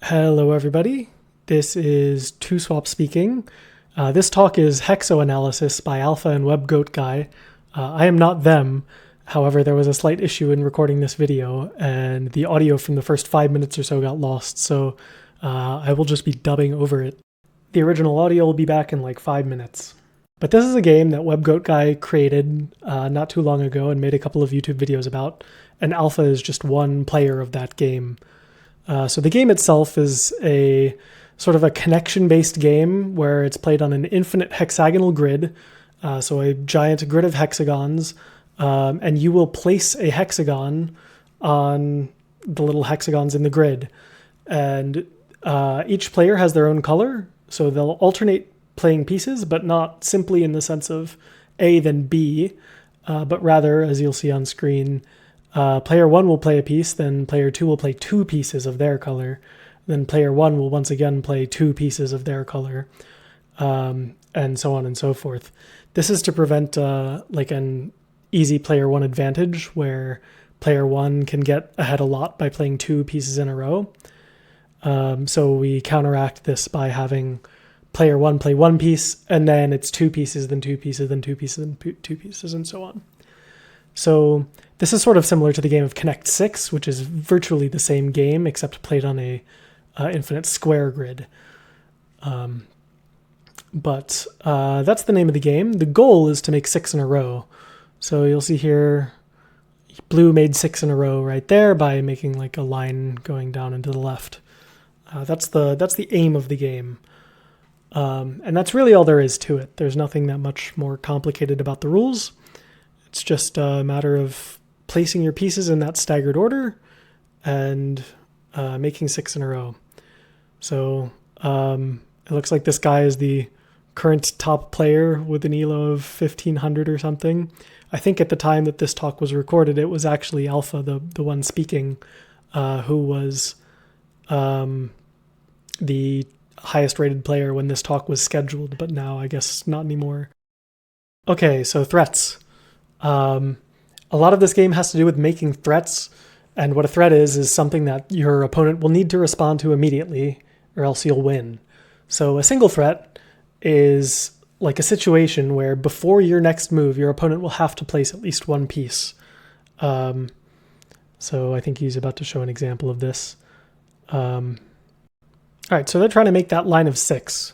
Hello, everybody. This is TwoSwap speaking. This talk is HeXO analysis by Alpha and WebGoatGuy. I am not them. However, there was a slight issue in recording this video, and the audio from the first 5 minutes or so got lost, so I will just be dubbing over it. The original audio will be back in like 5 minutes. But this is a game that WebGoatGuy created not too long ago and made a couple of YouTube videos about, and Alpha is just one player of that game. So the game itself is a sort of a connection-based game where it's played on an infinite hexagonal grid, so a giant grid of hexagons, and you will place a hexagon on the little hexagons in the grid. And each player has their own color, so they'll alternate playing pieces, but not simply in the sense of A then B, but rather, as you'll see on screen, player 1 will play a piece, then player 2 will play 2 pieces of their color, then player 1 will once again play 2 pieces of their color, and so on and so forth. This is to prevent like an easy player 1 advantage where player 1 can get ahead a lot by playing 2 pieces in a row. So we counteract this by having player 1 play 1 piece, and then it's 2 pieces, then 2 pieces, then 2 pieces, then 2 pieces, and so on. So this is sort of similar to the game of Connect 6, which is virtually the same game, except played on a infinite square grid. But that's the name of the game. The goal is to make 6 in a row. So you'll see here, blue made 6 in a row right there by making like a line going down and to the left. That's the aim of the game. And that's really all there is to it. There's nothing that much more complicated about the rules. It's just a matter of placing your pieces in that staggered order and making 6 in a row. So it looks like this guy is the current top player with an elo of 1500 or something. I think at the time that this talk was recorded, it was actually Alpha, the one speaking, who was the highest rated player when this talk was scheduled, but now I guess not anymore. Okay, so threats. A lot of this game has to do with making threats, and what a threat is something that your opponent will need to respond to immediately, or else you'll win. So a single threat is like a situation where before your next move, your opponent will have to place at least 1 piece. So I think he's about to show an example of this. All right, so they're trying to make that line of 6.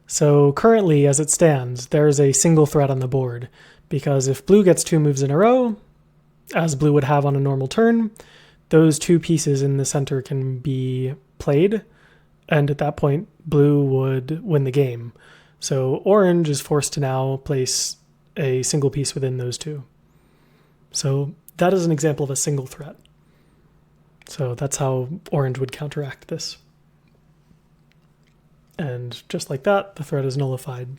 So currently, as it stands, there's a single threat on the board, because if blue gets 2 moves in a row, as blue would have on a normal turn, those 2 pieces in the center can be played, and at that point, blue would win the game. So orange is forced to now place a single piece within those 2. So that is an example of a single threat. So that's how orange would counteract this. And just like that, the threat is nullified.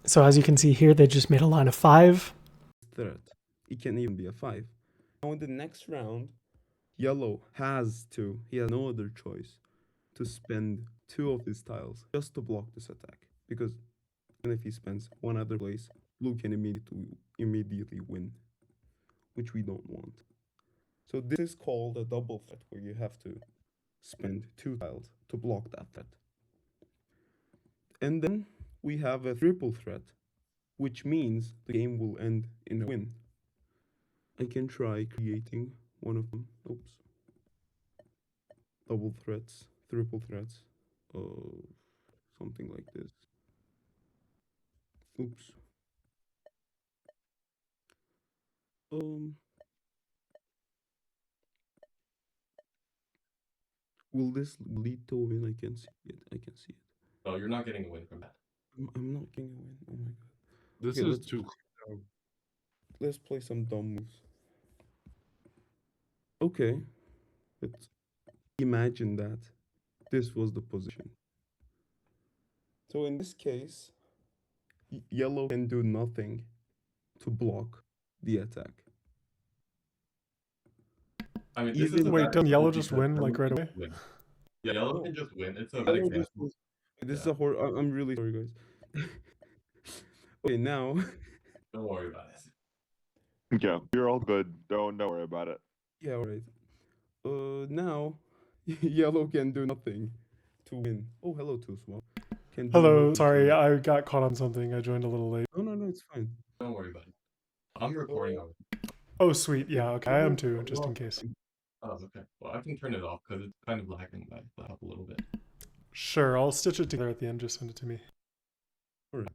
So as you can see here, they just made a line of 5. Threat. It can even be a 5. Now in the next round, yellow he has no other choice to spend 2 of his tiles just to block this attack. Because even if he spends 1 other place, blue can immediately win, which we don't want. So this is called a double threat, where you have to spend 2 tiles to block that threat. And then we have a triple threat, which means the game will end in a win. I can try creating one of them. Oops. Double threats, triple threats, something like this. Oops. Will this lead to a win? I can see it. No, you're not getting a win from that. I'm not getting a win. Oh my god. This Okay, is too clear. Let's play some dumb moves. Okay. Let's imagine that this was the position. So in this case, yellow can do nothing to block the attack. I mean, Wait, don't yellow just win like right away? Yeah, yellow can just win. It's a bad example. This is a horror. I'm really sorry, guys. Okay, now. Don't worry about it. Yeah, you're all good. Don't worry about it. Yeah, all right. Now Yellow can do nothing to win. Oh, hello, Two Swap. Can do Hello, nothing to sorry, win. I got caught on something. I joined a little late. No, it's fine. Don't worry about it. I'm recording Uh, already. Oh, sweet. Yeah, okay, I am too, You're just in case. Oh, okay. Well, I can turn it off because it's kind of lagging my laptop a little bit. Sure, I'll stitch it together at the end. Just send it to me. Alright.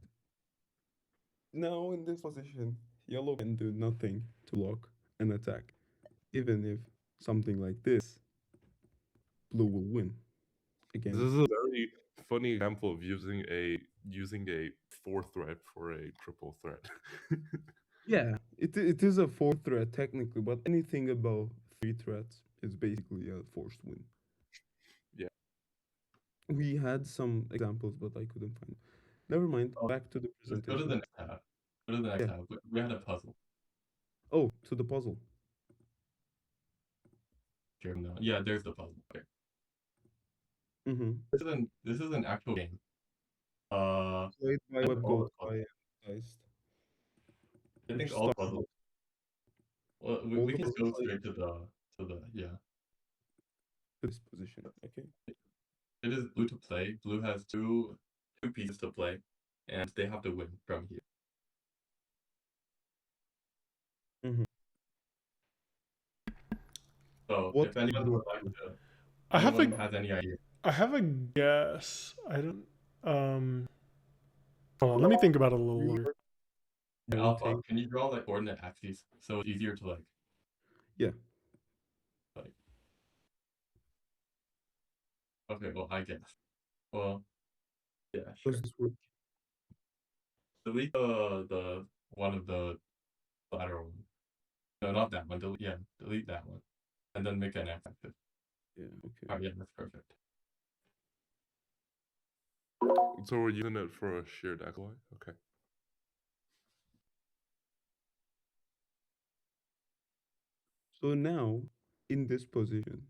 Now in this position, yellow can do nothing to block an attack. Even if something like this, blue will win. This Again. is a very funny example of using a 4-threat for a triple threat. Yeah, it is a 4-threat technically, but anything above 3 threats is basically a forced win. Yeah. We had some examples, but I couldn't find. Never mind. Back to the Let's go to presentation. the next tab. Go to the next Yeah. tab. We had a puzzle. Oh, to the puzzle. Here, no. Yeah, there's the puzzle. Okay. Mm-hmm. This is an actual game. Played by and all the WebGoatGuy and Geist. I think Which all the started puzzles. Well, all we the can puzzles go straight to the yeah. to this position. Okay. It is blue to play. Blue has two pieces to play, and they have to win from here. Mm-hmm. So What if anyone blue would like to, I have anyone a, has any idea, I have a guess. I don't. Hold on, let me think about it a little longer. Alpha, Noting. can you draw like coordinate axes so it's easier to like? Yeah. Like. Okay, well I guess. Well, yeah, sure. Does this work? Delete the one of the lateral one. No, not that one. Delete that one, and then make an x-axis. Yeah. Okay. Oh yeah, that's perfect. So we're using it for a shared XY? Okay. So now, in this position,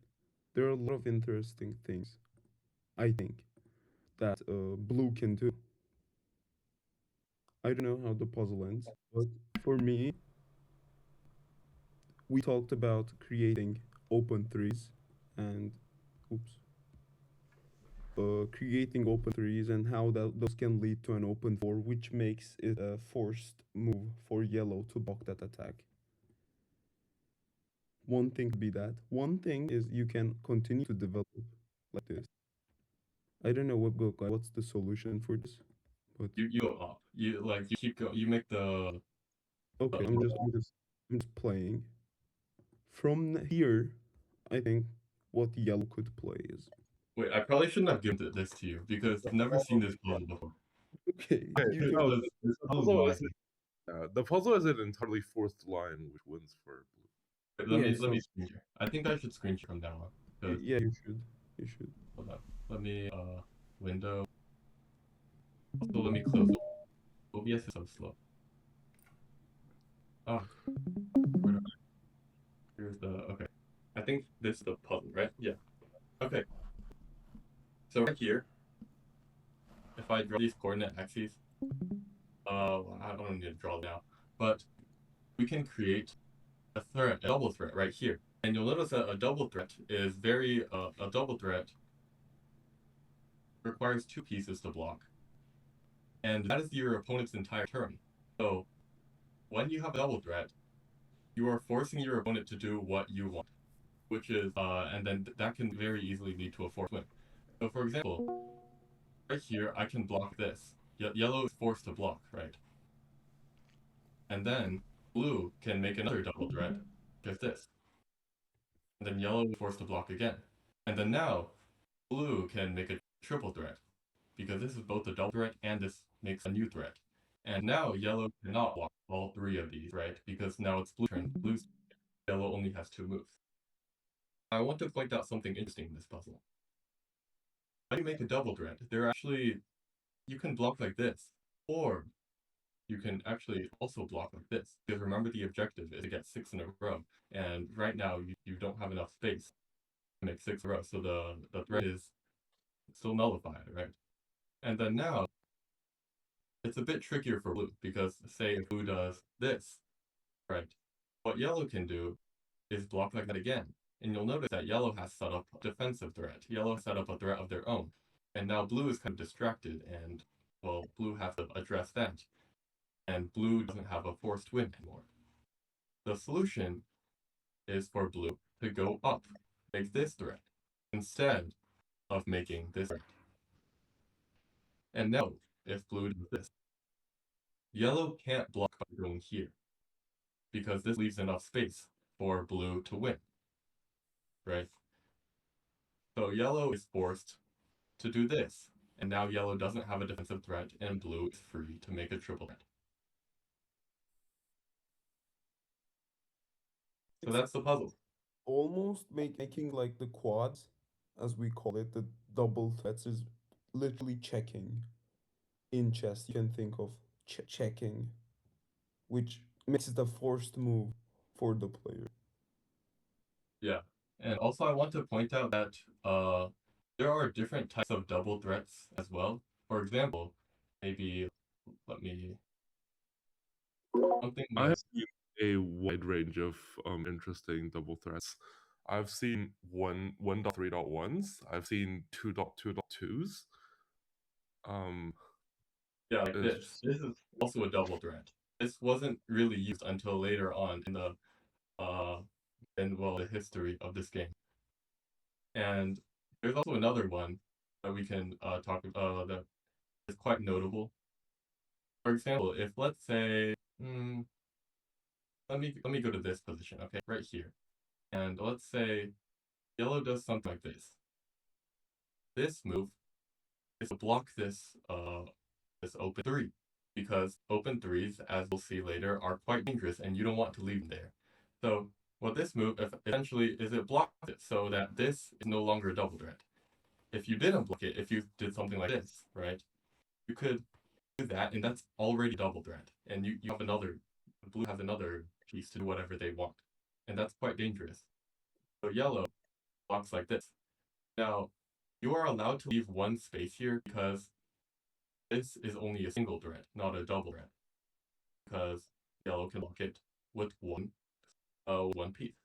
there are a lot of interesting things, I think, that blue can do. I don't know how the puzzle ends, but for me, we talked about creating open threes and, oops, creating open threes and how those can lead to an open four, which makes it a forced move for yellow to block that attack. One thing could be that. One thing is you can continue to develop like this. I don't know what's the solution for this, but You go up. You keep going. You make the okay, I'm just playing. From here, I think what yellow could play is wait. I probably shouldn't have given this to you because you've never seen this puzzle before. okay. You Okay, can no, This the puzzle's puzzle wacky. the puzzle is an entirely fourth line, which wins for blue. Wait, yeah. let me screen share. I think I should screen share from now on. Because Yeah, you should. You should. hold up. Let me window. Also, let me close it. OBS is so slow. Oh, where do here's the okay. I think this is the puzzle, right? Yeah. Okay. So right here, if I draw these coordinate axes, I don't need to draw now, but we can create a double threat right here. And you'll notice that a double threat is a double threat requires two pieces to block. And that is your opponent's entire turn. So when you have a double threat, you are forcing your opponent to do what you want, which is, and then that can very easily lead to a forced win. So for example, right here, I can block this. Yellow is forced to block, right? And then blue can make another double threat, just this. And then yellow is forced to block again. And then now, blue can make a triple threat, because this is both a double threat and this makes a new threat. And now yellow cannot block all three of these, right? Because now it's blue turn. Yellow only has two moves. I want to point out something interesting in this puzzle. When you make a double threat, you can block like this, or you can actually also block like this. Because remember, the objective is to get 6 in a row, and right now you don't have enough space to make 6 in a row, so the threat is still nullified, right? And then now, it's a bit trickier for blue, because say if blue does this, right, what yellow can do is block like that again. And you'll notice that yellow has set up a defensive threat. Yellow has set up a threat of their own. And now blue is kind of distracted, and, well, blue has to address that. And blue doesn't have a forced win anymore. The solution is for blue to go up, make this threat, instead of making this threat. And now, if blue does this, yellow can't block by going here, because this leaves enough space for blue to win, right? So yellow is forced to do this, and now yellow doesn't have a defensive threat, and blue is free to make a triple threat. So that's the puzzle. Almost making like the quads, as we call it, the double threats, is literally checking. In chess, you can think of checking, which makes it a forced move for the player. Yeah. And also I want to point out that there are different types of double threats as well. For example, maybe let me something I like have seen a wide range of interesting double threats. I've seen 1.3.1s. I've seen 2.2.2s. yeah, like It's this. just This is also a double threat. This wasn't really used until later on in the the history of this game. And there's also another one that we can talk that is quite notable. For example, if let's say let me go to this position, okay, right here. And let's say yellow does something like this. This move is to block this this open three, because open threes, as we'll see later, are quite dangerous and you don't want to leave them there. So what this move essentially is, it blocks it so that this is no longer a double threat. If you didn't block it, if you did something like this, right, you could do that, and that's already double threat. And you have another, blue has another piece to do whatever they want. And that's quite dangerous. So yellow blocks like this. Now, you are allowed to leave one space here because this is only a single threat, not a double threat. Because yellow can block it with one piece.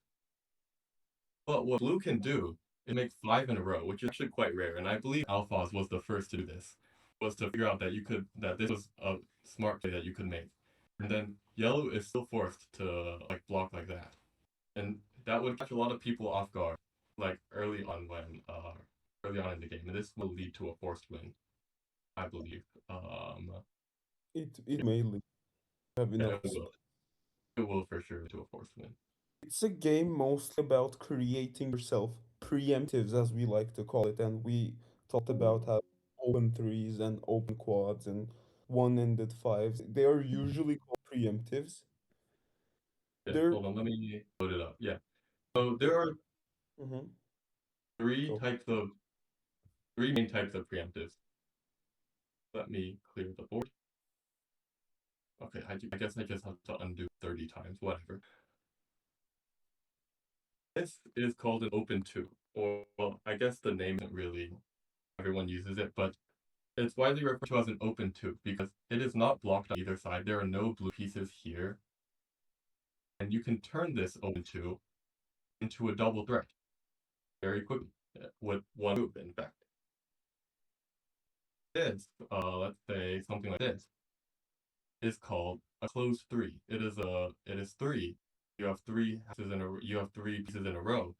But what blue can do is make 5 in a row, which is actually quite rare. And I believe alfaozz was the first to do this, was to figure out that this was a smart play that you could make. And then yellow is still forced to like block like that. And that would catch a lot of people off guard, like early on in the game. And this will lead to a forced win, I believe. It may have Yeah, enough it will. It will for sure lead to a forced win. It's a game mostly about creating yourself preemptives, as we like to call it, and we talked about how open threes and open quads and one-ended fives, they are usually called preemptives. Yeah, They're hold on, let me load it up. Yeah. So there are Mhm. three Go. types of three main types of preemptives. Let me clear the board. Okay, I guess I just have to undo 30 times, whatever. This is called an open two, or well, I guess the name isn't really, everyone uses it, but it's widely referred to as an open two because it is not blocked on either side. There are no blue pieces here, and you can turn this open two into a double threat very quickly with one move, in fact. This, let's say something like this, is called a closed three. It is three. You have three pieces in a row,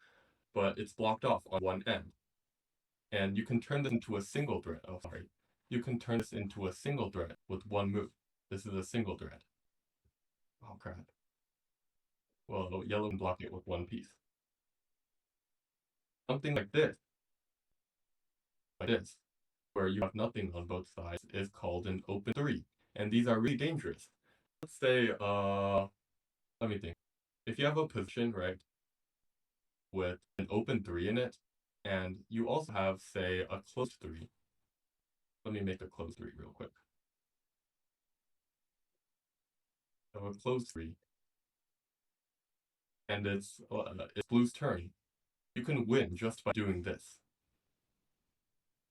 but it's blocked off on one end. And you can turn this into a single threat. Oh, sorry. You can turn this into a single threat with one move. This is a single threat. Oh crap. Well, yellow can block it with one piece. Something like this, where you have nothing on both sides, is called an open three. And these are really dangerous. Let's say, let me think. If you have a position, right, with an open three in it, and you also have, say, a closed three. Let me make a closed three real quick. So a closed three, and it's blue's turn. You can win just by doing this.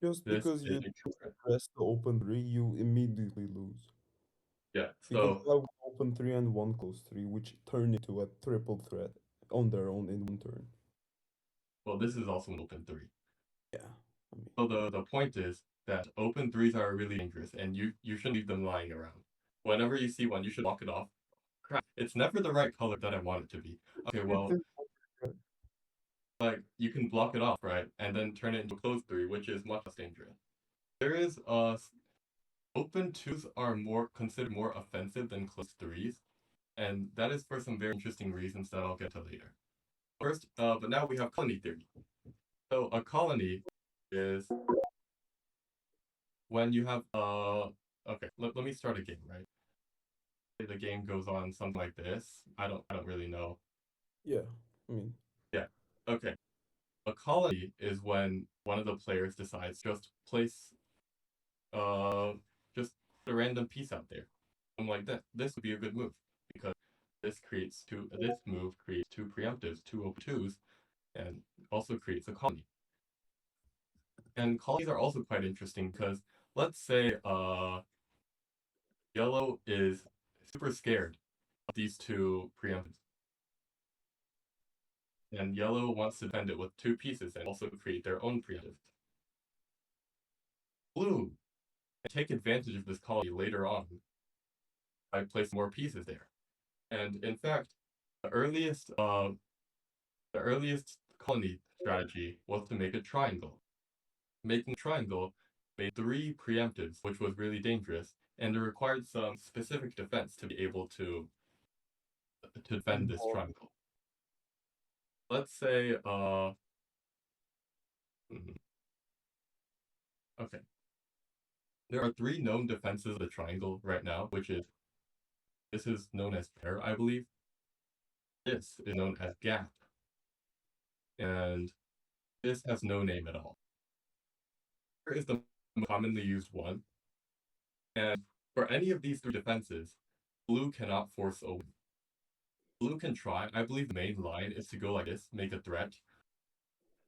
Just This because is you a true threat. press the open three, you immediately lose. Yeah, Because so you have one open three and one closed three, which turn into a triple threat on their own in one turn. Well, this is also an open 3. Yeah. I mean, So the point is that open 3s are really dangerous, and you shouldn't leave them lying around. Whenever you see one, you should block it off. Crap, it's never the right color that I want it to be. Okay, well, like, you can block it off, right? And then turn it into a closed 3, which is much less dangerous. There is open 2s are considered more offensive than closed 3s, and that is for some very interesting reasons that I'll get to later. First, but now we have colony theory. So a colony is when you have okay, let me start a game, right? The game goes on something like this. I don't really know. yeah. I mean, Yeah. Okay. A colony is when one of the players decides just place just a random piece out there. I'm like that. This would be a good move because this move creates 2 preemptives, 2 open 2s, and also creates a colony. And colonies are also quite interesting because let's say yellow is super scared of these 2 preemptives. And yellow wants to defend it with 2 pieces and also create their own preemptive. Blue can take advantage of this colony later on by placing more pieces there. And in fact, the earliest colony strategy was to make a triangle. Making a triangle made 3 preemptives, which was really dangerous, and it required some specific defense to be able to defend this triangle. Let's say okay. There are 3 known defenses of the triangle right now, which is this is known as pair, I believe. This is known as gap. And this has no name at all. Pair is the most commonly used one. And for any of these 3 defenses, blue cannot force a win. Blue can try. I believe the main line is to go like this, make a threat.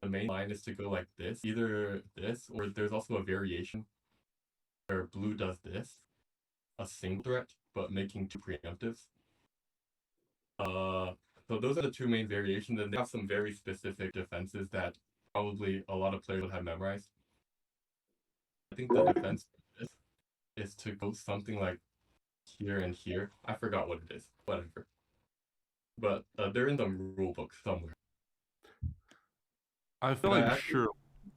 The main line is to go like this, either this, or there's also a variation where blue does this, a single threat, but making 2 preemptives. So those are the 2 main variations, and they have some very specific defenses that probably a lot of players would have memorized. I think the defense is to go something like here and here. I forgot what it is. Whatever. But they're in the rule book somewhere. I feel But like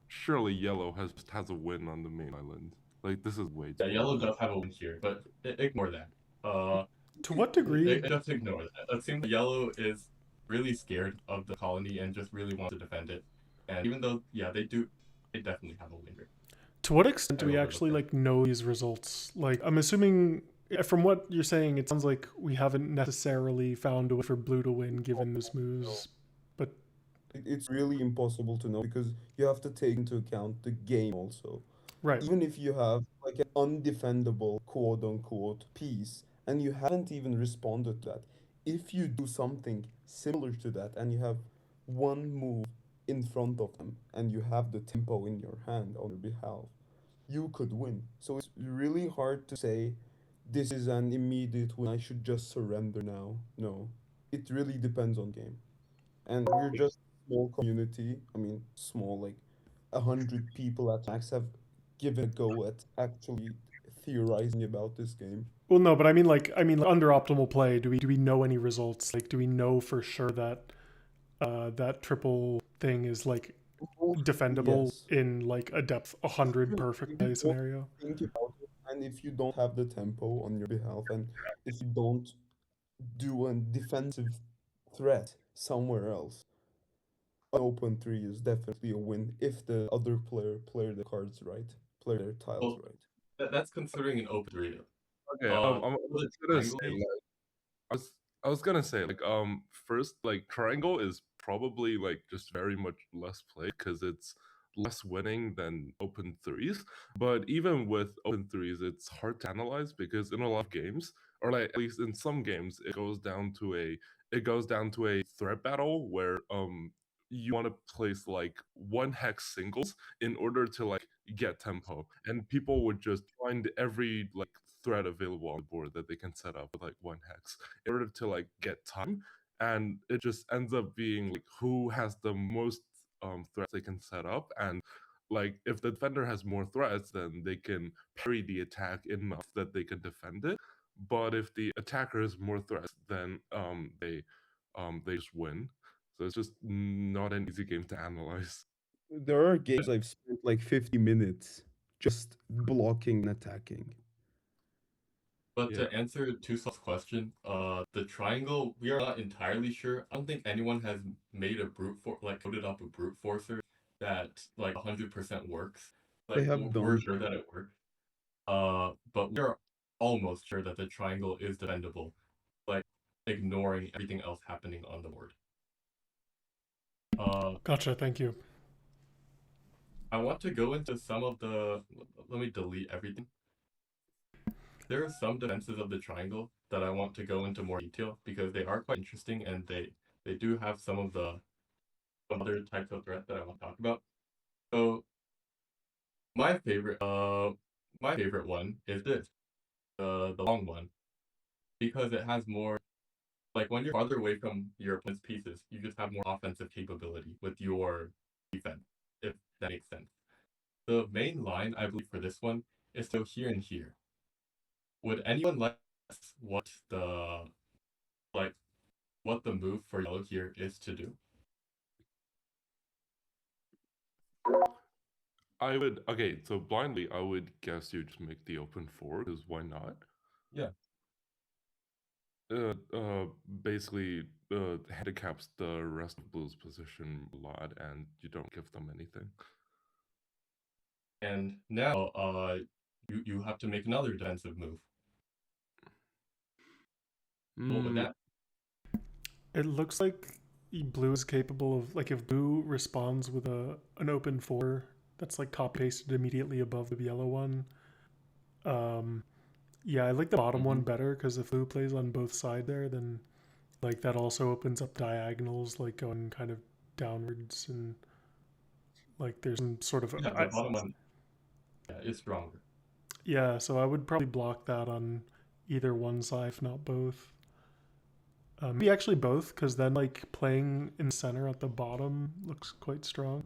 surely yellow has a win on the main island. Like this is way too. Yeah, yellow does have a win here, but ignore that. To what degree? Just ignore that. It seems like yellow is really scared of the colony and just really wants to defend it. And even though, yeah, they definitely have a win here. To what extent do we overlooked actually that. like know these results? Like, I'm assuming from what you're saying, it sounds like we haven't necessarily found a way for blue to win given those moves. But it's really impossible to know because you have to take into account the game also. right, Even if you have like an undefendable quote unquote piece and you haven't even responded to that, if you do something similar to that and you have one move in front of them and you have the tempo in your hand on your behalf, you could win. So it's really hard to say this is an immediate win. I should just surrender now. No, it really depends on game. And we're just a small community. I mean, small, like 100 people at max have given a go at actually theorizing about this game. well, no, but I mean, like under optimal play, do we know any results? Like, do we know for sure that that triple thing is like defendable Yes. in like a depth 100 perfect play scenario? Think about it, and if you don't have the tempo on your behalf, and if you don't do a defensive threat somewhere else, an open 3 is definitely a win if the other player play the cards right, play their tiles Well, right. that's considering an open 3. Okay, For the gonna say, triangle, I was gonna say like first like triangle is probably like just very much less played because it's less winning than open threes. But even with open threes, it's hard to analyze because in a lot of games, or like at least in some games, it goes down to a threat battle where you want to place like 1 hex singles in order to like get tempo, and people would just find every like thread available on the board that they can set up with like 1 hex in order to like get time, and it just ends up being like who has the most threats they can set up, and like if the defender has more threats, then they can parry the attack enough that they can defend it. But if the attacker has more threats, then they just win. So it's just not an easy game to analyze. There are games I've spent like 50 minutes just blocking and attacking. But Yeah. to answer Tusol's question, the triangle, we are not entirely sure. I don't think anyone has made a coded up a brute forcer that like 100% works. They Like have we're done. sure that it works. But we're almost sure that the triangle is defendable, like ignoring everything else happening on the board. Gotcha, thank you. I want to go into some of the. Let me delete everything. There are some defenses of the triangle that I want to go into more detail because they are quite interesting and they do have some of the other types of threat that I want to talk about. So my favorite one is this, the long one, because it has more. Like when you're farther away from your opponent's pieces, you just have more offensive capability with your defense, if that makes sense. The main line I believe for this one is still here and here. Would anyone let us what the move for yellow here is to do? So blindly I would guess you just make the open 4, because why not? Yeah. Basically handicaps the rest of blue's position a lot, and you don't give them anything. And now you have to make another defensive move. What would that? It looks like blue is capable of, like, if blue responds with an open 4 that's like copy pasted immediately above the yellow one. Yeah, I like the bottom one better, because if blue plays on both sides there, then like that also opens up diagonals, like going kind of downwards, and like there's some sort of Yeah, the bottom one is stronger. Yeah, so I would probably block that on either one side, if not both. Maybe actually both, because then like playing in center at the bottom looks quite strong.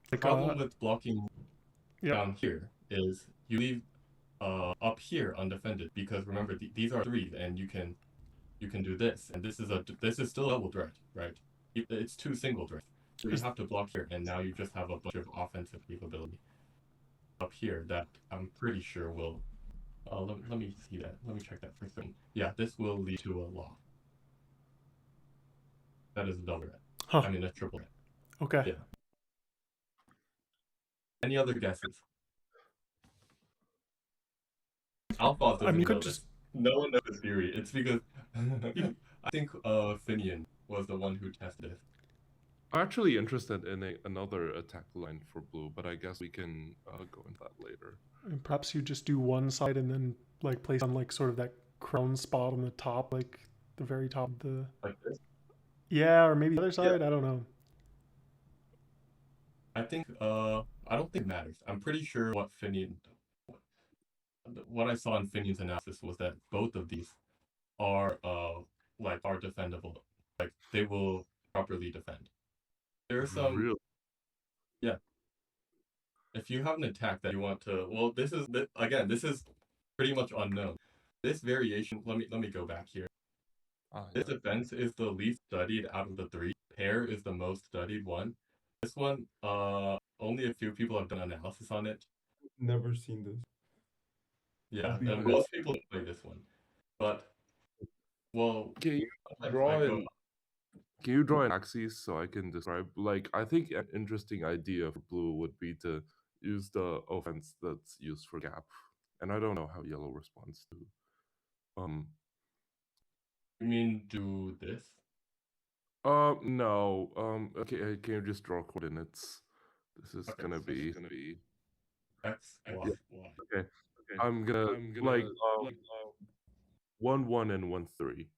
The problem with blocking down here is you leave up here undefended, because remember these are 3s and you can do this, and this is still double threat, right? It's 2 single threats. So you have to block here, and now you just have a bunch of offensive capability up here that I'm pretty sure will. Let me see that. Let me check that for a second. Yeah, this will lead to a loss. That is a double threat. Huh. I mean a triple threat. Okay. Yeah. Any other guesses? alfaozz doesn't know this. No one knows the theory. It's because I think Finian was the one who tested it. I'm actually interested in another attack line for blue, but I guess we can go into that later. And perhaps you just do one side and then like place on like sort of that crown spot on the top, like the very top of the. Like this? Yeah, or maybe the other side. Yeah. I don't know. I think I don't think it matters. I'm pretty sure what I saw in Finian's analysis was that both of these are defendable. Like they will properly defend. There are some. Really? Yeah. If you have an attack that you want to, well, this is pretty much unknown. This variation. Let me go back here. This defense is the least studied out of the 3. Pair is the most studied one. This one, only a few people have done analysis on it. Never seen this. Yeah, and most people don't play this one. But, well, can you draw an axis so I can describe? Like, I think an interesting idea for blue would be to use the offense that's used for gap, and I don't know how yellow responds to. You mean do this? No. Okay, can you just draw coordinates? This is gonna be X, Y, Y. Okay. I'm gonna like 1, 1, and 1, 3.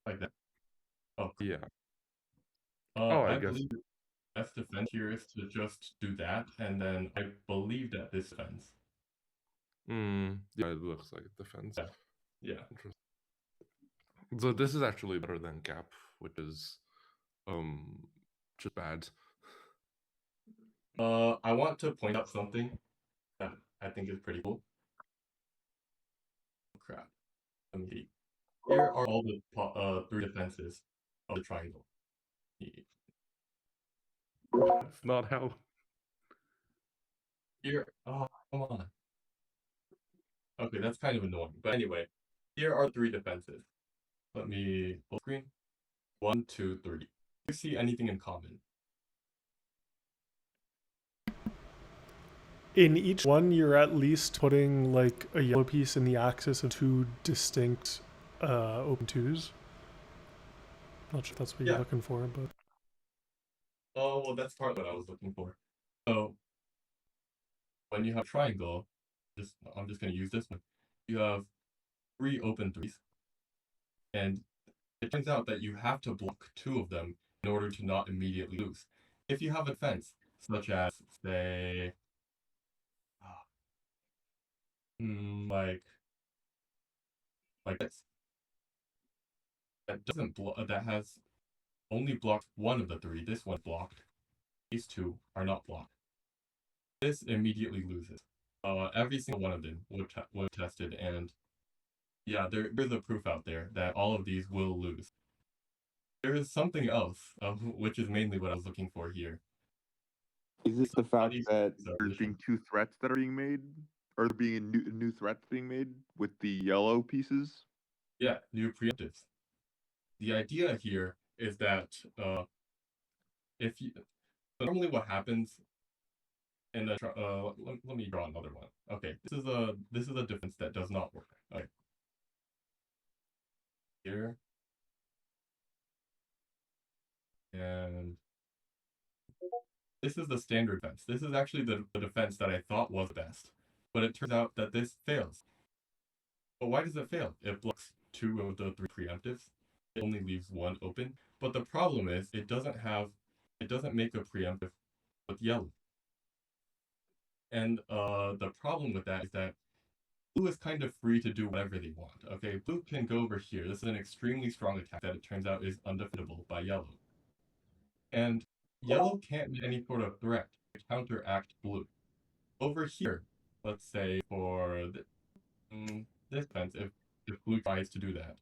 Like that. Oh. Yeah. I believe the best defense here is to just do that, and then I believe that this defends. Yeah, it looks like it defends. Yeah. Interesting. So this is actually better than gap. which is just bad. I want to point out something that I think is pretty cool. Oh, crap. Let me see. Here are all the three defenses of the triangle. It's not how. Here, oh, come on. Okay, that's kind of annoying. But anyway, here are three defenses. Let me full screen. 1, 2, 3. Do you see anything in common? In each one, you're at least putting like a yellow piece in the axis of two distinct open twos. Not sure if that's what you're looking for, but Oh, well, that's part of what I was looking for. So, when you have a triangle, I'm just going to use this one. You have 3 open threes, and it turns out that you have to block 2 of them in order to not immediately lose. If you have a fence, such as, say, like this, that has only blocked 1 of the 3. This one blocked. These 2 are not blocked. This immediately loses. Every single one of them was tested, and yeah, there's a proof out there that all of these will lose. There is something else, which is mainly what I was looking for here. Is this the fact that are there's being 2 threats that are being made? Or there being new threats being made with the yellow pieces? Yeah, new preemptives. The idea here is that if you normally what happens in the let me draw another one. Okay, this is a defense that does not work. Okay, here and this is the standard defense. This is actually the defense that I thought was best, but it turns out that this fails. But why does it fail? It blocks 2 of the 3 preemptives. It only leaves 1 open. But the problem is it doesn't make a preemptive with yellow. And the problem with that is that blue is kind of free to do whatever they want. Okay, blue can go over here. This is an extremely strong attack that it turns out is undefendable by yellow. And yellow can't make any sort of threat to counteract blue. Over here, let's say for this defense, if blue tries to do that,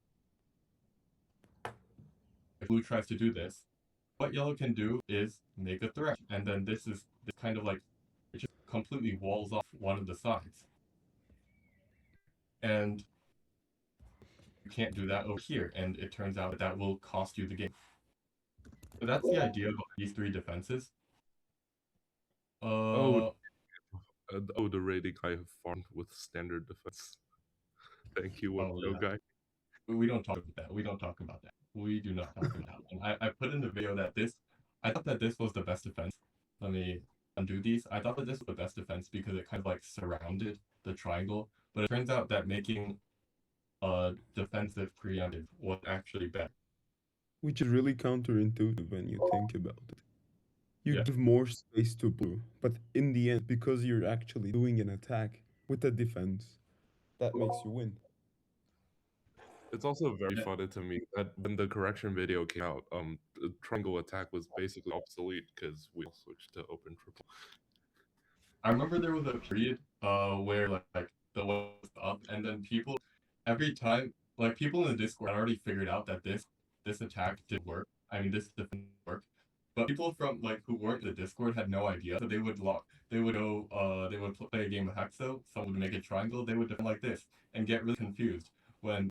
if blue tries to do this, what yellow can do is make a threat, and then this kind of like it just completely walls off one of the sides, and you can't do that over here, and it turns out that will cost you the game. So that's the idea of these 3 defenses. Oh, the rating I have farmed with standard defense. Thank you, WebGoatGuy. We don't talk about that. We don't talk about that. We do not talk about that. And I put in the video that I thought that this was the best defense. Let me undo these. I thought that this was the best defense because it kind of like surrounded the triangle. But it turns out that making a defensive preemptive was actually better. Which is really counterintuitive when you think about it. You give more space to blue, but in the end, because you're actually doing an attack with a defense, that makes you win. It's also very funny to me that when the correction video came out, the triangle attack was basically obsolete because we all switched to open triple. I remember there was a period where like the was up, and then every time people in the Discord had already figured out that this attack did work. I mean, this defense didn't work. But people from who weren't in the Discord had no idea, so they would play a game of HeXO. Someone would make a triangle. They would defend like this and get really confused. When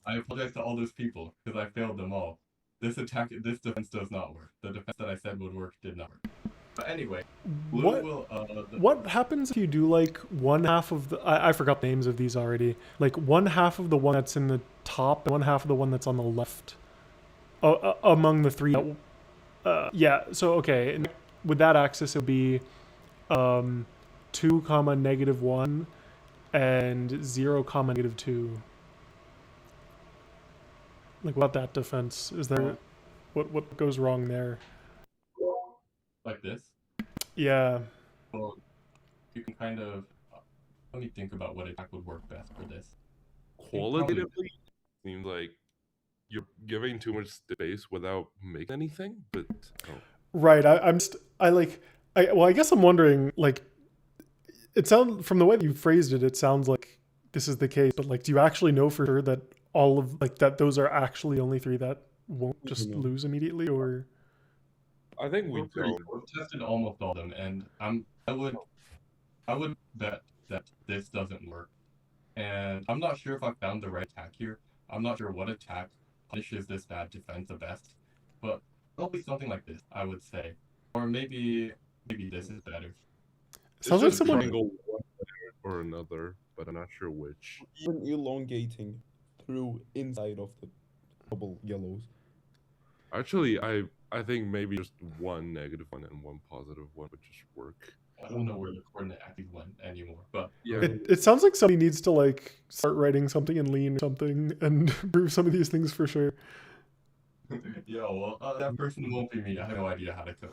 I apologize to all those people because I failed them all. This defense does not work. The defense that I said would work did not work. But anyway, blue what happens if you do like one half of the I forgot the names of these already. Like one half of the one that's in the top and one half of the one that's on the left. Among the 3. Yeah, so okay, with that axis it would be 2, -1 and 0, -2. Like what that defense is there? What goes wrong there? Like this? Yeah. Well, you can kind of let me think about what attack would work best for this. Qualitatively, seems like you're giving too much space without making anything. But oh, Right. I guess I'm wondering, like, it sounds from the way that you phrased it, it sounds like this is the case, but like, do you actually know for sure that all of like that those are actually the only three that won't just No. lose immediately, or? I think we We're pretty don't. We've tested almost all of them, and I would bet that this doesn't work. And I'm not sure if I found the right attack here. I'm not sure what attack punishes this bad defense the best, but probably something like this, I would say. Or maybe this is better. Sounds like Just someone. triangle one or another, but I'm not sure which. Even elongating through inside of the double yellows. Actually, I think maybe just one negative one and one positive one would just work. I don't know where the coordinate actually went anymore, but Yeah, It sounds like somebody needs to like start writing something in Lean or something and prove some of these things for sure. yeah, well, that person won't be me. I have no idea how to code.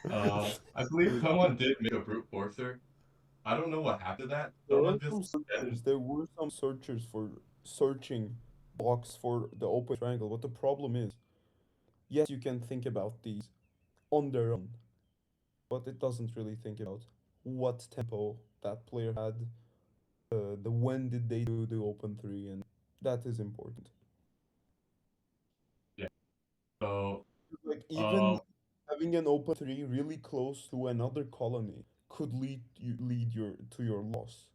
I believe someone did make a brute forcer. I don't know what happened to that. Someone There were some searchers for searching blocks for the open triangle. But the problem is, yes, you can think about these on their own, but it doesn't really think about what tempo that player had, the when did they do the open three, and that is important. yeah. So, Like even having an open three really close to another colony could lead your to your loss,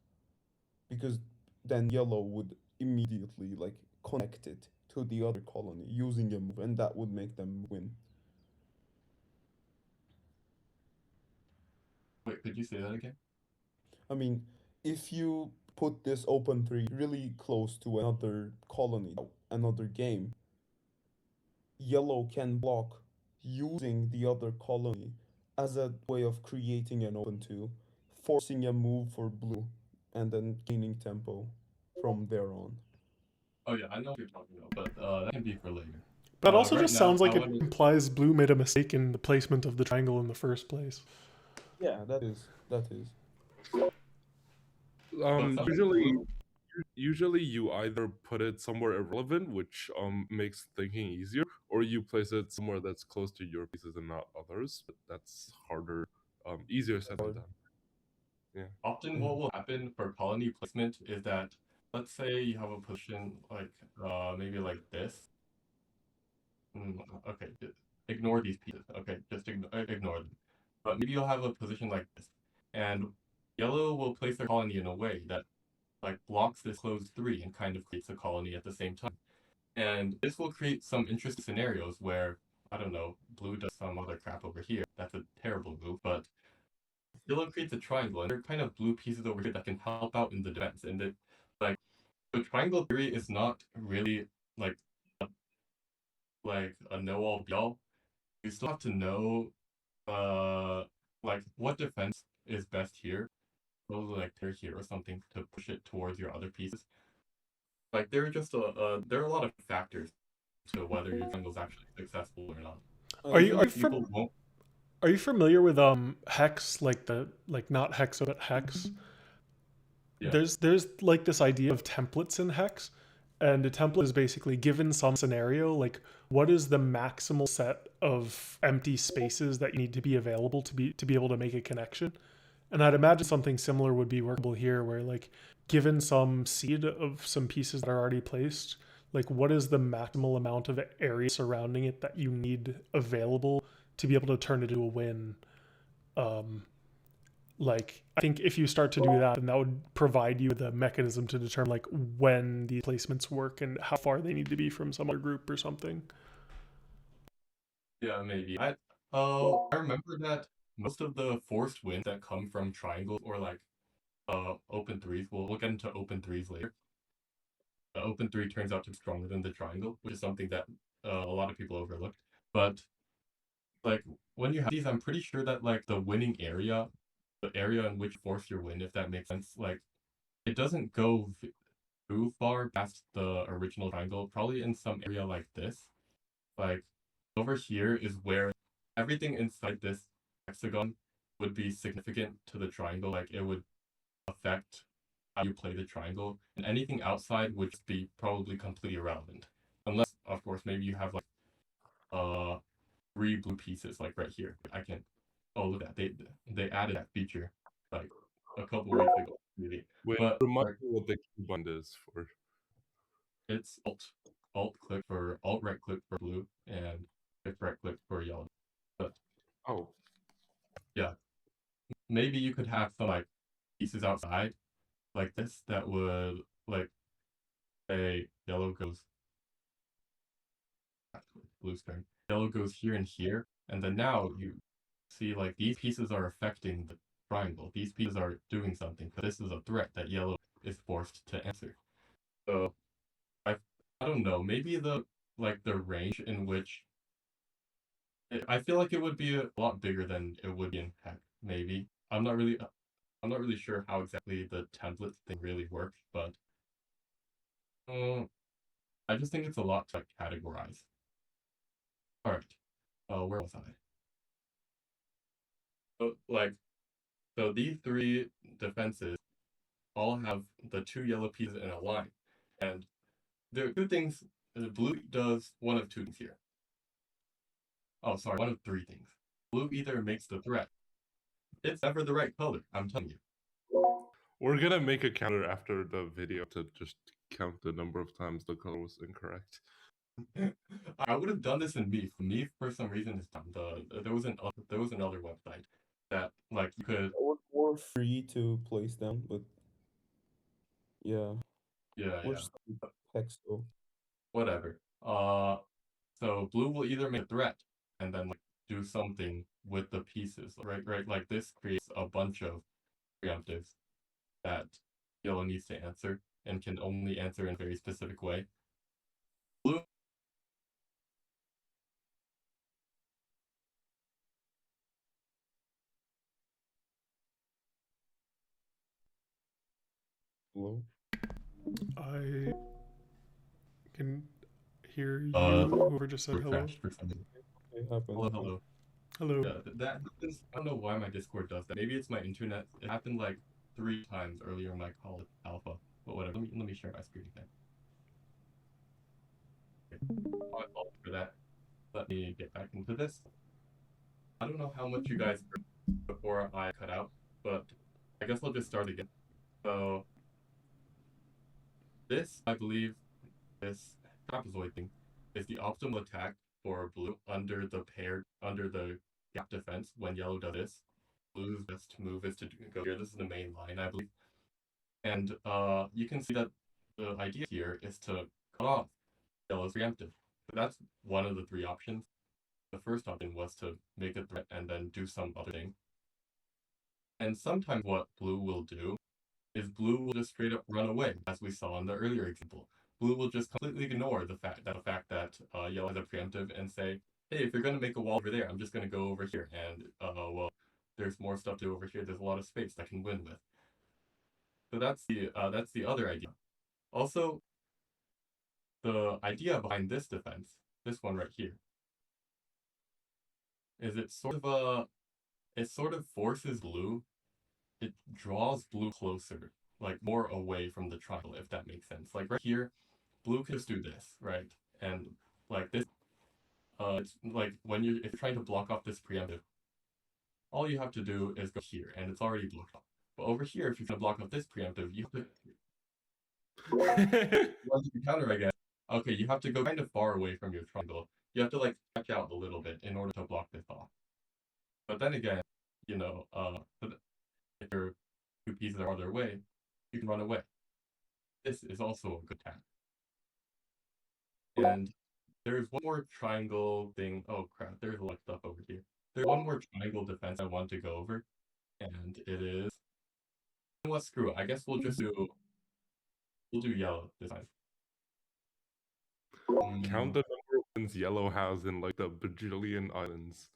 because then yellow would immediately like connect it to the other colony using a move, and that would make them win. wait, could you say that again? I mean, if you put this open three really close to another colony, another game, yellow can block using the other colony as a way of creating an open two, forcing a move for blue, and then gaining tempo from there on. Oh yeah, I know what you're talking about, but that can be for later. That also Right just now, sounds like I it wanna- implies Blue made a mistake in the placement of the triangle in the first place. Yeah, that is. some- usually you either put it somewhere irrelevant, which makes thinking easier, or you place it somewhere that's close to your pieces and not others. But that's harder, easier said than done. Yeah. Often what will happen for colony placement is that, let's say you have a position like maybe like this. Okay, ignore these pieces. Okay, just ignore them. But maybe you'll have a position like this, and yellow will place their colony in a way that like blocks this closed three and kind of creates a colony at the same time. And this will create some interesting scenarios where, I don't know, blue does some other crap over here. That's a terrible move, but yellow creates a triangle, and there are kind of blue pieces over here that can help out in the defense. And like the triangle theory is not really like a know-all be-all. You still have to know like what defense is best here. Probably like pair here or something to push it towards your other pieces. Like there are just there are a lot of factors to whether your triangle is actually successful or not. Are you Usually people won't. Are you familiar with Hex, like not HeXO but Hex? Yeah. There's like this idea of templates in Hex, and a template is basically given some scenario, like what is the maximal set of empty spaces that you need to be available to be able to make a connection. And I'd imagine something similar would be workable here, where like given some seed of some pieces that are already placed, like what is the maximal amount of area surrounding it that you need available to be able to turn it into a win. Like I think if you start to do that, then that would provide you the mechanism to determine like when these placements work and how far they need to be from some other group or something. Yeah, maybe. I remember that most of the forced wins that come from triangles or like open threes. We'll get into open threes later. The open three turns out to be stronger than the triangle, which is something that a lot of people overlooked. But like when you have these, I'm pretty sure that like the winning area, the area in which you force your win, if that makes sense, like it doesn't go too far past the original triangle. Probably in some area like this, like over here is where everything inside this hexagon would be significant to the triangle. Like it would affect how you play the triangle, and anything outside would just be probably completely irrelevant, unless of course, maybe you have like 3 blue pieces like right here. Oh, look at that. They added that feature like a couple weeks ago, really. Wait, But remind me what the keybind is for. it's alt right click for blue and shift right click for yellow. But Oh, yeah, maybe you could have some like pieces outside like this that would like say yellow goes blue's turn. Yellow goes here and here, and then now you see like these pieces are affecting the triangle. These pieces are doing something because this is a threat that yellow is forced to answer. So I don't know. Maybe the range in which I feel like it would be a lot bigger than it would be in Hex. Maybe I'm not really sure how exactly the template thing really works, but I just think it's a lot to like, categorize. All right, where was I? So these 3 defenses all have the 2 yellow pieces in a line, and there are 2 things. Blue does one of 2 things here. Oh, sorry, one of 3 things. Blue either makes the threat. It's never the right color, I'm telling you. we're gonna make a counter after the video to just count the number of times the color was incorrect. I would have done this in Meef. Meef, for some reason, is dumb. There was another website that like you could. Or free to place them, but yeah, Yeah, we're yeah. still HeXO. Whatever. So blue will either make a threat and then like do something with the pieces, right. Like this creates a bunch of preemptives that yellow needs to answer and can only answer in a very specific way. Blue. Hello? I can hear you. Uh, Whoever just said We're hello. crashed for some reason. It happens. Hello. Hello. Yeah, that happens. I don't know why my Discord does that. Maybe it's my internet. It happened like 3 times earlier in my college alpha. But whatever. Let me share my screen again. Okay. My fault for that. Let me get back into this. I don't know how much you guys heard before I cut out, but I guess I'll just start again. So this, I believe, this trapezoid thing is the optimal attack for blue under the gap defense when yellow does this. Blue's best move is to go here. This is the main line, I believe. And you can see that the idea here is to cut off yellow's preemptive. But that's one of the 3 options. The first option was to make a threat and then do some other thing. And sometimes what blue will do is blue will just straight up run away, as we saw in the earlier example. Blue will just completely ignore the fact that yellow has a preemptive and say, hey, if you're going to make a wall over there, I'm just going to go over here. And, well, there's more stuff to do over here. There's a lot of space that I can win with. So that's the other idea. Also, the idea behind this defense, this one right here, is it sort of forces blue, it draws blue closer, like more away from the triangle, if that makes sense. Like right here, blue could just do this, right? And like this, it's like if you're trying to block off this preemptive, all you have to do is go here, and it's already blocked off. But over here, if you're gonna block off this preemptive, you have to once you counter, I guess. Okay, you have to go kind of far away from your triangle. You have to like stretch out a little bit in order to block this off. But then again, you know, if your 2 pieces are farther away, you can run away. This is also a good attack. And there's one more triangle thing. Oh crap, there's a lot of stuff over here. There's one more triangle defense I want to go over, and it is. You know what? Screw it. I guess we'll do yellow this time. Count the number of wins yellow has in like the bajillion islands.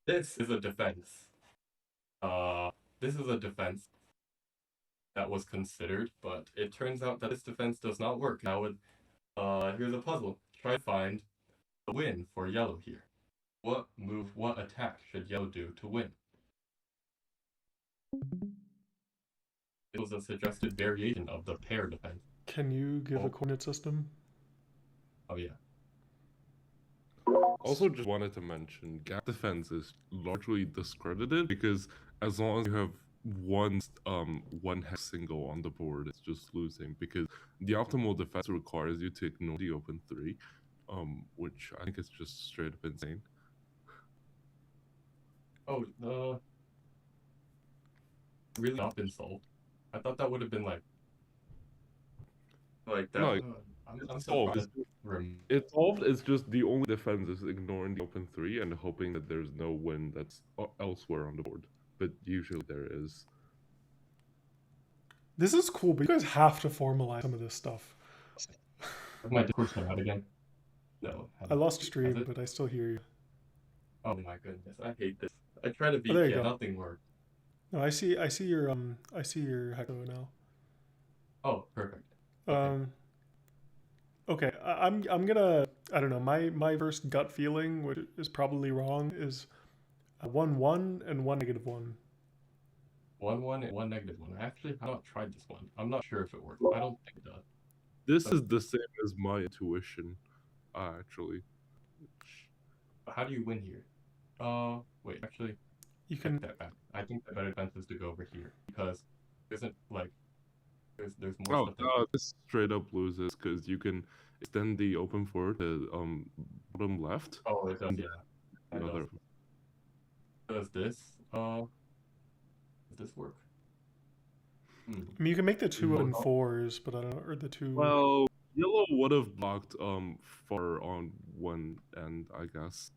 This is a defense. This is a defense that was considered, but it turns out that this defense does not work. Now, here's a puzzle. Try to find the win for yellow here. What attack should yellow do to win? It was a suggested variation of the pair defense. Can you give Oh. a coordinate system? Oh yeah. Also, just wanted to mention, gap defense is largely discredited because as long as you have one hex single on the board, it's just losing because the optimal defense requires you to ignore the open three, which I think is just straight up insane. Oh, really not been solved. I thought that would have been like that. No, I'm solved. surprised. It's solved. It's just the only defense is ignoring the open three and hoping that there's no win that's elsewhere on the board. But usually there is. This is cool, but you guys have to formalize some of this stuff. Is my Discord still out again? No. I lost stream, but I still hear you. Oh my goodness, I hate this. I try to beat there you go. nothing works. No, I see your HeXO now. Oh, perfect. Okay, I'm gonna, I don't know, my first gut feeling, which is probably wrong, is 1-1 and 1-1. 1-1 and 1-1. I actually have not tried this one. I'm not sure if it works. I don't think it does. This is the same as my intuition, actually. But how do you win here? Wait, actually, You can. that back. I think the better defense is to go over here because isn't like there's more stuff. Oh, this straight up loses because you can extend the open forward to bottom left. Oh, it does. Yeah. Another. Does this work? I mean, you can make the 2 and 4s, but I don't know, or the 2. Well, yellow would have blocked far on one end, I guess.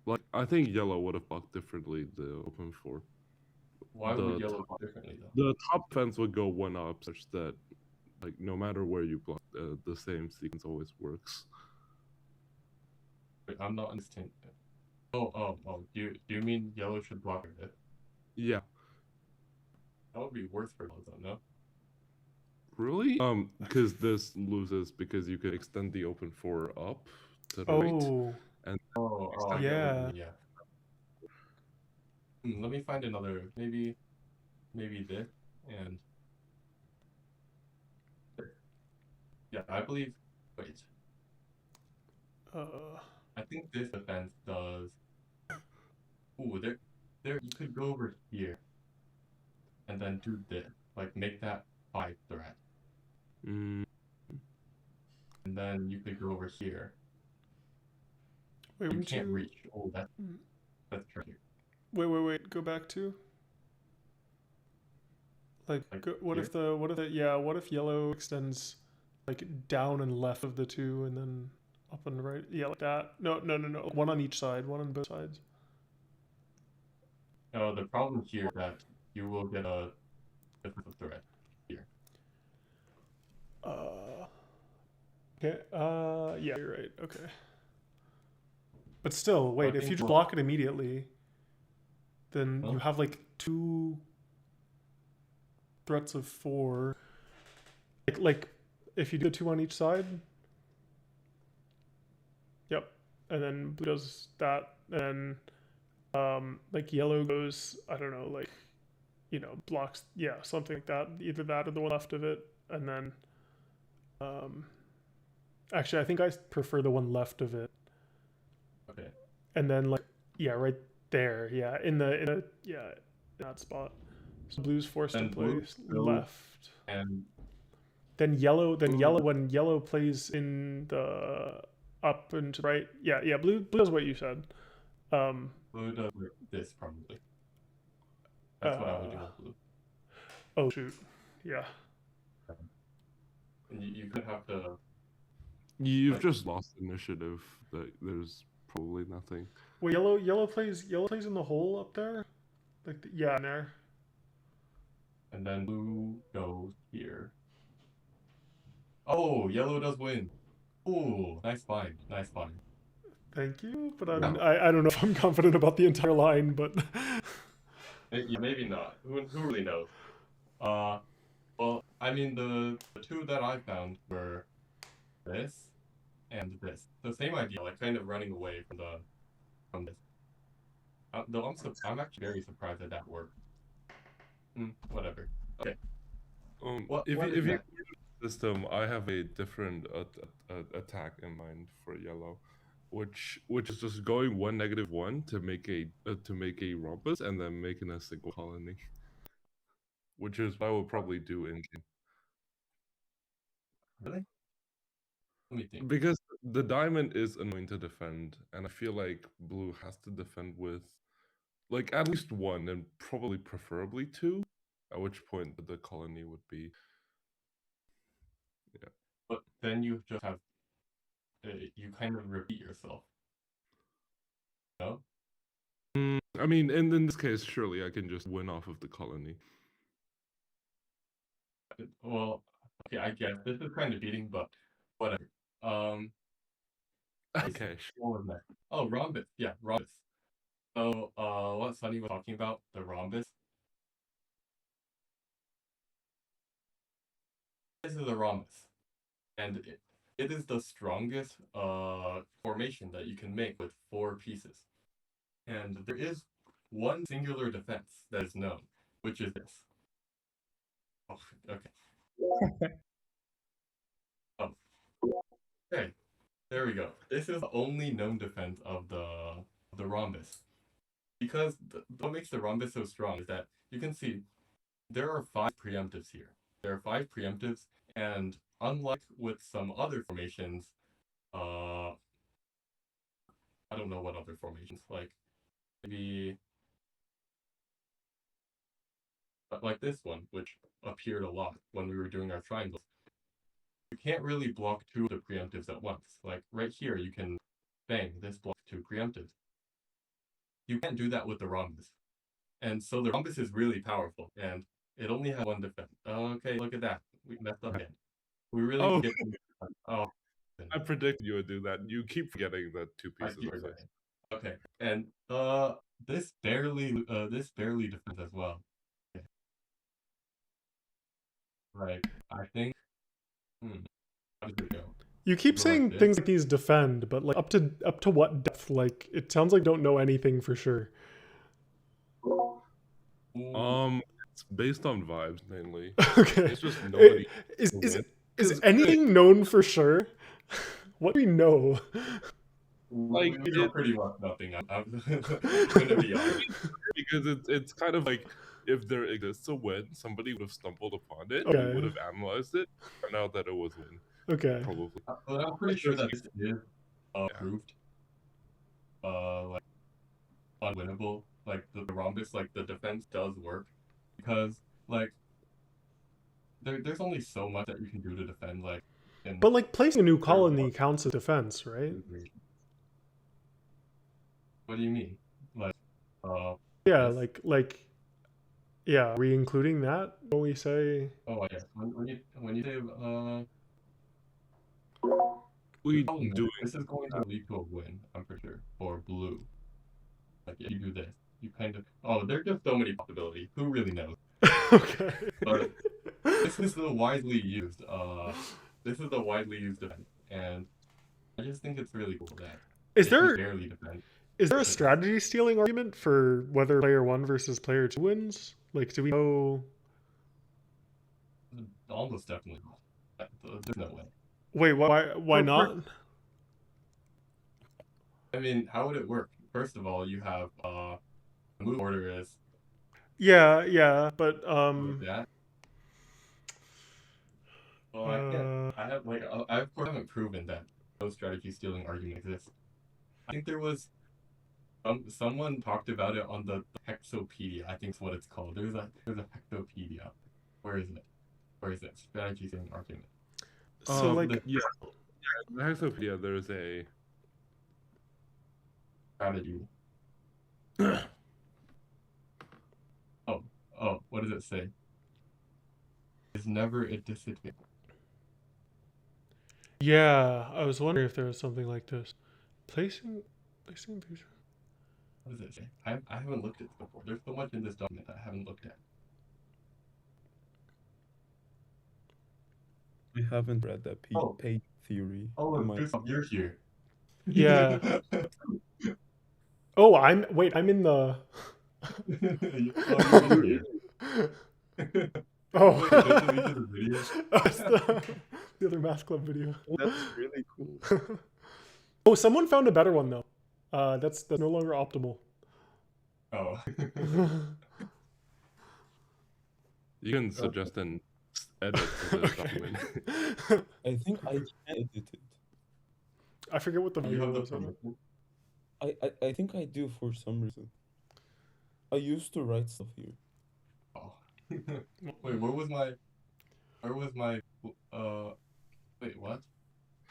Like I think yellow would have blocked differently the open 4. Why would yellow block differently though? The top fence would go 1 up, such that like no matter where you block, the same sequence always works. Wait, I'm not understanding. Oh. Do you mean yellow should block it? Yeah. That would be worse for yellow though, no? Really? Because this loses because you can extend the open 4 up to the right. And yeah. Let me find another. Maybe this and yeah. I believe. Wait. I think this defense does. Ooh, there. You could go over here, and then do this. Like make that 5 threat. And then you could go over here. Wait, you can't reach. Oh, that's tricky. Wait. Go back to. What if yellow extends like down and left of the 2 and then up and right? Yeah, like that. No. One on each side. One on both sides. No, the problem here is that you will get a different threat here. Okay. Yeah, you're right. Okay. But still, wait. If you just block it immediately, then you have like 2 threats of 4. Like if you do 2 on each side. Yep. And then blue does that, and like yellow goes, I don't know, like, you know, blocks, yeah, something like that. Either that or the one left of it, and then actually I think I prefer the one left of it. Okay. And then like, yeah, right there, yeah, in that spot. So blue's forced to play left. And then yellow when yellow plays in the up and to right. Yeah, blue does what you said. Blue does this probably. That's what I would do with blue. Oh shoot. Yeah. And you could have to. You've just lost initiative. There's probably nothing. Wait, yellow plays in the hole up there? Like in there. And then blue goes here. Oh, yellow does win. Ooh, nice find. Thank you, but I don't know if I'm confident about the entire line, but maybe not. Who really knows? Well, I mean the 2 that I found were this and this. The same idea, like kind of running away from this. Though I'm actually very surprised that worked. Whatever. Okay. If you system, I have a different attack in mind for yellow, which is just going 1-1 to make a rhombus and then making a single colony, which is what I would probably do in game. Really? Let me think. Because the diamond is annoying to defend, and I feel like blue has to defend with like at least one and probably preferably two, at which point the colony would be. Yeah. But then you just have you kind of repeat yourself. No? I mean, in this case, surely I can just win off of the colony. Well, okay, I guess this is kind of cheating, but whatever. Okay, sure. What was next? Oh, rhombus. Yeah, rhombus. So, what Sunny was talking about, the rhombus. This is a rhombus, and it is the strongest formation that you can make with 4 pieces. And there is one singular defense that is known, which is this. Oh, okay. Oh. Okay. There we go. This is the only known defense of the rhombus. Because what makes the rhombus so strong is that you can see there are 5 preemptives here. There are 5 preemptives, and unlike with some other formations, I don't know what other formations, like maybe like this one, which appeared a lot when we were doing our triangles. You can't really block 2 of the preemptives at once. Like right here, you can bang this block 2 preemptives. You can't do that with the rhombus. And so the rhombus is really powerful, and it only has 1 defense. Okay, look at that. We messed up again. We really get. Oh, I predicted you would do that. You keep forgetting that 2 pieces of this. Okay, and this barely defends as well. Okay. Right, I think. How does it go? You keep saying things like these defend, but like up to what depth? Like it sounds like you don't know anything for sure. It's based on vibes mainly. Okay. It's just nobody. Is anything known for sure? What do we know? Like we know pretty much nothing. I'm gonna be honest. Because it's kind of like if there exists a win, somebody would have stumbled upon it, Okay. would have analyzed it, found out that it was win. Okay. Probably. But I'm pretty sure that this is proved like unwinnable. Like the rhombus, like the defense does work because like there's only so much that you can do to defend. Like, but like placing a new colony counts as defense, right? What do you mean? Like, yeah, yes. like, yeah. Are we including that when we say? Oh, yeah. When you say we do this is going to lead to a win, I'm pretty sure, for blue. Like if you do this, you kind of there are just so many possibilities. Who really knows? Okay. But this is the widely used defense, and I just think it's really cool that is there barely defend. Is there a strategy stealing argument for whether player 1 versus player 2 wins? Like, do we know? Almost definitely not. There's no way. Wait, why not? I mean, how would it work? First of all, you have the move order is. Yeah, but That. Well, I can't. I of course haven't proven that no strategy stealing argument exists. I think there was. Someone talked about it on the HeXopedia. I think is what it's called. There's a HeXopedia. Where is it? Strategy stealing argument. So like in the HeXopedia there's a strategy. Oh, what does it say? It's never a disadvantage. Yeah, I was wondering if there was something like this. Placing feature. What does it say? I haven't looked at it before. There's so much in this document that I haven't looked at. I haven't read that page theory. Oh, you're here. Yeah. Oh, I'm in the. You're here. Oh, Wait, there's a link to the video. Oh, it's the other math club video. That's really cool. Oh, someone found a better one though. That's no longer optimal. Oh. You can suggest an edit to the Okay. document. I think I can edit it. I forget what the You video have the was. permission? I think I do for some reason. I used to write stuff here. Oh. Wait, where was my wait, what?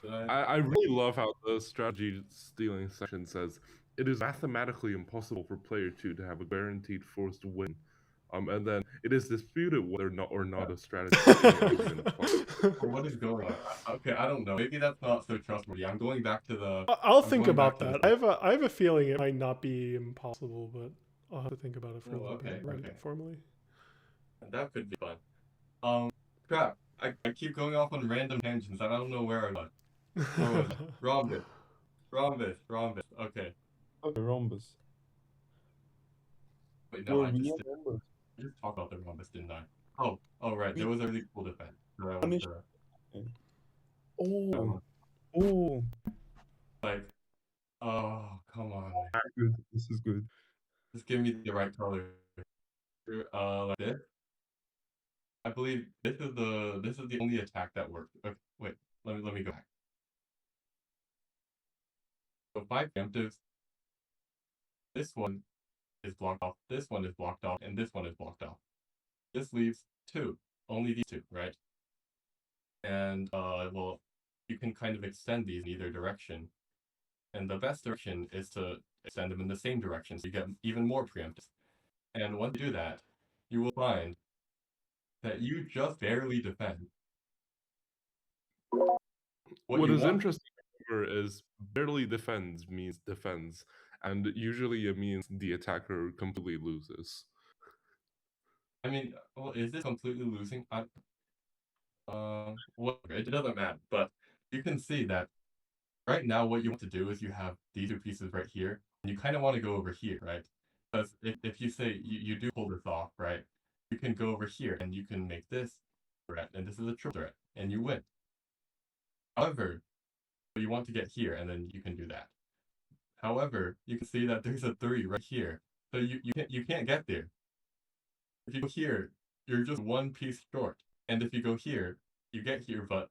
Did I really love how the strategy stealing section says it is mathematically impossible for player 2 to have a guaranteed forced win. And then it is disputed whether or not a strategy argument applies. What is going on? Okay, I don't know. Maybe that's not so trustworthy. I'm going back to the. I'll I'm think going about back to that. the- I have a feeling it might not be impossible, but I'll have to think about it for a Oh, little okay, bit. Write okay. it formally. That could be fun. Crap. I keep going off on random tangents. I don't know where I was. Where was it? Rhombus. Okay. Okay, Rhombus. Wait, no, Were I we just at Rhombus? talked about the Rhombus, didn't I? Oh, right. There was a really cool defense. that I wanted Punish- to- Oh, oh, like, oh, come on. Man. good. This is good. Just give me the right color. Like this. I believe this is the only attack that worked. Okay, wait, let me go back. So 5 preemptives. This one is blocked off. This one is blocked off, and this one is blocked off. This leaves 2. Only these 2, right? And well, you can kind of extend these in either direction. And the best direction is to extend them in the same direction, so you get even more preemptives. And once you do that, you will find that you just barely defend. What you is want- interesting, however, is barely defends means defends, and usually it means the attacker completely loses. I mean, well, is this completely losing? Whatever, it doesn't matter. But you can see that right now what you want to do is you have these 2 pieces right here, and you kind of want to go over here, right? Because if you say you do pull this off, right, you can go over here and you can make this threat, and this is a triple threat, and you win. However, you want to get here, and then you can do that. However, you can see that there's a 3 right here, so you can't get there. If you go here, you're just 1 piece short, and if you go here, you get here, but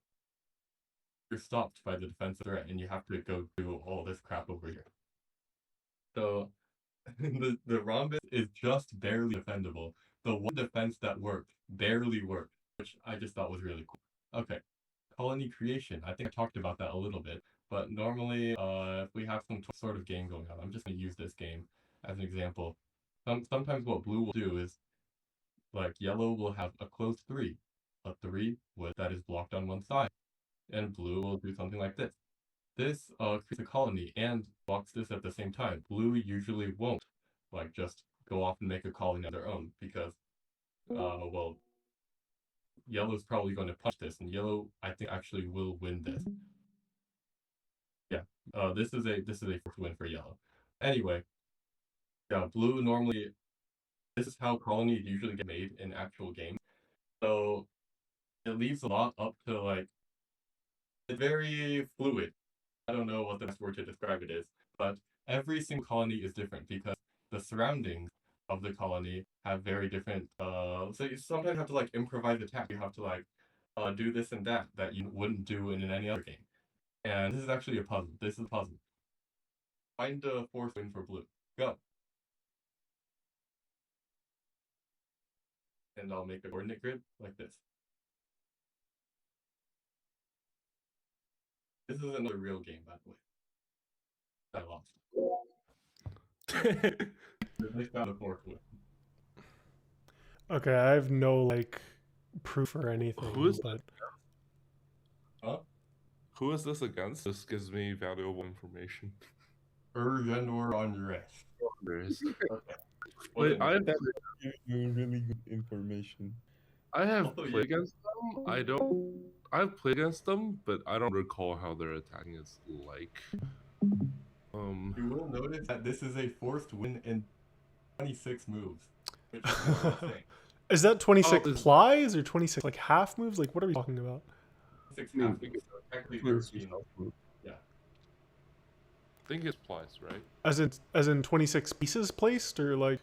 you're stopped by the defensive threat, and you have to go do all this crap over here. So the Rhombus is just barely defendable. The one defense that worked barely worked, which I just thought was really cool. Okay, colony creation. I think I talked about that a little bit, but normally, if we have some sort of game going on, I'm just going to use this game as an example. Sometimes what blue will do is, like, yellow will have a closed 3, a 3 that is blocked on one side, and blue will do something like this. This creates a colony and blocks this at the same time. Blue usually won't, like, just go off and make a colony on their own, because, well, yellow's probably going to punch this, and yellow, I think, actually will win this. Yeah, this is a first win for yellow. Anyway, yeah, blue normally, this is how colonies usually get made in actual games. So it leaves a lot up to, like, it's very fluid. I don't know what the best word to describe it is, but every single colony is different because the surroundings of the colony have very different, so you sometimes have to, like, improvise attack. You have to, like, do this and that you wouldn't do in any other game. And this is actually a puzzle. This is a puzzle. Find a fourth win for blue. Go. And I'll make a coordinate grid like this. This is another real game, by the way. I lost. They found a fourth win. Okay, I have no like proof or anything. Who is but Huh? Who is this against? This gives me valuable information. Urgenor on rest. There is. Okay. Wait, I That gives you really good information. have Also, played against them. I've played against them, but I don't recall how their attacking is like. You will notice that this is a forced win in 26 moves, which is insane. Is that 26 Oh, is- plies or 26 like half moves? Like what are we talking about? 6 I mean, half moves, so technically Influence 13. yourself move. Yeah. I think it's plies, right? As in 26 pieces placed or like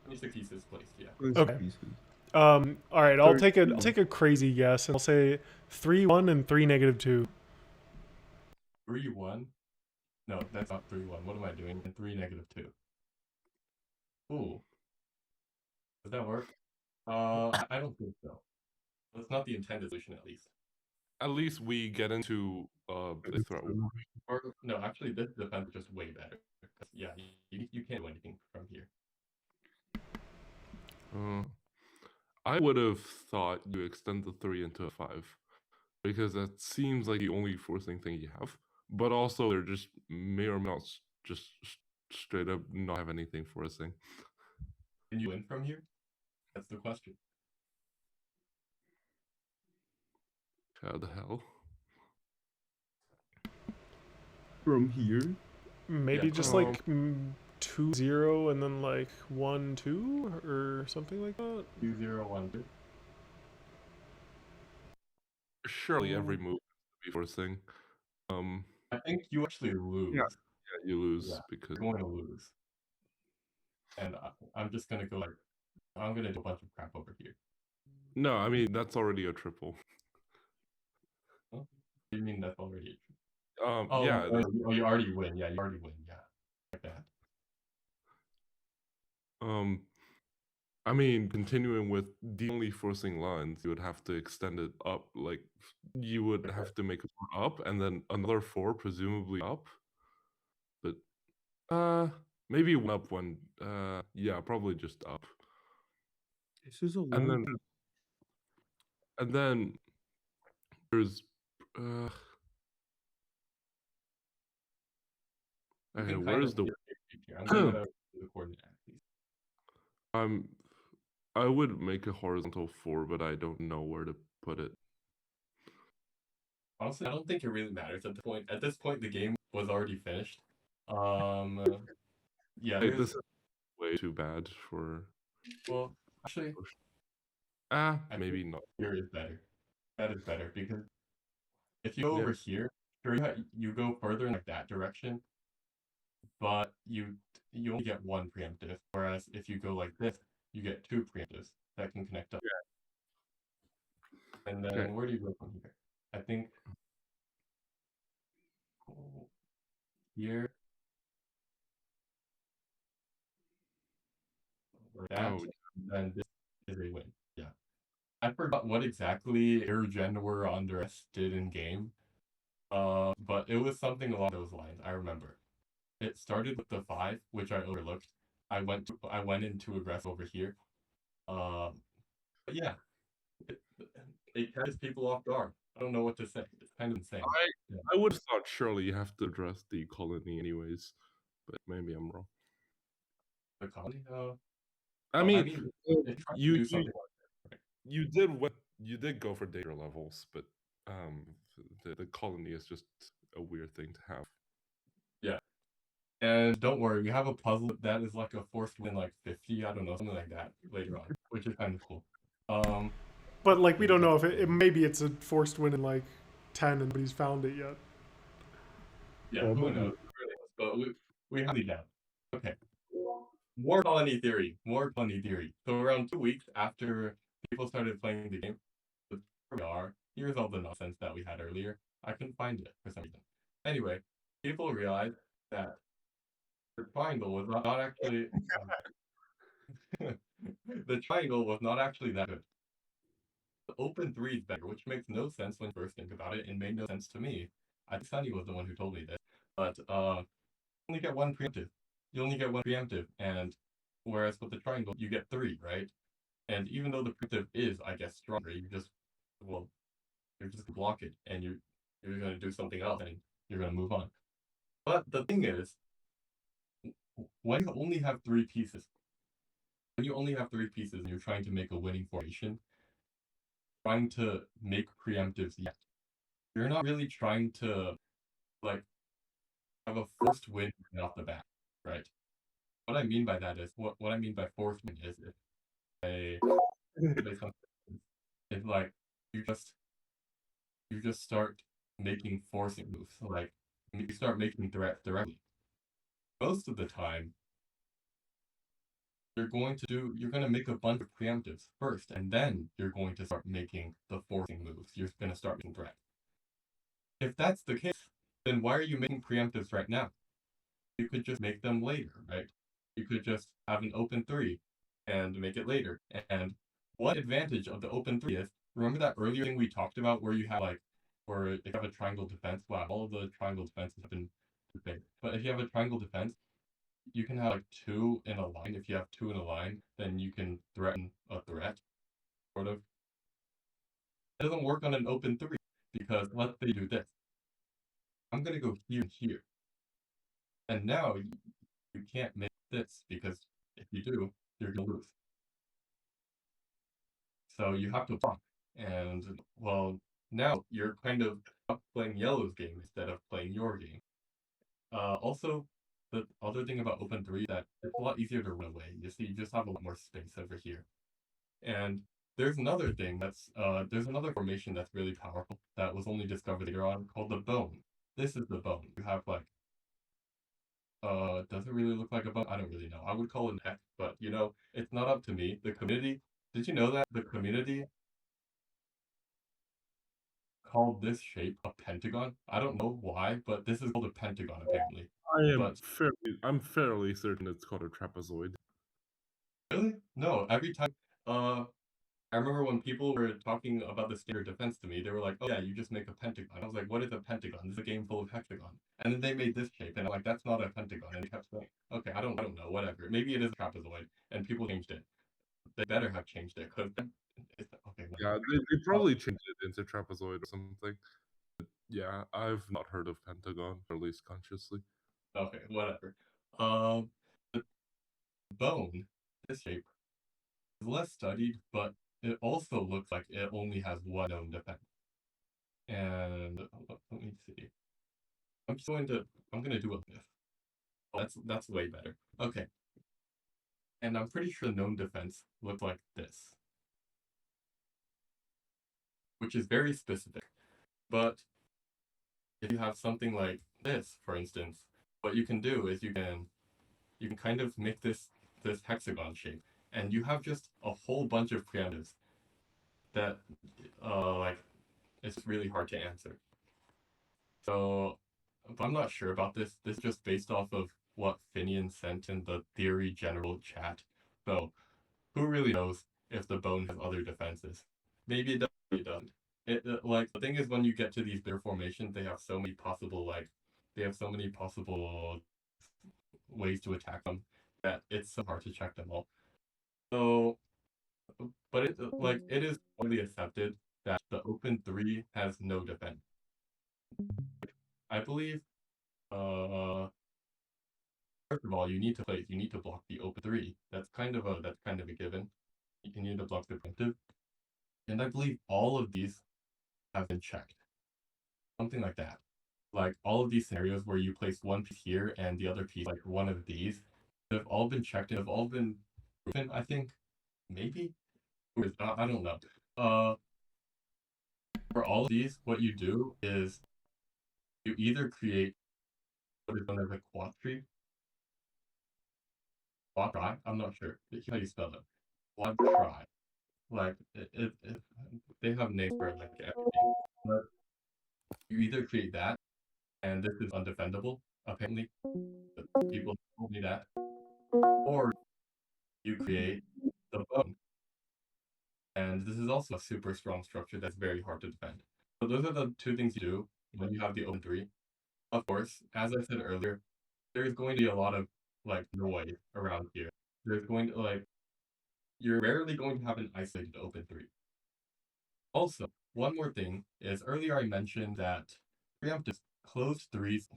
26 pieces placed, yeah. Influence Okay. pieces. all right, I'll 13. take a crazy guess and I'll say 3-1 and 3-2. 3-1? No, that's not 3-1. What am I doing? And 3-2. Ooh. Does that work? I don't think so. That's not the intended solution, at least. At least we get into the threat. Or, no, actually, this defense is just way better. Because, yeah, you can't do anything from here. I would have thought you extend the 3 into a 5 because that seems like the only forcing thing you have. But also, they're just may or may not just straight up not have anything forcing. Can you win from here? That's the question. How the hell? From here, Maybe Yeah, just like 2-0 and then like 1-2 or something like that. 2-0-1-2. Surely every move has to be forcing. I think you actually lose. Yeah. Yeah, you lose Yeah, because you're going to lose. And I'm just going to go like, I'm going to do a bunch of crap over here. no, I mean that's already a triple. Huh? You mean that's already Yeah, you already win. Yeah, you already win. Yeah, like that. I mean, continuing with the only forcing lines, you would have to extend it up. Like, you would have to make a 4 up and then another 4 presumably up. But, maybe 1 up, 1, yeah, probably just up. this is a And long. then there's, You okay, can where's kind the, of here. I'm going to do the coordinate axes. I would make a horizontal 4, but I don't know where to put it. Honestly, I don't think it really matters at this point. At this point, the game was already finished. Yeah, Wait, this is way too bad for, well, actually, maybe not. here is better. That is better because if you go Yeah. over here, sure, you go further in like that direction, but you only get 1 preemptive. Whereas if you go like this, you get 2 preemptives that can connect up. And then Okay. where do you go from here? I think here. Like that, Oh, then this is a win. Yeah. I forgot what exactly Irgen were under S did in game. But it was something along those lines. I remember. It started with the 5, which I overlooked. I went into aggressive over here. But yeah, it catches people off guard. I don't know what to say. It's kind of insane. Yeah. I would have thought surely you have to address the colony anyways, but maybe I'm wrong. The colony. I well, mean, it tried to you do something like that, right? you did go for danger levels, but the colony is just a weird thing to have. Yeah. And don't worry, we have a puzzle that is like a forced win, like 50. I don't know, something like that later on, which is kind of cool. But like we don't know if maybe it's a forced win in like 10 and nobody's found it yet. Yeah, who knows? But we have it down. Okay. More colony theory. More colony theory. So around 2 weeks after people started playing the game, here we are. Here's all the nonsense that we had earlier. I couldn't find it for some reason. Anyway, people realized that the triangle was not actually the triangle was not actually that good. The open 3 is better, which makes no sense when you first think about it, and made no sense to me. I think Sunny was the one who told me this. But you only get 1 preemptive. You only get 1 preemptive, and whereas with the triangle, you get 3, right? And even though the preemptive is, I guess, stronger, you're just gonna block it, and you're gonna do something else, and you're gonna move on. But the thing is, when you only have 3 pieces, and you're trying to make a winning formation, trying to make preemptives yet, you're not really trying to like have a forced win right off the bat, right? What I mean by that is what I mean by forced win is if makes sense. It's like you just start making forcing moves. Like you start making threats directly. Most of the time, you're going to make a bunch of preemptives first, and then you're going to start making the forcing moves. You're going to start making threats. If that's the case, then why are you making preemptives right now? You could just make them later, right? You could just have an open 3 and make it later. And what advantage of the open 3 is, remember that earlier thing we talked about where you have where if you have a triangle defense, wow, all of the triangle defenses have been big. But if you have a triangle defense, you can have 2 in a line. If you have 2 in a line, then you can threaten a threat, sort of. It doesn't work on an open 3 because let's say you do this. I'm going to go here and here. And now you can't make this because if you do, you're going to lose. So you have to block. And, well, now you're kind of playing yellow's game instead of playing your game. Also, the other thing about open 3 is that it's a lot easier to run away. You see, you just have a lot more space over here. And there's another thing there's another formation that's really powerful that was only discovered later on called the bone. This is the bone. You have does it really look like a bone? I don't really know. I would call it an X, but it's not up to me. The community, did you know that the community called this shape a pentagon? I don't know why, but this is called a pentagon apparently. But I'm fairly certain it's called a trapezoid. really? No, every time I remember when people were talking about the standard defense to me, they were like, "Oh yeah, you just make a pentagon." I was like, "What is a pentagon? This is a game full of hexagon." And then they made this shape, and I'm like, "That's not a pentagon." And they kept saying, "Okay, I don't know, whatever. Maybe it is a trapezoid." And people changed it. They better have changed it because okay. Yeah, they probably changed it into trapezoid or something. Yeah, I've not heard of pentagon, or at least consciously. Okay, whatever. The bone, this shape, is less studied, but it also looks like it only has one known defense. And let me see. I'm gonna do this. Oh, that's way better. Okay. And I'm pretty sure the known defense looks like this, which is very specific. But if you have something like this, for instance, what you can do is you can kind of make this hexagon shape, and you have just a whole bunch of preemptives that it's really hard to answer. So, but I'm not sure about this. This is just based off of what Finian sent in the theory general chat. So, who really knows if the bone has other defenses? Maybe it does, maybe it doesn't. The thing is, when you get to these bigger formations, they have so many possible ways to attack them that it's so hard to check them all. So, but it is widely accepted that the open 3 has no defense. I believe, first of all, you need to block the open 3. That's kind of a given. You need to block the preemptive. And I believe all of these have been checked. Something like that. Like all of these scenarios where you place one piece here and the other piece, like one of these, they've all been checked and have all been proven, I think. Maybe? I don't know. For all of these, what you do is you either create what is known as a quadtree. Quadri? I'm not sure. How you spell it. Quadtri. Like, they have names for like everything. But you either create that, and this is undefendable, apparently. People told me that. Or you create the bone. And this is also a super strong structure that's very hard to defend. So those are the two things you do when you have the open 3. Of course, as I said earlier, there's going to be a lot of noise around here. There's going to you're rarely going to have an isolated open 3. Also, one more thing is earlier I mentioned that preemptive closed 3s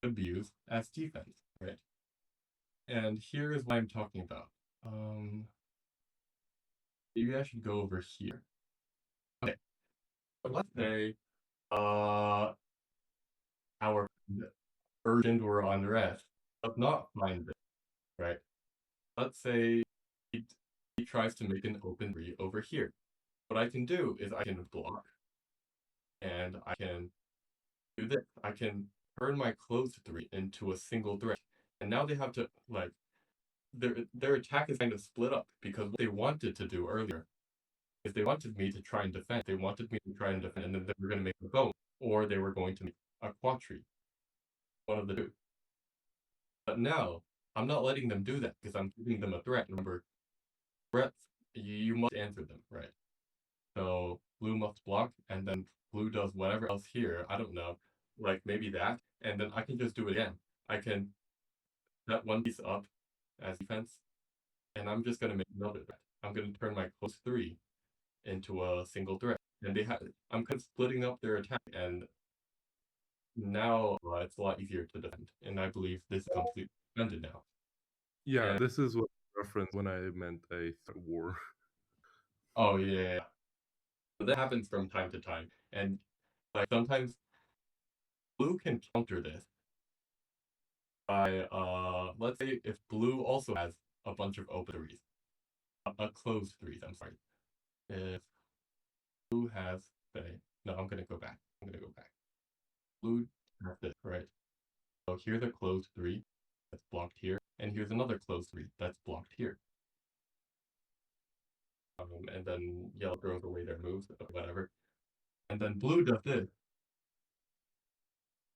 could be used as defense, right? And here is what I'm talking about. Maybe I should go over here. Okay. So let's say our urgent or unrest does not find this, right? Let's say he tries to make an open 3 over here. What I can do is I can block, and I can do this. I can turn my closed 3 into a single threat. And now they have to, like, their attack is kind of split up, because what they wanted to do earlier is they wanted me to try and defend. They wanted me to try and defend, and then they were going to make a bone, or they were going to make a quadri. One of the two. But now, I'm not letting them do that, because I'm giving them a threat. Remember, threats, you must answer them, right? So blue must block, and then blue does whatever else here. I don't know, like maybe that, and then I can just do it again. I can set one piece up as defense, and I'm just gonna make another threat. I'm gonna turn my close 3 into a single threat, and I'm kind of splitting up their attack, and now it's a lot easier to defend. And I believe this is completely defended now. Yeah, And this is what I referenced when I meant a threat war. oh yeah. So that happens from time to time, and like sometimes blue can counter this by let's say if blue also has a bunch of open 3s, closed 3s, I'm sorry. If blue has, say, no, I'm gonna go back. Blue has this, right? So here's a closed 3 that's blocked here, and here's another closed 3 that's blocked here. And then yellow throws away their moves, whatever. And then blue does this.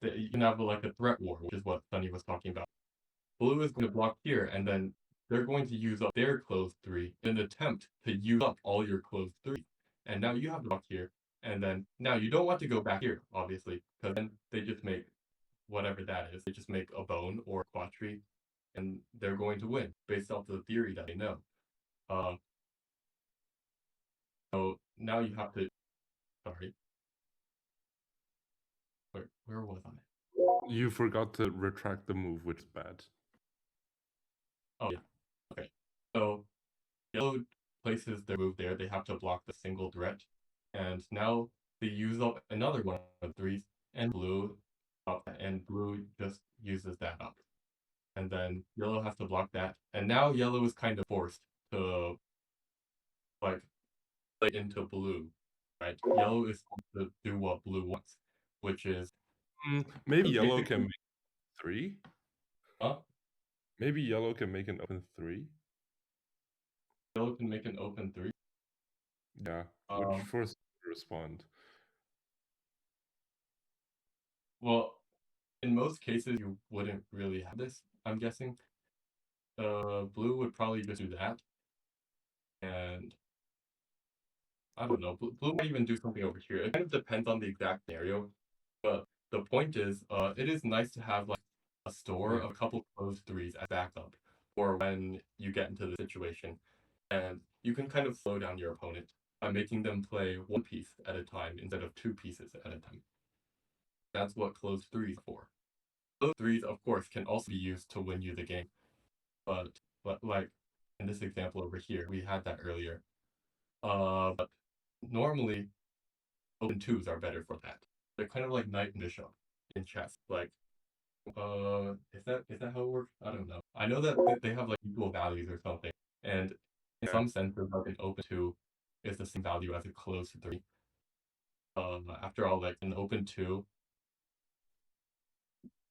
You can have like a threat war, which is what Sunny was talking about. Blue is going to block here, and then they're going to use up their closed 3 in an attempt to use up all your closed 3. And now you have to block here, and then now you don't want to go back here, obviously, because then they just make whatever that is. They just make a bone or a quadri, and they're going to win based off the theory that they know. So now you have to. Sorry. Where was I? You forgot to retract the move, which is bad. Oh yeah. Okay. So yellow places their move there. They have to block the single threat, and now they use up another one of 3s, and blue just uses that up, and then yellow has to block that, and now yellow is kind of forced to like play into blue, right? Yellow is supposed to do what blue wants, which is Maybe yellow basically, can make 3. Maybe yellow can make an open 3. Yellow can make an open 3. Yeah, which forces you to respond. Well, in most cases, you wouldn't really have this, I'm guessing. Blue would probably just do that. And I don't know, blue might even do something over here. It kind of depends on the exact scenario. But the point is, it is nice to have like a store of a couple closed 3s as backup for when you get into the situation. And you can kind of slow down your opponent by making them play one piece at a time instead of 2 pieces at a time. That's what closed 3s are for. Closed 3s, of course, can also be used to win you the game. But like in this example over here, we had that earlier. But normally open 2s are better for that. They're kind of like knight and bishop in chess. Like, is that how it works? I don't know. I know that they have like equal values or something, and in some sense, like an open 2 is the same value as a closed 3. After all, like an open 2,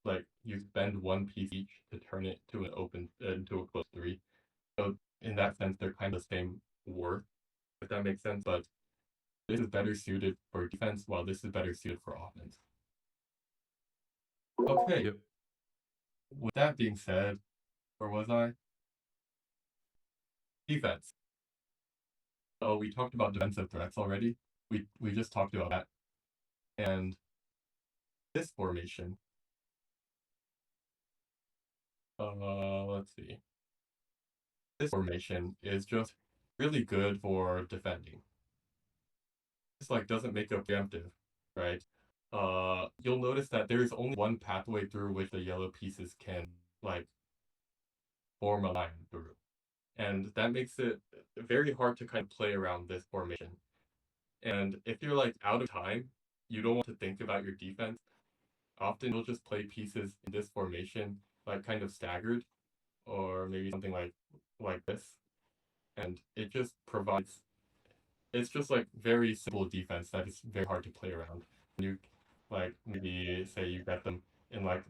like you spend one piece each to turn it to an open into a closed 3. So in that sense, they're kind of the same worth, if that makes sense. But this is better suited for defense, while this is better suited for offense. Okay. Yep. With that being said, where was I? Defense. So we talked about defensive threats already. We just talked about that. And this formation. Let's see. This formation is just really good for defending. This like doesn't make a preemptive, right? You'll notice that there is only one pathway through which the yellow pieces can like form a line through. And that makes it very hard to kind of play around this formation. And if you're like out of time, you don't want to think about your defense. Often you'll just play pieces in this formation, like kind of staggered, or maybe something like this. and it just provides. It's just like very simple defense that is very hard to play around. You like maybe say you get them in like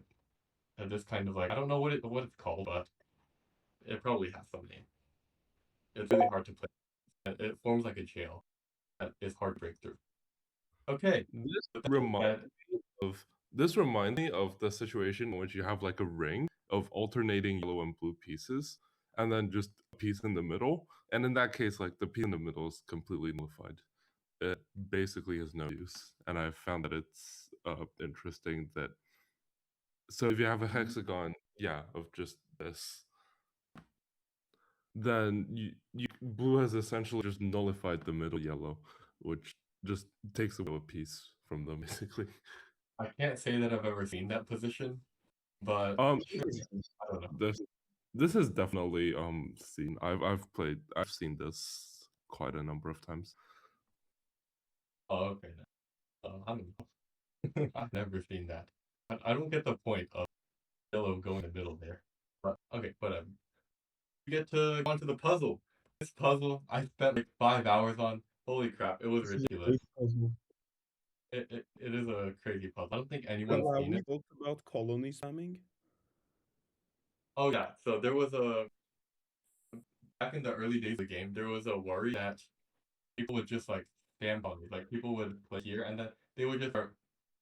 this kind of like I don't know what it's called, but it probably has some name. It's really hard to play. It forms like a jail that is hard to break through. Okay. This But that's reminds me of the situation in which you have like a ring of alternating yellow and blue pieces, and then just a piece in the middle. And in that case, like the piece in the middle is completely nullified. It basically has no use. And I found that it's interesting that. So if you have a hexagon, yeah, of just this, then blue has essentially just nullified the middle yellow, which just takes away a piece from them basically. I can't say that I've ever seen that position, but sure, I don't know. This is definitely seen. I've seen this quite a number of times. Oh, okay. I don't know. I've never seen that. I don't get the point of yellow going in the middle there. But okay, whatever. We get to go on to the puzzle. This puzzle I spent like 5 hours on. Holy crap, it was ridiculous. It is a crazy puzzle. I don't think anyone's Well, seen we it. talked about colony spamming. Oh yeah, so there was back in the early days of the game, there was a worry that people would just like spam colonies. Like people would play here and then they would just start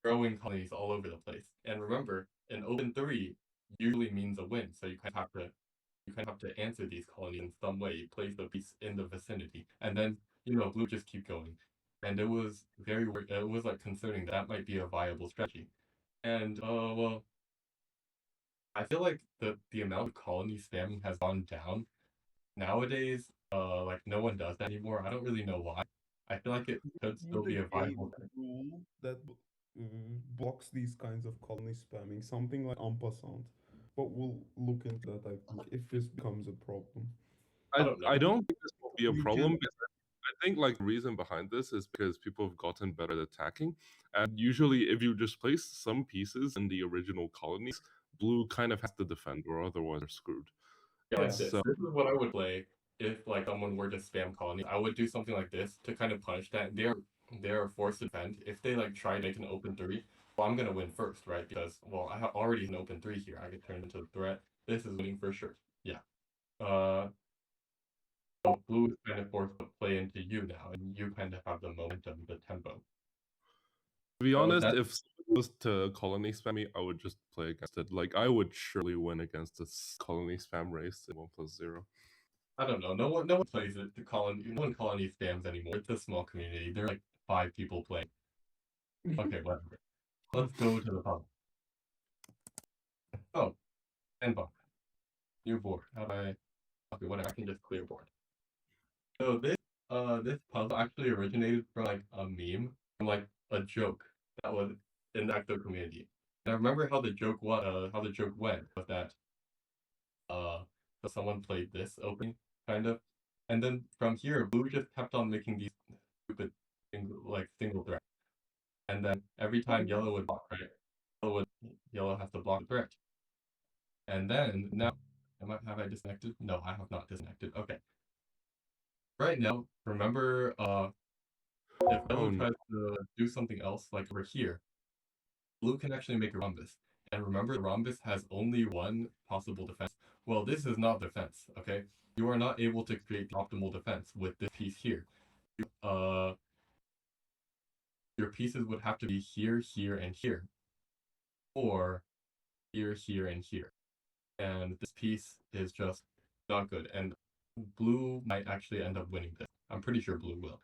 growing colonies all over the place. And remember, an open 3 usually means a win, so you kind of have to answer these colonies in some way. You place the piece in the vicinity, and then blue just keep going. And it was it was like concerning that might be a viable strategy. And well, I feel like the amount of colony spamming has gone down nowadays. Like no one does that anymore. I don't really know why. I feel like it could still be a viable thing. Rule that blocks these kinds of colony spamming, something like en passant. But we'll look into that, I think, if this becomes a problem. I don't know. I don't think this will be a We problem. can- Because I think like the reason behind this is because people have gotten better at attacking, and usually if you just place some pieces in the original colonies, blue kind of has to defend, or otherwise they're screwed. Yeah, like this. So This is what I would play if like someone were to spam colonies. I would do something like this to kind of punish that. They're forced to defend. If they like try to make an open 3, well, I'm gonna win first, right? Because well, I have already an open 3 here. I could turn into a threat. This is winning for sure. Yeah. So blue is kind of forced to play into you now, and you kind of have the momentum, the tempo. to be So honest, that if someone was to colony spam me, I would just play against it. Like I would surely win against this colony spam race in 1+0. I don't know. No one plays it. No one colony spams anymore. It's a small community. There are like 5 people playing. Okay, whatever. Let's go to the pub. Oh, sandbox. New board. How do I? Okay, whatever. I can just clear board. So this puzzle actually originated from like a meme, from like a joke that was in the HeXO community. And I remember how the joke went was that so someone played this opening kind of, and then from here blue just kept on making these stupid single threats, and then every time yellow would block, right, yellow has to block the threat, and then now have I disconnected? No, I have not disconnected. Okay. Right now, remember, if yellow Oh no. tries to do something else, like over here, blue can actually make a rhombus. And remember, the rhombus has only one possible defense. Well, this is not defense, okay? You are not able to create the optimal defense with this piece here. Your pieces would have to be here, here, and here. Or here, here, and here. And this piece is just not good. And blue might actually end up winning this. I'm pretty sure blue will.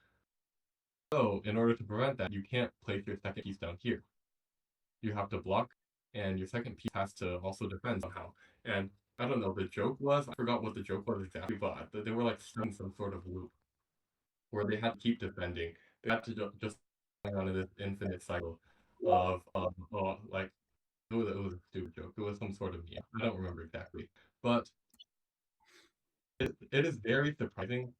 So, in order to prevent that, you can't place your second piece down here. You have to block, and your second piece has to also defend somehow. And I don't know, the joke was, I forgot what the joke was exactly, but they were like stuck in some sort of loop where they had to keep defending. They had to just hang on to this infinite cycle of, like, it was a stupid joke. It was some sort of meme. I don't remember exactly. But it is very surprising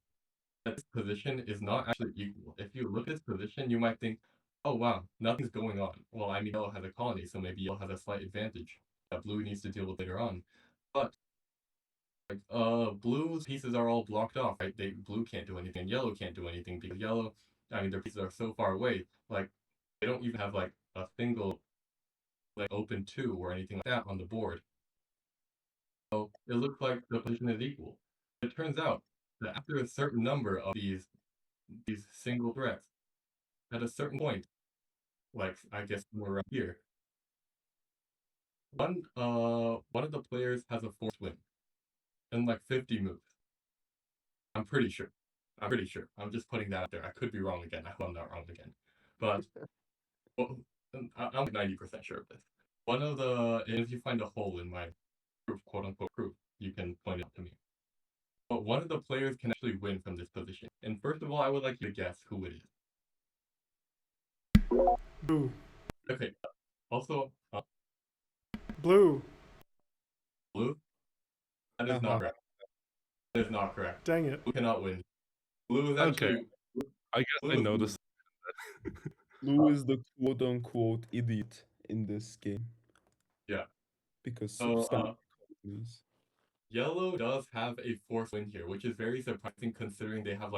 that this position is not actually equal. If you look at this position, you might think, oh wow, nothing's going on. Well, I mean, yellow has a colony, so maybe yellow has a slight advantage that blue needs to deal with later on. But Blue's pieces are all blocked off, right? Blue can't do anything, yellow can't do anything because yellow, I mean, their pieces are so far away. Like, they don't even have like a single like open 2 or anything like that on the board. So it looks like the position is equal. It turns out that after a certain number of these single threats, at a certain point, like I guess somewhere around here, one of the players has a forced win in like 50 moves. I'm pretty sure. I'm just putting that out there. I could be wrong again. I hope I'm not wrong again. But well, I'm 90% sure of this. If you find a hole in my proof, quote unquote proof, you can point it out to me. But one of the players can actually win from this position. And first of all, I would like you to guess who it is. Boo. Okay. Also, Blue. Blue? That is not correct. That is not correct. Dang it. Blue cannot win. Blue is actually. Okay. I guess Blue I is noticed. Blue is the quote unquote idiot in this game. Yeah. Because So, some companies. Yellow does have a forced win here, which is very surprising considering they have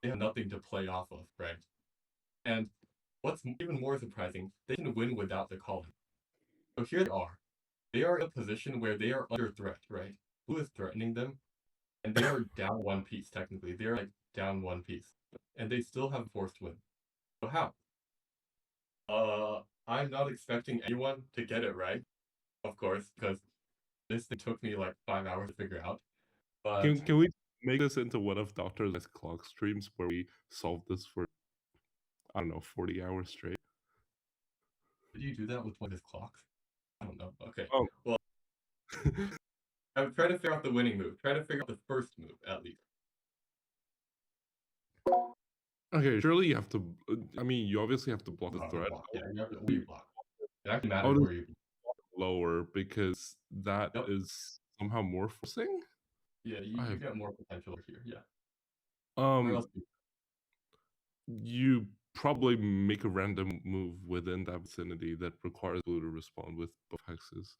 nothing to play off of, right? And what's even more surprising, they can win without the colony. So here they are. They are in a position where they are under threat, right? Blue is threatening them, and they are down 1 piece, technically. They're like down 1 piece. And they still have a forced win. So how? I'm not expecting anyone to get it right, of course, because this thing took me like 5 hours to figure out. But Can we make this into one of Dr. Li's clock streams where we solve this for, I don't know, 40 hours straight? did you do that with one of his clocks? I don't know. Okay. Oh. Well, I'm trying to figure out the winning move. Try to figure out the first move, at least. Okay, surely you have to. I mean, you obviously have to block the threat. Block. Yeah, you have to where you block. It actually matters where you block. Lower because that is somehow more forcing. Yeah, you get more potential here. Yeah. Where else? You probably make a random move within that vicinity that requires blue to respond with both hexes,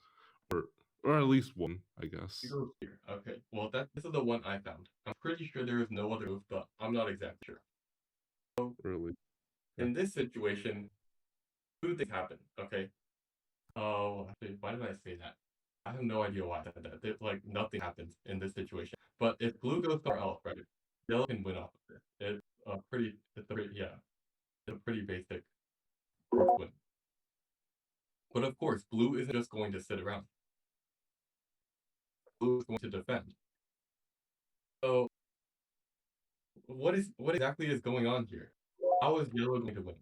or at least one, I guess. You go here. Okay. Well, this is the one I found. I'm pretty sure there is no other move, but I'm not exactly sure. So, really? in this situation, 2 things happen. Okay. Oh, actually, why did I say that? I have no idea why I said that. Like nothing happens in this situation. But if blue goes somewhere else, right? Yellow can win off of this. It's a pretty basic first win. But of course, blue isn't just going to sit around. Blue is going to defend. So, what exactly is going on here? How is yellow going to win?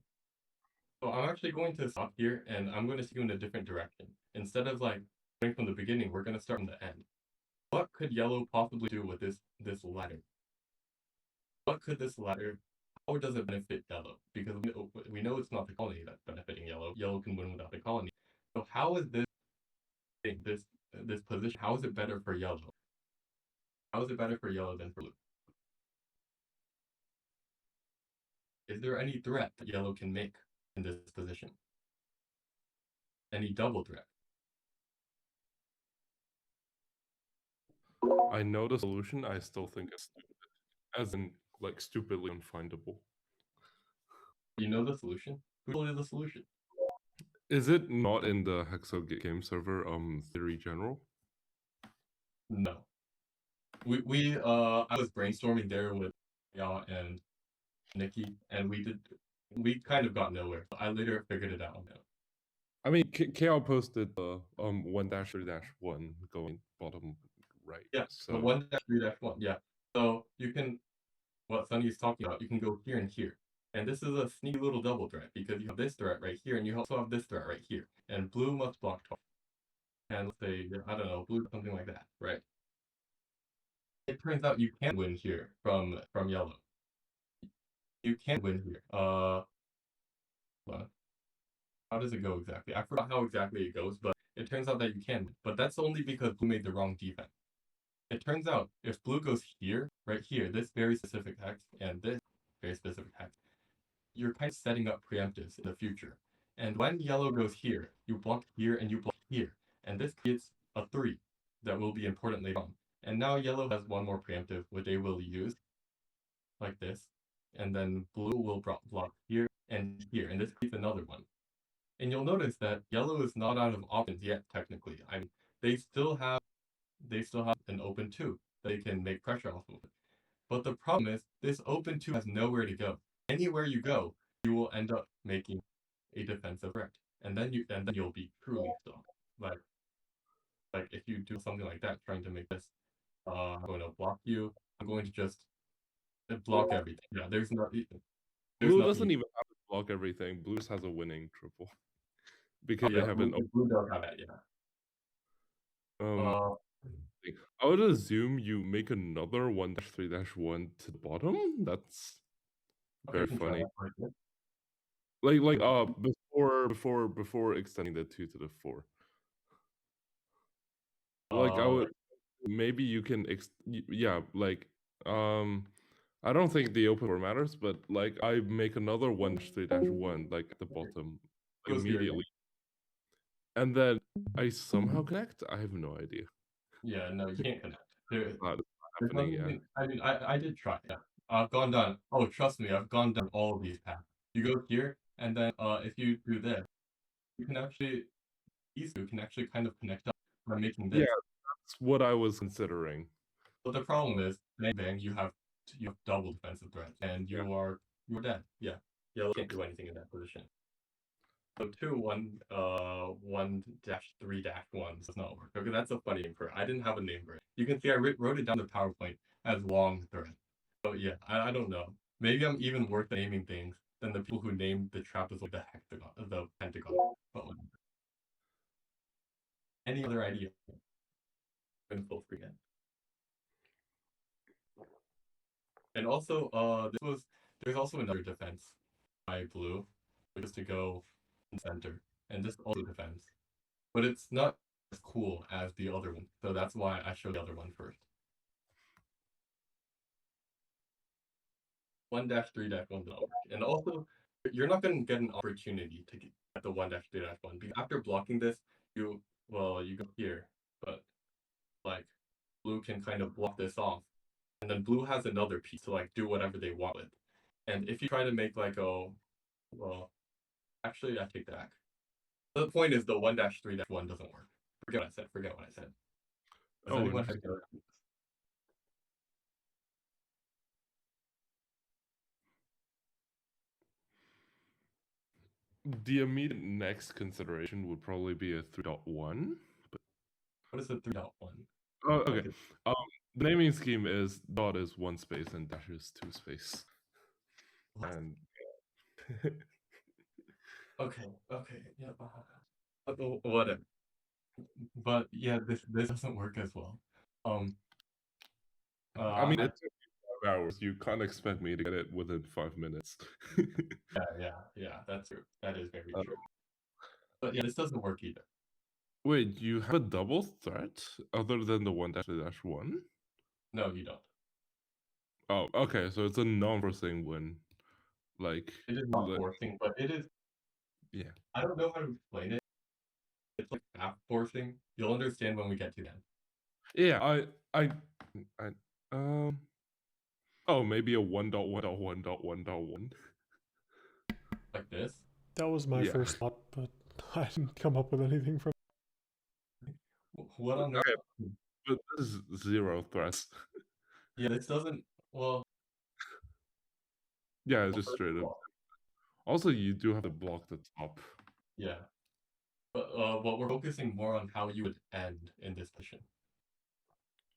So I'm actually going to stop here, and I'm going to skew in a different direction. Instead of like starting from the beginning, we're going to start from the end. What could yellow possibly do with this ladder? What could this ladder? How does it benefit yellow? Because we know it's not the colony that's benefiting yellow. Yellow can win without the colony. So how is this thing, this position? How is it better for yellow? How is it better for yellow than for blue? Is there any threat that yellow can make in this position? Any double threat? I know the solution. I still think it's stupid, as in like stupidly unfindable. You know the solution? Who told you the solution? Is it not in the HeXO game server theory general? No. I was brainstorming there with y'all and Nikki, and we kind of got nowhere. I later figured it out. I mean, KL posted the 1-3-1 going bottom right. Yeah, so the 1-3-1. Yeah. So you can, what Sunny's talking about, you can go here and here. And this is a sneaky little double threat because you have this threat right here and you also have this threat right here. And blue must block twice. And let's say, I don't know, blue, something like that, right? It turns out you can win here from yellow. You can win here. How does it go exactly? I forgot how exactly it goes, but it turns out that you can win. But that's only because blue made the wrong defense. It turns out if blue goes here, right here, this very specific hex, and this very specific hex, you're kind of setting up preemptives in the future. And when yellow goes here, you block here and you block here. And this creates a 3 that will be important later on. And now yellow has one more preemptive, which they will use, like this. And then blue will block here and here, and this creates another one. And you'll notice that yellow is not out of options yet, technically. I mean, they still have an open 2 that they can make pressure off of. But the problem is, this open 2 has nowhere to go. Anywhere you go, you will end up making a defensive threat, and then you'll be truly stuck. Like if you do something like that, trying to make this, I'm going to block you. I'm going to just block everything. Yeah, there's Blue nothing. doesn't even have to block everything. Blue just has a winning triple because Yeah, they have an blue does have that. Yeah. I would assume you make another 1-3-1 to the bottom. That's Okay, very you can try funny. that right there. Before extending the 2 to the 4. Like I would maybe you can I don't think the open 4 matters, but like I make another 1-3-1 like at the bottom Goes here again. immediately. And then I somehow connect? I have no idea. Yeah, no, you can't connect. It's not There's happening, yeah. nothing. I mean, I did try. Yeah, I've gone down. Oh, trust me, I've gone down all of these paths. You go here, and then if you do this, you can actually these two can actually kind of connect up by making this. Yeah, that's what I was considering. But the problem is, bang, you have double defensive threats, and you're dead. Yeah, yellow can't do anything in that position. So 1-3-1 does not work. Okay, that's a funny name for it. I didn't have a name for it. You can see I wrote it down in the PowerPoint as long thread. So yeah, I don't know. Maybe I'm even worse at naming things than the people who named the trapezoid the pentagon. But whatever. Any other idea? In full screen again. And also, there's also another defense by blue, which is to go in center, and this also defends, but it's not as cool as the other one. So that's why I showed the other one first. 1-3-1 does not work, and also you're not going to get an opportunity to get the 1-3-1 because after blocking this, you go here, but like blue can kind of block this off. And then blue has another piece to like do whatever they want with. And if you try to make like actually I take that back. The point is the 1-3-1 doesn't work. Forget what I said. Does anyone have any other ideas? The immediate next consideration would probably be a 3.1. But What is the 3.1? oh, okay. The naming scheme is dot is 1 space and dash is 2 space. And okay, yeah, whatever. But yeah, this doesn't work as well. I mean, it took me 5 hours. You can't expect me to get it within 5 minutes. yeah, that's true. That is very true. But yeah, this doesn't work either. Wait, you have a double threat other than the 1-1? No, you don't. Oh, okay. So it's a non-forcing win. Like it is not forcing, but it is. Yeah. I don't know how to explain it. It's like half forcing. You'll understand when we get to that. Yeah, oh, maybe a 1.1.1.1.1. Like this? That was my first thought, but I didn't come up with anything from what on earth? Okay, but this is 0 threats. Yeah, this doesn't. Well. Yeah, it's just straight up. Also, you do have to block the top. Yeah. But what we're focusing more on how you would end in this position.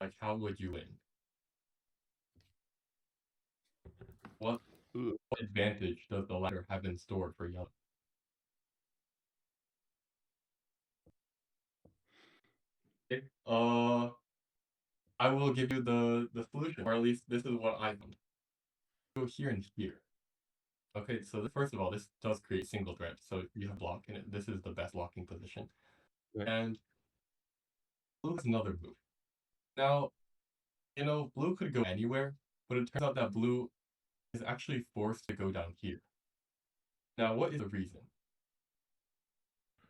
Like, how would you win? What advantage does the ladder have in store for yellow? Okay. I will give you the solution, or at least this is what I found. Go here and here. Okay, so first of all, this does create single threat. So you have block in it. This is the best blocking position. Yeah. And blue is another move. Now, blue could go anywhere, but it turns out that blue is actually forced to go down here. Now, what is the reason?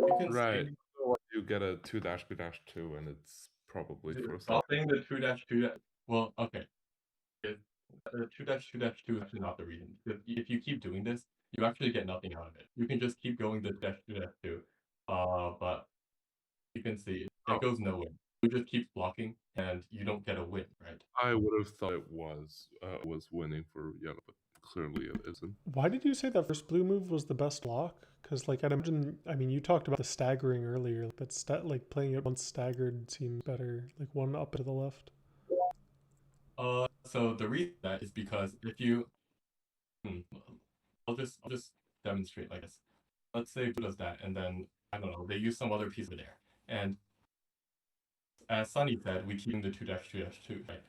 You can right. You get a 2-2-2 and it's probably for a Stop second. saying the 2-2. Well, okay. The 2-2-2 is actually not the reason. Because if you keep doing this, you actually get nothing out of it. You can just keep going the -2-2. But you can see it goes nowhere. You just keep blocking and you don't get a win, right? I would have thought it was winning for yellow, but clearly it isn't. Why did you say that first blue move was the best block? Because like I'd imagine, I mean, you talked about the staggering earlier, but like playing it once staggered seems better. Like one up to the left. So the reason that is because if you, I'll just demonstrate like this. Let's say blue does that, and then I don't know, they use some other piece over there, and as Sunny said, we keep the 2-2-2, right?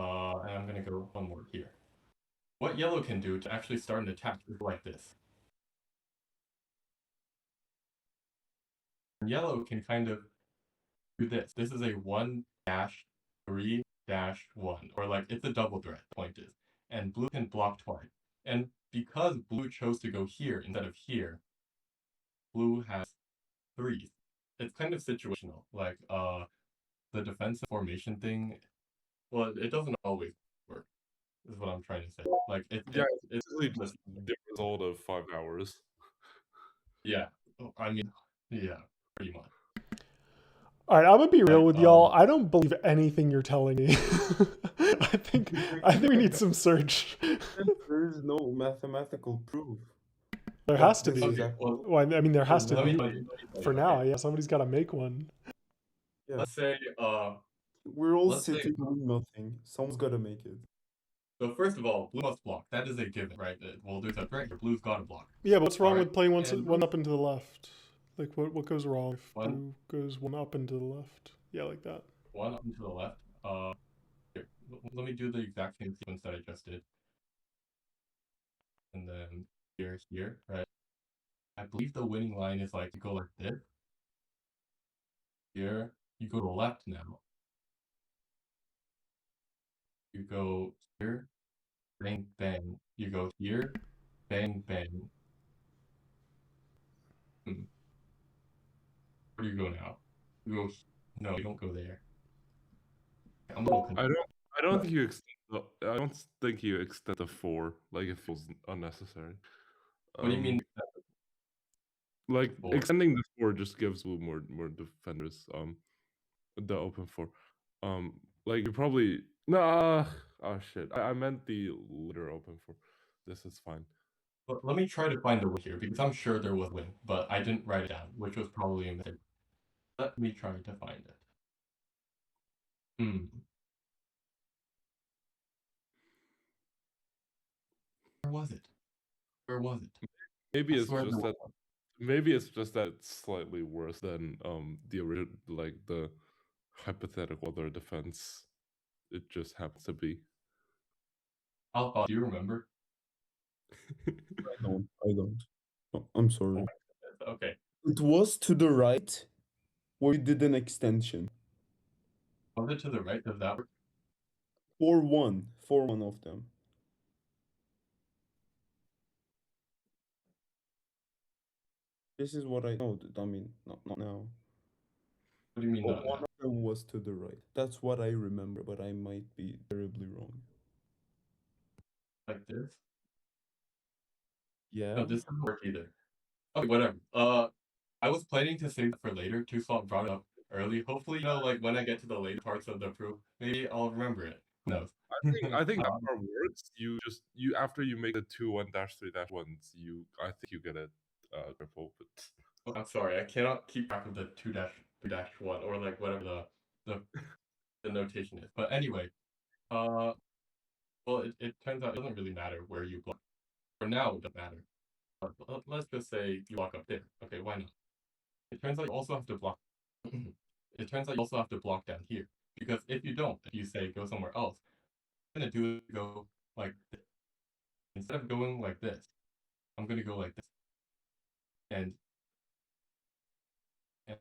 And I'm gonna go one more here. What yellow can do to actually start an attack is like this. And yellow can kind of do this. This is a 1-3-1, or like it's a double threat, the point is. And blue can block twice. And because blue chose to go here instead of here, blue has 3s. It's kind of situational. Like the defensive formation thing, well, it doesn't always work, is what I'm trying to say. Like it's Basically just the result of 5 hours. yeah. I mean, yeah, pretty much. All right, I'm gonna be real Right, with y'all. I don't believe anything you're telling me. I think we need some search. There is no mathematical proof. There that has to this be. is Okay, actually- Well, I mean, there has to let me be. tell you, For okay. now, yeah, somebody's got to make one. Yeah. Let's say We're all let's say- sitting doing nothing. Someone's gotta make it. so first of all, blue must block. That is a given, right? Well, there's a threat here. Blue's got to block. Yeah, but what's wrong Alright, with playing and one up and to the left? Like, what goes wrong if One- blue goes one up and to the left? Yeah, like that. One up and to the left. Here, let me do the exact same sequence that I just did. And then here, right? I believe the winning line is like you go like this. Here, you go to the left now. You go here, bang, bang. You go here, bang, bang. Where do you go now? You go. No, you don't go there. I'm a little confused. I don't think you extend the 4. Like it feels unnecessary. What do you mean? Like 4? extending the 4 just gives Blue more defenders. The open 4. Like you probably oh shit. I meant the later open 4. This is fine. Let me try to find the win here because I'm sure there was a win, but I didn't write it down, which was probably a mistake. Let me try to find it. Where was it? Where was it? Maybe I it's swear just there that was. maybe it's just that it's slightly worse than the original, like the hypothetical other defense. It just happens to be. Alpha, do you remember? I don't. Oh, I'm sorry. Okay. It was to the right where you did an extension. Was it to the right of that? For one of them. This is what I know. I mean, not now. What do you mean But not one now? of them was to the right. That's what I remember, but I might be terribly wrong. Like this? Yeah. No, this doesn't work either. Okay, whatever. I was planning to save that for later. Tuswap brought it up early. Hopefully, like when I get to the later parts of the proof, maybe I'll remember it. Who knows? I think that part works. You after you make the 2-1-3-1s, I think you get a triple. But I'm sorry, I cannot keep track of the 2-3-1 or like whatever the notation is. But anyway, well, it turns out it doesn't really matter where you block. For now, it doesn't matter. But let's just say you block up there. Okay, why not? It turns out you also have to block. It turns out you also have to block down here because if you don't, if you say go somewhere else, I'm gonna do is go like this. Instead of going like this, I'm gonna go like this and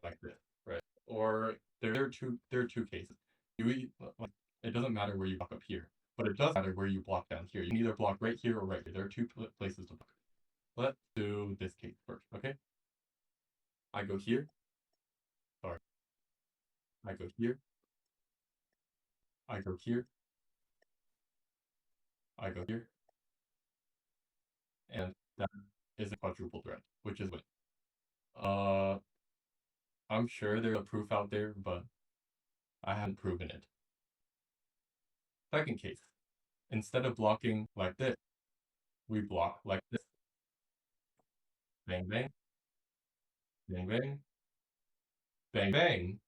like this, right? Or there are two cases. Like it doesn't matter where you block up here, but it does matter where you block down here. You can either block right here or right here. There are two places to block. Let's do this case first, okay? I go here. Sorry. I go here. I go here. I go here. And that is a quadruple threat, which is win. I'm sure there's a proof out there, but I haven't proven it. Second case. Instead of blocking like this, we block like this. Bang, bang. Bang, bang. Bang, bang.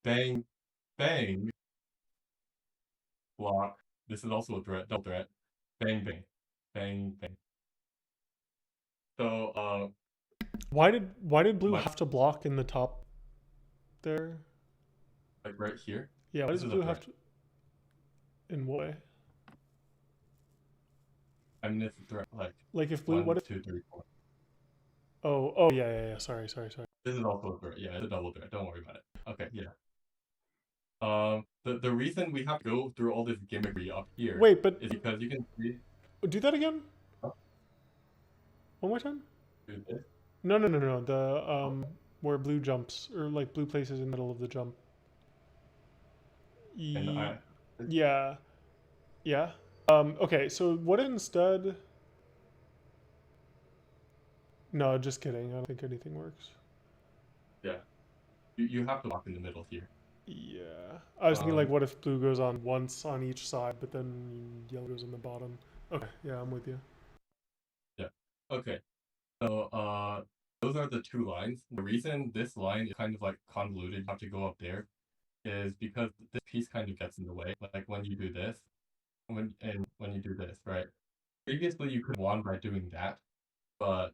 Bang, bang. Block. This is also a threat, double threat. Bang, bang. Bang, bang. So, Why did blue My- have to block in the top there? like right here. Yeah, why This does is a blue have threat. to? In what way? I mean, it's a threat. Like if blue, 1, what if? 2, 3, 4. Oh, yeah. Sorry. This is also a threat. Yeah, it's a double threat. Don't worry about it. Okay, yeah. The reason we have to go through all this gimmickry up here Wait, but is because you can see do that again. Huh? One more time. do this. No. The where blue jumps or like blue places in the middle of the jump. And Yeah. Okay, so what instead? No, just kidding. I don't think anything works. you have to walk in the middle here. Yeah. I was thinking like what if blue goes on once on each side, but then yellow goes on the bottom. Okay, yeah, I'm with you. Okay. So those are the two lines. The reason this line is kind of like convoluted, you have to go up there, is because this piece kind of gets in the way. Like when you do this, when you do this, right? Previously you could have won by doing that, but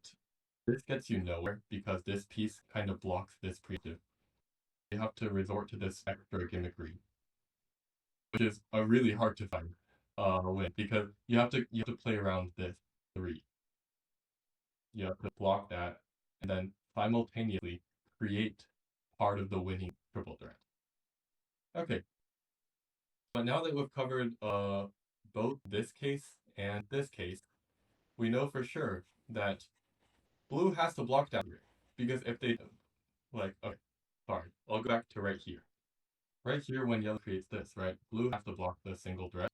this gets you nowhere because this piece kind of blocks this preemptive. You have to resort to this extra gimmickry, which is really hard to find win because you have to play around this 3. You have to block that and then simultaneously create part of the winning triple threat. Okay. But now that we've covered both this case and this case, we know for sure that blue has to block down here. Because if they okay, sorry, I'll go back to right here. Right here when yellow creates this, right? Blue has to block the single threat.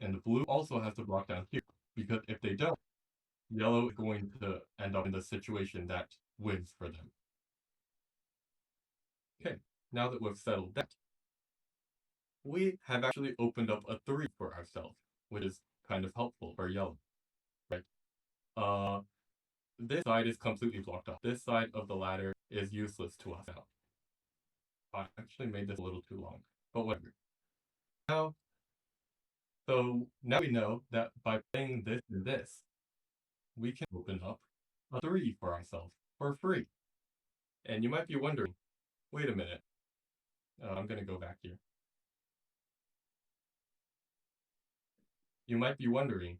And the blue also has to block down here. Because if they don't, yellow is going to end up in the situation that wins for them. Okay, now that we've settled that, we have actually opened up a 3 for ourselves, which is kind of helpful for yellow, right? This side is completely blocked off. This side of the ladder is useless to us now. I actually made this a little too long, but whatever. So now we know that by playing this and this, we can open up a 3 for ourselves for free. And you might be wondering, wait a minute. I'm going to go back here. You might be wondering,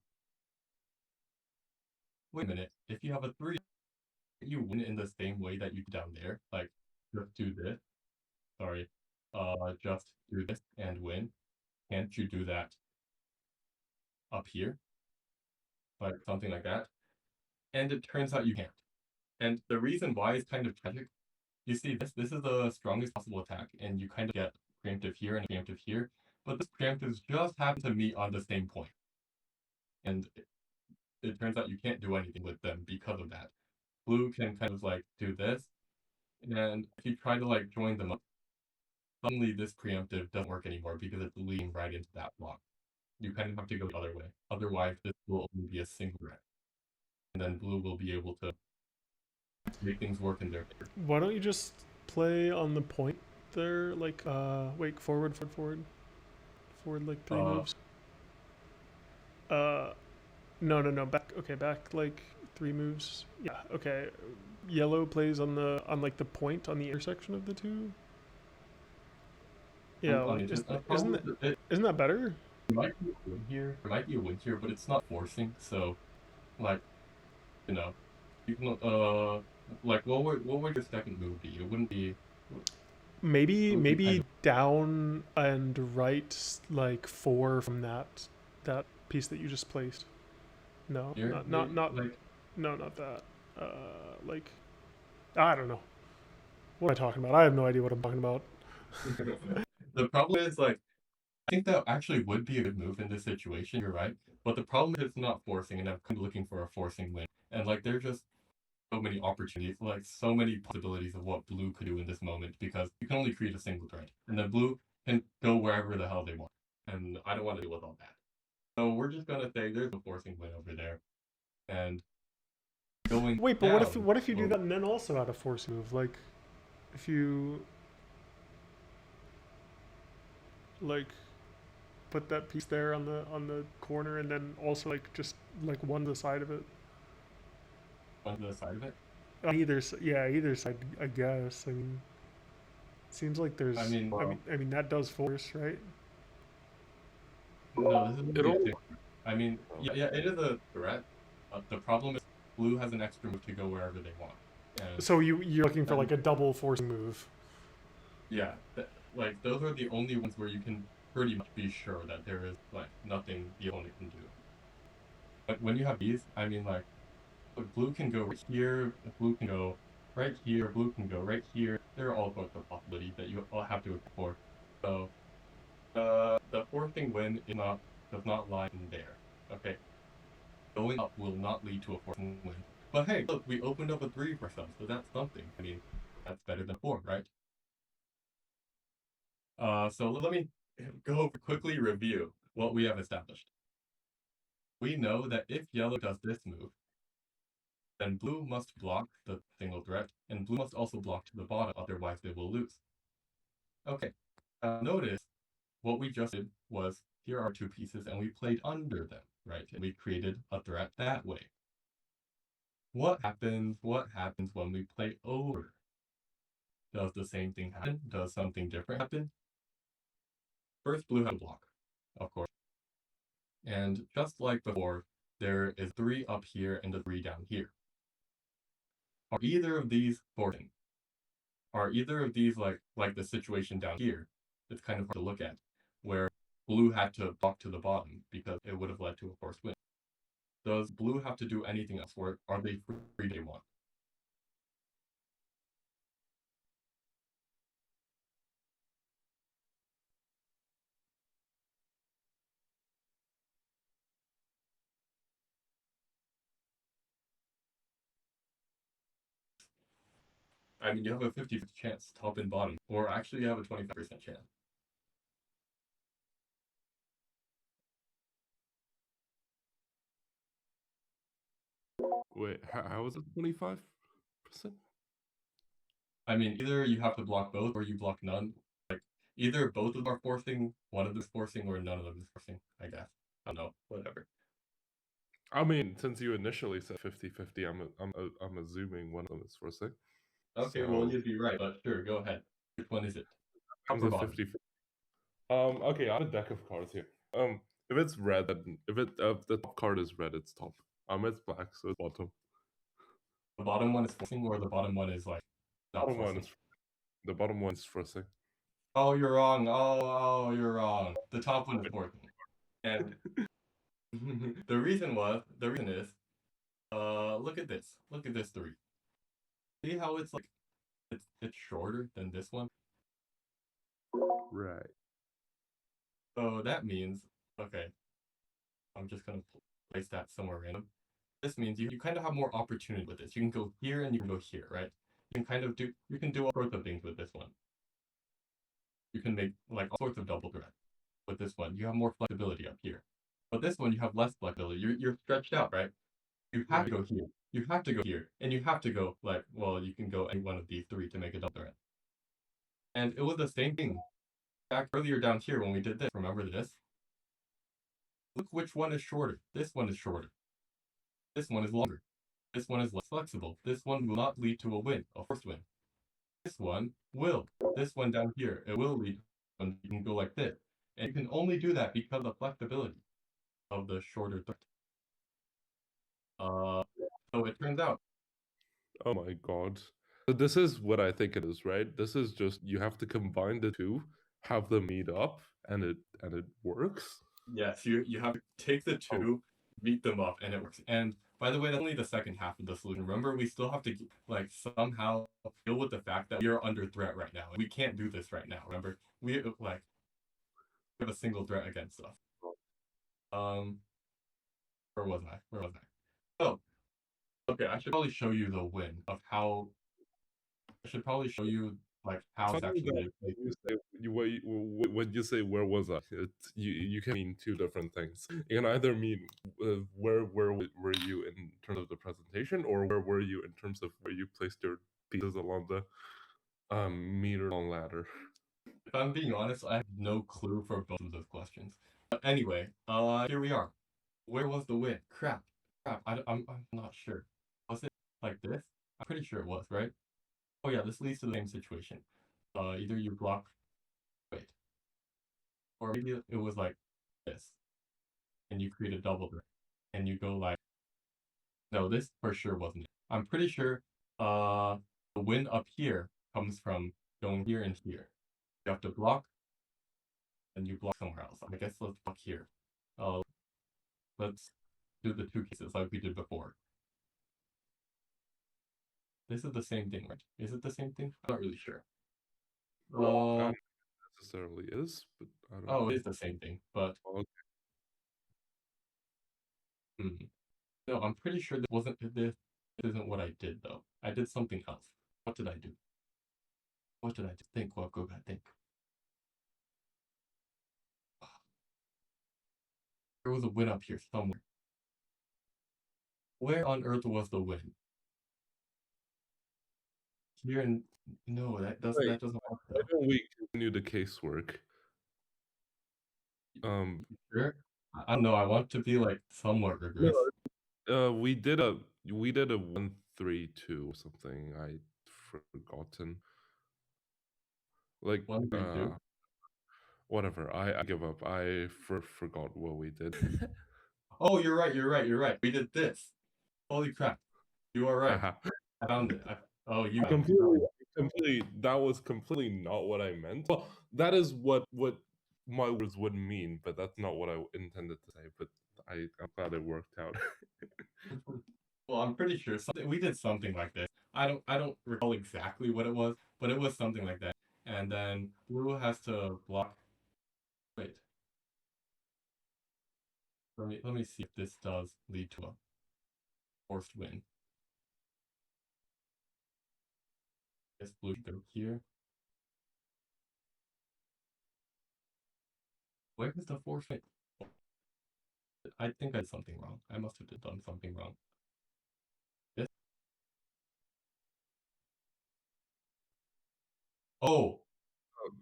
wait a minute, if you have a 3, you win in the same way that you do down there, like just do this. Sorry, just do this and win. Can't you do that up here? Like something like that. And it turns out you can't. And the reason why is kind of tragic. You see, this is the strongest possible attack, and you kind of get preemptive here and preemptive here, but this preemptives just happen to meet on the same point. And it turns out you can't do anything with them because of that. Blue can kind of like do this, and if you try to like join them up, suddenly this preemptive doesn't work anymore because it's leading right into that block. You kind of have to go the other way. Otherwise, this will only be a single threat. And then blue will be able to make things work in their favor. Why don't you just play on the point there? Like, wait, forward, like 3 moves. No, back. Okay, back like 3 moves. Yeah, okay. Yellow plays on like the point on the intersection of the 2. Yeah, like, isn't that better? There might be a win here. There might be a win here, but it's not forcing. So, like, you know, you can like what would your second move be? It wouldn't be. Maybe down and right like 4 from that piece that you just placed. No, not like, no, not that. Like, I don't know. What am I talking about? I have no idea what I'm talking about. The problem is, like, I think that actually would be a good move in this situation, you're right. But the problem is it's not forcing, and I'm kind of looking for a forcing win. And, like, there's just so many opportunities, like, so many possibilities of what blue could do in this moment, because you can only create a single thread. And then blue can go wherever the hell they want. And I don't want to deal with all that. So we're just going to say there's a forcing win over there. And going Wait, but down, what if you do that and then also add a force move? Like, if you like put that piece there on the corner and then also like just like one to the side of it. on the side of it? On either side, I guess. I mean, it seems like there's. I mean, I mean that does force, right? no, this is It all- I mean, yeah, it is a threat. The problem is blue has an extra move to go wherever they want. And So you're looking for like a double forcing move. yeah, like those are the only ones where you can pretty much be sure that there is like nothing the opponent can do. Like when you have these, I mean, like blue can go right here, blue can go right here, blue can go right here. There are all sorts of possibilities that you all have to account for. So the forcing win does not lie in there. Okay, going up will not lead to a forcing win. But hey, look, we opened up a 3 for ourselves, so that's something. I mean, that's better than 4, right? So let me go quickly review what we have established. We know that if yellow does this move, then blue must block the single threat, and blue must also block to the bottom, otherwise they will lose. Okay, notice what we just did was, here are 2 pieces, and we played under them, right? And we created a threat that way. What happens when we play over? Does the same thing happen? Does something different happen? First, blue has to block, of course. And just like before, there is 3 up here and a 3 down here. Are either of these forcing? Are either of these like the situation down here? It's kind of hard to look at, where blue had to block to the bottom because it would have led to a forced win. Does blue have to do anything else, or are they free day one? I mean, you have a 50-50 chance, top and bottom, or actually you have a 25% chance. Wait, how is it 25%? I mean, either you have to block both or you block none. Like, either both of them are forcing, one of them is forcing, or none of them is forcing, I guess. I don't know, whatever. I mean, since you initially said 50-50, I'm assuming one of them is forcing. Okay, So, well, you'd be right, but sure, go ahead. Which one is it? Top I'm or the bottom? 50. Okay, I have a deck of cards here. If it's red, then if the top card is red, it's top. It's black, so it's bottom. The bottom one is forcing, or the bottom one is like not Bottom one forcing? is the bottom one is forcing. Oh, you're wrong. Oh, you're wrong. The top one is forcing. And the reason is, look at this. Look at this 3. See how it's like, it's shorter than this one? Right. So that means, okay, I'm just gonna place that somewhere random. This means you kind of have more opportunity with this. You can go here and you can go here, right? You can do all sorts of things with this one. You can make like all sorts of double threats with this one. You have more flexibility up here. But this one, you have less flexibility. You're stretched out, right? You have to go here. You have to go here. And you have to go, like, well, you can go any one of these 3 to make a double threat. And it was the same thing back earlier down here when we did this. Remember this? Look which one is shorter. This one is shorter. This one is longer. This one is less flexible. This one will not lead to a win, a forced win. This one will. This one down here, it will lead when you can go like this. And you can only do that because of the flexibility of the shorter threat. So it turns out. Oh my god. So this is what I think it is, right? This is just you have to combine the 2, have them meet up, and it works. Yes, you have to take the 2, meet them up, and it works. And By the way, that's only the second half of the solution. Remember, we still have to like somehow deal with the fact that we are under threat right now. We can't do this right now. Remember, we have a single threat against us. Where was I? Where was I? Oh, okay. I should probably show you the win of how. I should probably show you like how it's Funny that actually. when you say where was I, you can mean two different things. You can either mean where were you in terms of the presentation, or where were you in terms of where you placed your pieces along the meter long ladder. If I'm being honest, I have no clue for both of those questions. But anyway, here we are. Where was the win? Crap. I'm not sure. Was it like this? I'm pretty sure it was, right? Oh yeah, this leads to the same situation. Either you block, wait, or maybe it was like this, and you create a double threat, and you go like, no, this for sure wasn't it. I'm pretty sure, the win up here comes from going here and here. You have to block, and you block somewhere else. I guess let's block here. Let's do the two cases like we did before. This is the same thing, right? Is it the same thing? I'm not really sure. Not necessarily is, but I don't know. It is the same thing, but Okay. no, I'm pretty sure this isn't what I did though. I did something else. What did I do? What did I do? Think, WebGoatGuy, think. There was a win up here somewhere. Where on earth was the win? Here in no, that doesn't work Why though. don't we continue the casework? Sure? I don't know. I want to be like somewhat rigorous. We did a 1-3-2 or something. I'd forgotten. Like 1-3-2. whatever. I give up. I forgot what we did. Oh, you're right. We did this. Holy crap. You are right. I found it. You completely. That was completely not what I meant. Well, that is what my words would mean, but that's not what I intended to say. But I'm glad it worked out. Well, I'm pretty sure we did something like this. I don't recall exactly what it was, but it was something like that. And then blue has to block. Wait. Let me see if this does lead to a forced win. Guess blue should go here. Where is the forced win? I think I did something wrong. I must have done something wrong. This. Oh.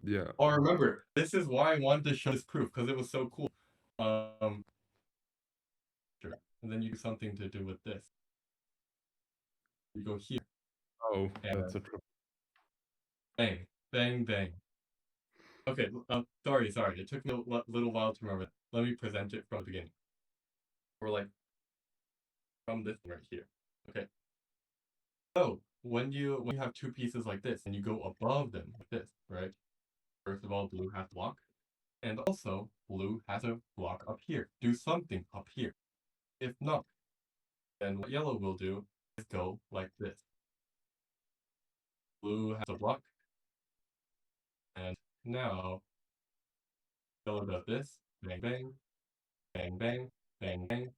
Yeah. Oh, remember, this is why I wanted to show this proof, because it was so cool. Sure. And then you do something to do with this. You go here. Oh, that's a triple. Bang, bang, bang. Okay, sorry. It took me a little while to remember. Let me present it from the beginning. Or like, from this right here. Okay. So, when you have two pieces like this, and you go above them like this, right? First of all, blue has to block. And also, blue has to block up here. Do something up here. If not, then what yellow will do is go like this. Blue has to block. And now, yellow does this. Bang, bang. Bang, bang. Bang, bang.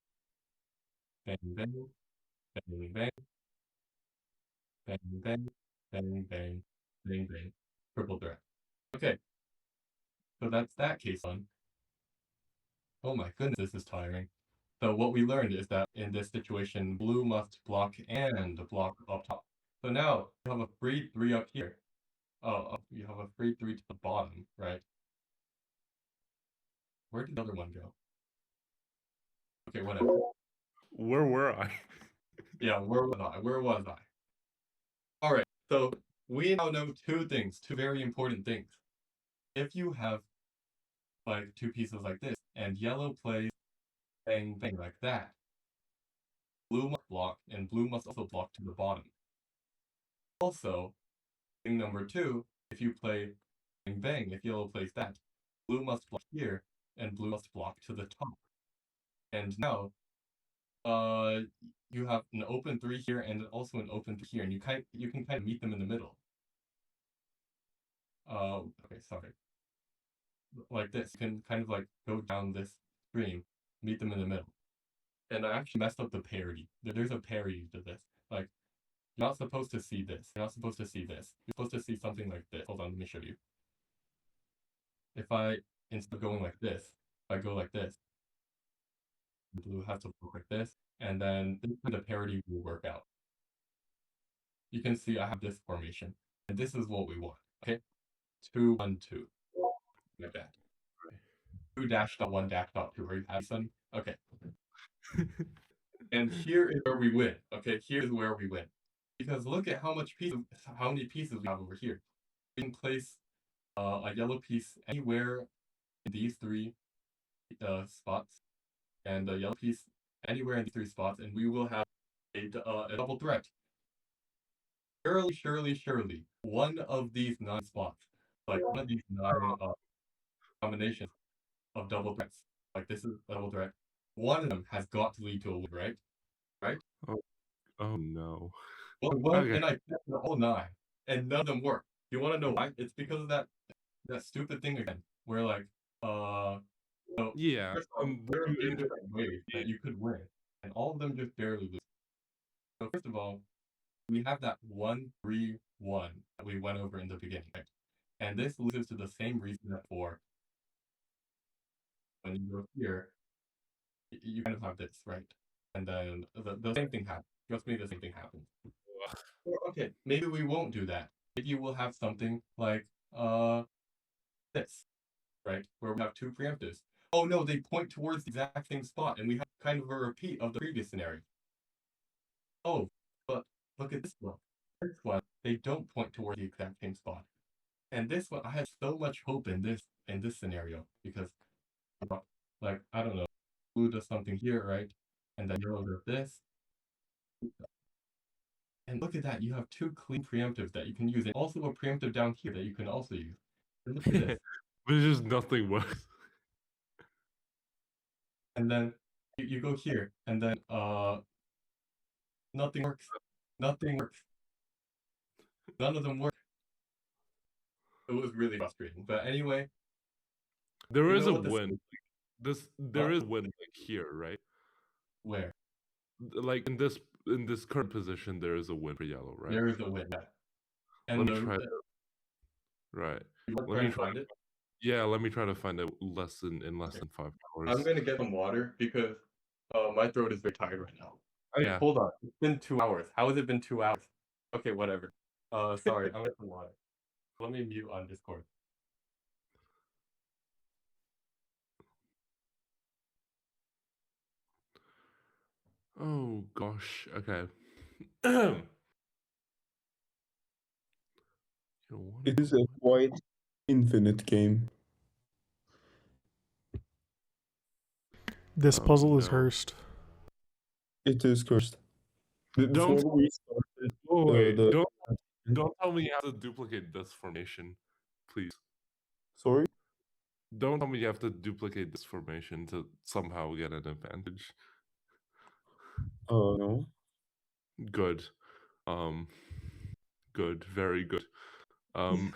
Bang, bang. Bang, bang. Bang, bang. Bang, bang. Bang, bang. Triple threat. Okay. So that's that case on. Oh my goodness, this is tiring. So what we learned is that in this situation, blue must block and block up top. So now you have a free 3 up here. Oh, you have a free 3 to the bottom, right? Where did the other one go? Okay, whatever. Where were I? Yeah, where was I? Where was I? Alright, so we now know two things, two very important things. If you have like two pieces like this, and yellow plays bang bang like that, blue must block, and blue must also block to the bottom. Also, thing number two, if you play bang bang, if yellow plays that, blue must block here, and blue must block to the top. And now, you have an open 3 here and also an open 3 here, and you can kind of meet them in the middle. Okay, sorry. Like this, you can kind of like go down this stream, meet them in the middle. And I actually messed up the parity. There's a parity to this. Like, you're not supposed to see this. You're not supposed to see this. You're supposed to see something like this. Hold on, let me show you. If I, instead of going like this, if I go like this, the blue has to look like this, and then the parity will work out. You can see I have this formation, and this is what we want. Okay, 2, 1, 2, like that. 2 dash dot 1 dash dot 2. Are you happy, Sonny? Okay. And here is where we win. Okay, here's where we win. Because look at how many pieces we have over here. We can place a yellow piece anywhere in these 3 spots, and a yellow piece anywhere in these 3 spots, and we will have a double threat. Surely, one of these 9 spots, like one of these 9 combinations of double threats, like this is a double threat, one of them has got to lead to a win, right? Right? Oh no. Well, what Okay. and I tested all 9, and none of them work. You want to know why? It's because of that stupid thing again, where like so Yeah. first of all, there are a few different ways that you could win, and all of them just barely lose. So first of all, we have that 1, 3, 1 that we went over in the beginning, right? And this loses to the same reason that for when you go here, you kind of have this, right? And then the same thing happens. Trust me, the same thing happens. Or, okay, maybe we won't do that. Maybe we'll have something like this, right? Where we have 2 preemptives. Oh no, they point towards the exact same spot, and we have kind of a repeat of the previous scenario. Oh, but look at this one. This one, they don't point towards the exact same spot. And this one, I had so much hope in this scenario because, like, I don't know, blue does something here, right? And then yellow does this. And look at that, you have 2 clean preemptives that you can use, and also a preemptive down here that you can also use. And look at this. There's just nothing works. And then you go here, and then nothing works. Nothing works. None of them work. It was really frustrating. But anyway, There you is know a what win. There is a win like here, right? where Like in this current position, there is a win for yellow, right? there is a win. And Let me try. Right. you want to Let try me and try. find it? Yeah, let me try to find it in less than 5 hours. I'm gonna get some water because my throat is very tired right now. Oh, yeah. Hold on. It's been 2 hours. How has it been 2 hours? Okay, whatever. Sorry, I'm getting some water. Let me mute on Discord. Oh gosh. Okay. You wanna It is go a quite infinite game. This Oh, puzzle is no. cursed. It is cursed. Don't- Before we started, Oh, wait, the don't tell me you have to duplicate this formation, please. sorry. Don't tell me you have to duplicate this formation to somehow get an advantage. No. Good. Good. Very good. I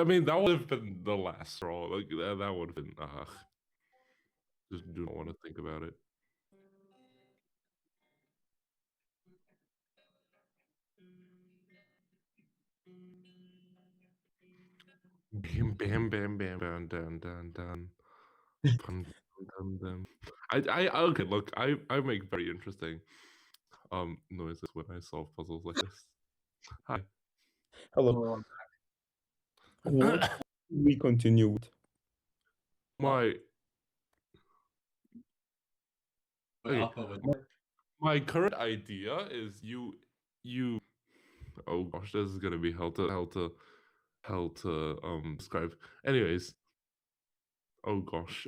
mean, that would have been the last roll. Like that would have been. Just do not want to think about it. Bam, bam, bam, bam, bam, dun, dun, dun. Dun, dun, dun. Okay. Look, I make very interesting noises when I solve puzzles like this. Hi. Hello. What we continue with? My But okay. Alpha was My current idea is you. Oh gosh, this is gonna be hell to describe. Anyways. Oh gosh.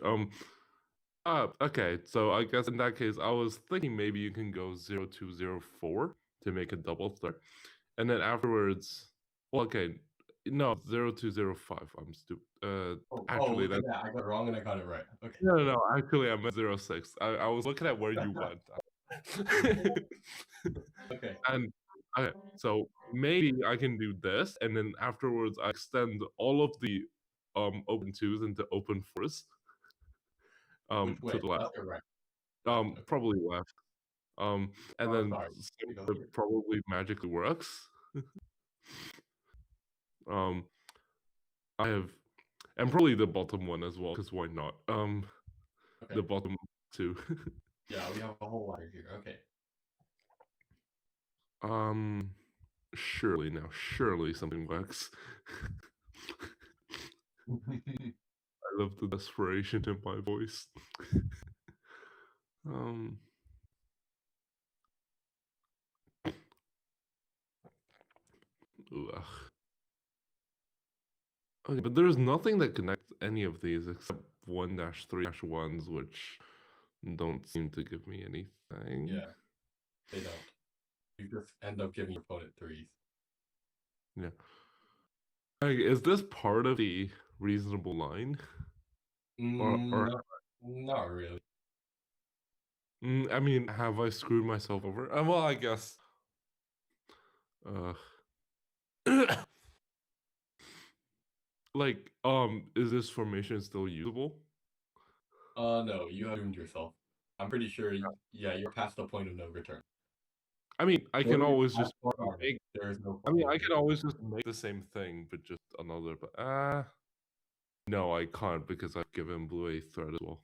Okay, so I guess in that case, I was thinking maybe you can go 0204 to make a double threat, and then afterwards, well, okay, No, 0205. I'm stupid. Actually, yeah, I got it wrong and I got it right. Okay. no. Actually, I meant 06. I was looking at where you went. Okay. And okay, so maybe I can do this, and then afterwards I extend all of the open twos into open fours. Which way? To the left. Left or right? Okay. Probably left. And then sorry. it probably magically works. I have, and probably the bottom one as well, because why not? Okay. The bottom two. Yeah, we have a whole ladder here. Okay. Surely something works. I love the desperation in my voice. Ugh. Okay, but there's nothing that connects any of these except 1-3-1s, which don't seem to give me anything. Yeah, they don't. You just end up giving your opponent threes. Yeah. Okay, is this part of the reasonable line? Or not really. I mean, have I screwed myself over? Well, I guess. Like, is this formation still usable? No, you have doomed yourself. I'm pretty sure, yeah, you're past the point of no return. I mean, I can always just make. There is no. I mean, I can always just make the same thing, but just another. But no, I can't because I've given blue a threat as well.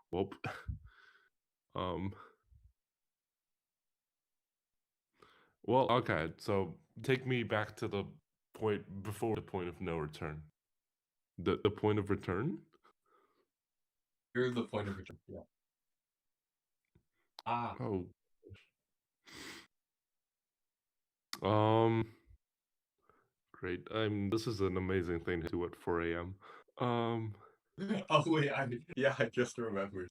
Whoop. Well, okay. So take me back to the point before the point of no return. The point of return. Here's the point of return. Yeah. Oh. Great. This is an amazing thing to do at 4 a.m. Oh wait, I just remembered.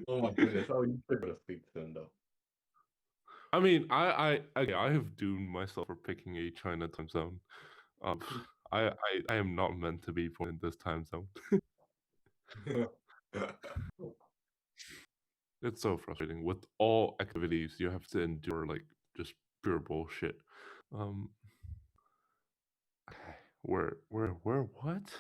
Oh my goodness. Oh, you should go to sleep soon though. I mean, I have doomed myself for picking a China time zone. I am not meant to be born in this time zone. It's so frustrating. With all activities, you have to endure like just pure bullshit. Where what?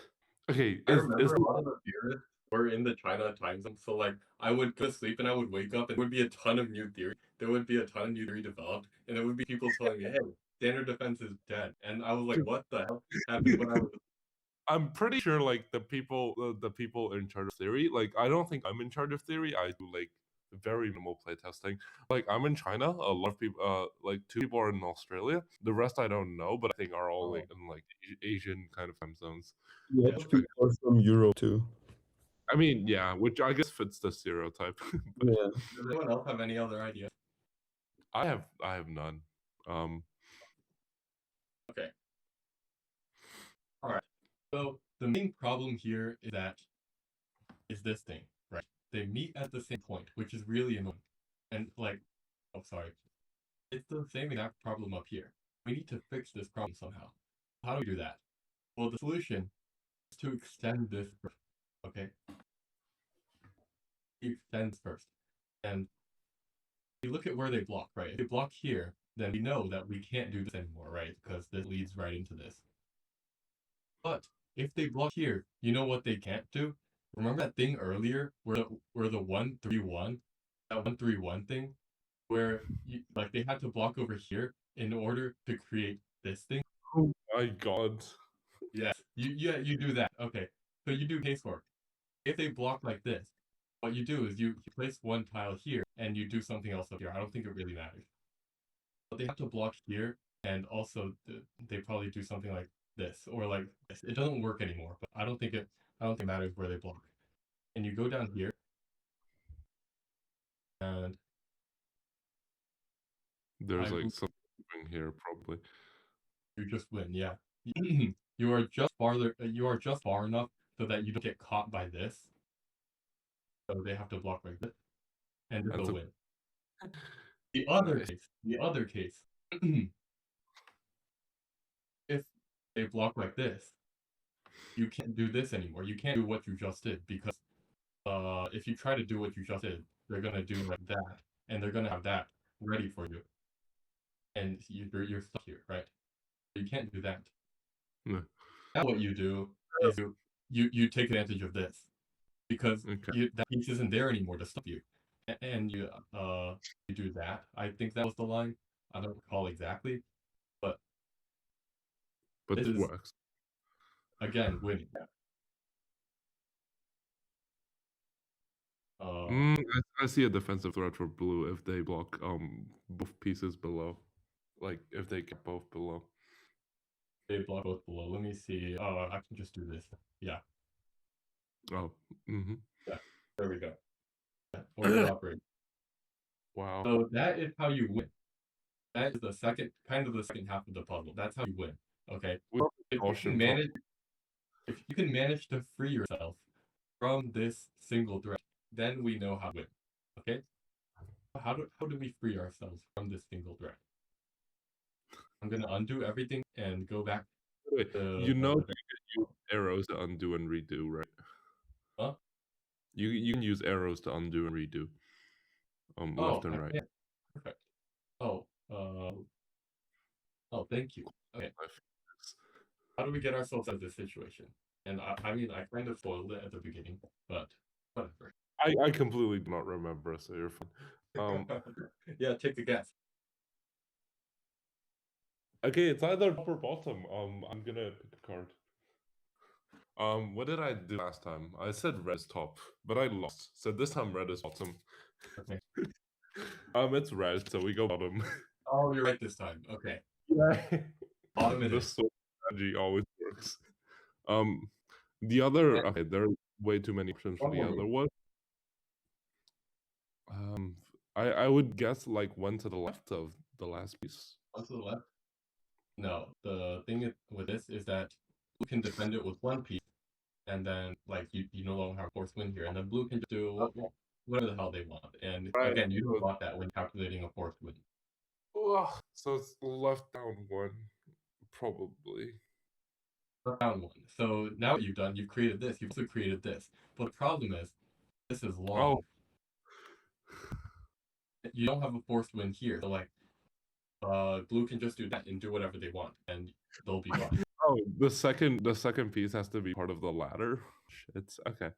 Okay, I remember a lot of the theorists were in the China time zone, so like I would go to sleep and I would wake up and there would be a ton of new theory. There would be a ton of new theory developed, and there would be people telling me, "Hey, standard defense is dead," and I was like, "What the hell happened when I was?" I'm pretty sure like the people in charge of theory, like I don't think I'm in charge of theory. I do like very minimal playtesting. Like I'm in China. A lot of people, like 2 people are in Australia. The rest I don't know, but I think are all like in like Asian kind of time zones. Yeah, people are from Europe too. I mean, yeah, which I guess fits the stereotype. Yeah. Does anyone else have any other ideas? I have none. Okay. All right. So the main problem here is this thing, right? They meet at the same point, which is really annoying. And like, oh sorry, it's the same exact problem up here. We need to fix this problem somehow. How do we do that? Well, the solution is to extend this first, okay? It extends first. And you look at where they block, right? If they block here, then we know that we can't do this anymore, right? Because this leads right into this. But if they block here, you know what they can't do? Remember that thing earlier where the 1-3-1, that 1-3-1 thing, where like they had to block over here in order to create this thing? Oh my god. Yes. You do that. Okay. So you do casework. If they block like this, what you do is you place one tile here and you do something else up here. I don't think it really matters. But they have to block here, and also they probably do something like this or like this. It doesn't work anymore, but I don't think it matters where they block. And you go down here, and There's like something here probably. You just win, yeah. You are just far enough so that you don't get caught by this. So they have to block like this, and they'll win. The other case, if they block like this, you can't do this anymore. You can't do what you just did because if you try to do what you just did, they're gonna do like that, and they're gonna have that ready for you, and you're stuck here, right? You can't do that. No. Now what you do is you take advantage of this because Okay. that piece isn't there anymore to stop you, and you do that. I think that was the line. I don't recall exactly, but But this this is works. again winning. I see a defensive threat for blue if they block both pieces below. Like if they get both below. They block both below. Let me see. Oh, I can just do this. Yeah, Oh. Mm-hmm. yeah. There we go. Yeah, order operating. Wow. So that is how you win. That is the second half of the puzzle. That's how you win. Okay. We have If you can caution manage if you can manage to free yourself from this single threat, then we know how to win. Okay? How do we free ourselves from this single threat? I'm gonna undo everything and go back Wait, to you know you can use arrows to undo and redo, right? Huh? You can use arrows to undo and redo. Left and I right. can. Perfect. Oh, thank you. Okay. How do we get ourselves out of this situation? And I mean, I kind of spoiled it at the beginning, but whatever. I completely do not remember, so you're fine. Yeah, take a guess. Okay, it's either top or bottom. I'm gonna pick a card. What did I do last time? I said red is top, but I lost. So this time red is bottom. Okay. It's red, so we go bottom. Oh, you're right this time. Okay. Yeah. Bottom it This is. strategy always works. The other okay, there are way too many options for One the more other move. one. I would guess like one to the left of the last piece. One to the left. No, the thing with this is that blue can defend it with one piece, and then like you no longer have force win here, and then blue can just do whatever the hell they want. And Right. again, you don't want that when calculating a force win. Ugh, so it's left down one, probably. Round one. So now what you've done, you've created this. You've also created this. But the problem is, this is long. Oh, You don't have a forced win here. So like, blue can just do that and do whatever they want, and they'll be fine. oh, the second piece has to be part of the ladder. It's okay.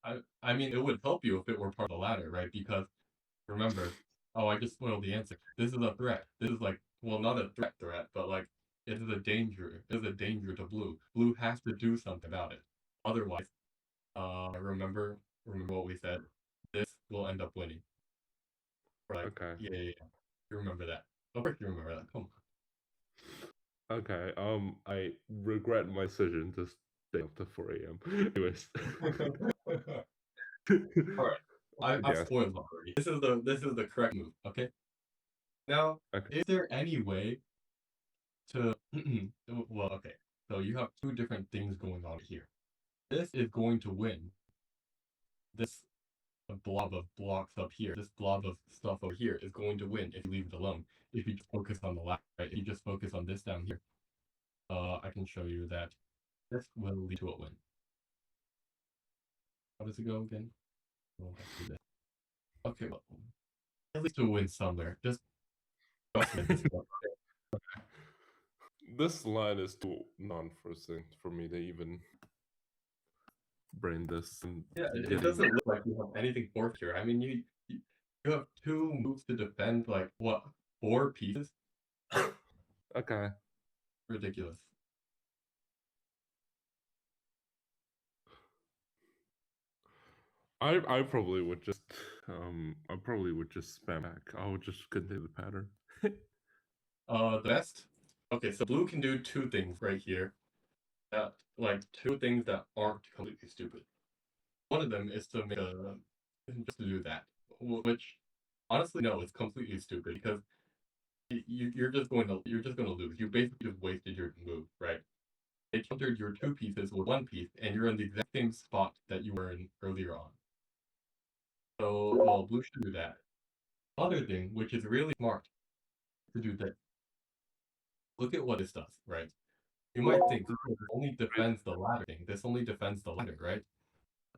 I mean, it would help you if it were part of the ladder, right? Because remember, oh, I just spoiled the answer. This is a threat. This is like, well, not a threat, but like, it is a danger. It is a danger to blue. Blue has to do something about it. Otherwise, remember what we said. This will end up winning. Right? Okay. Yeah. You remember that. Of course you remember that. Come Okay. I regret my decision to stay up to 4 a.m. Anyways. on. Alright. I've Yes. spoiled already. This is the correct move, okay? Now, Okay. is there any way to well, okay. So you have two different things going on here. This is going to win. This blob of blocks up here, this blob of stuff over here is going to win if you leave it alone. If you just focus on the left, right? If you just focus on this down here, I can show you that this will lead to a win. How does it go again? We'll have to do this. Okay, well, at least we'll win somewhere. Just trust me at this point. This line is too non-forcing for me to even brain this and Yeah, it getting doesn't look like you have anything forced here. I mean, you have two moves to defend, like, what, 4 pieces? Okay. Ridiculous. I probably would just spam back. I would just continue the pattern. The best? Okay, so blue can do 2 things right here. That, like, 2 things that aren't completely stupid. One of them is to make just to do that. Which, honestly, no, it's completely stupid because you're just going to lose. You basically just wasted your move, right? It countered your 2 pieces with 1 piece, and you're in the exact same spot that you were in earlier on. So, well, blue should do that. Other thing, which is really smart, to do this. Look at what this does, right? You might think this only defends the ladder thing. This only defends the ladder, right?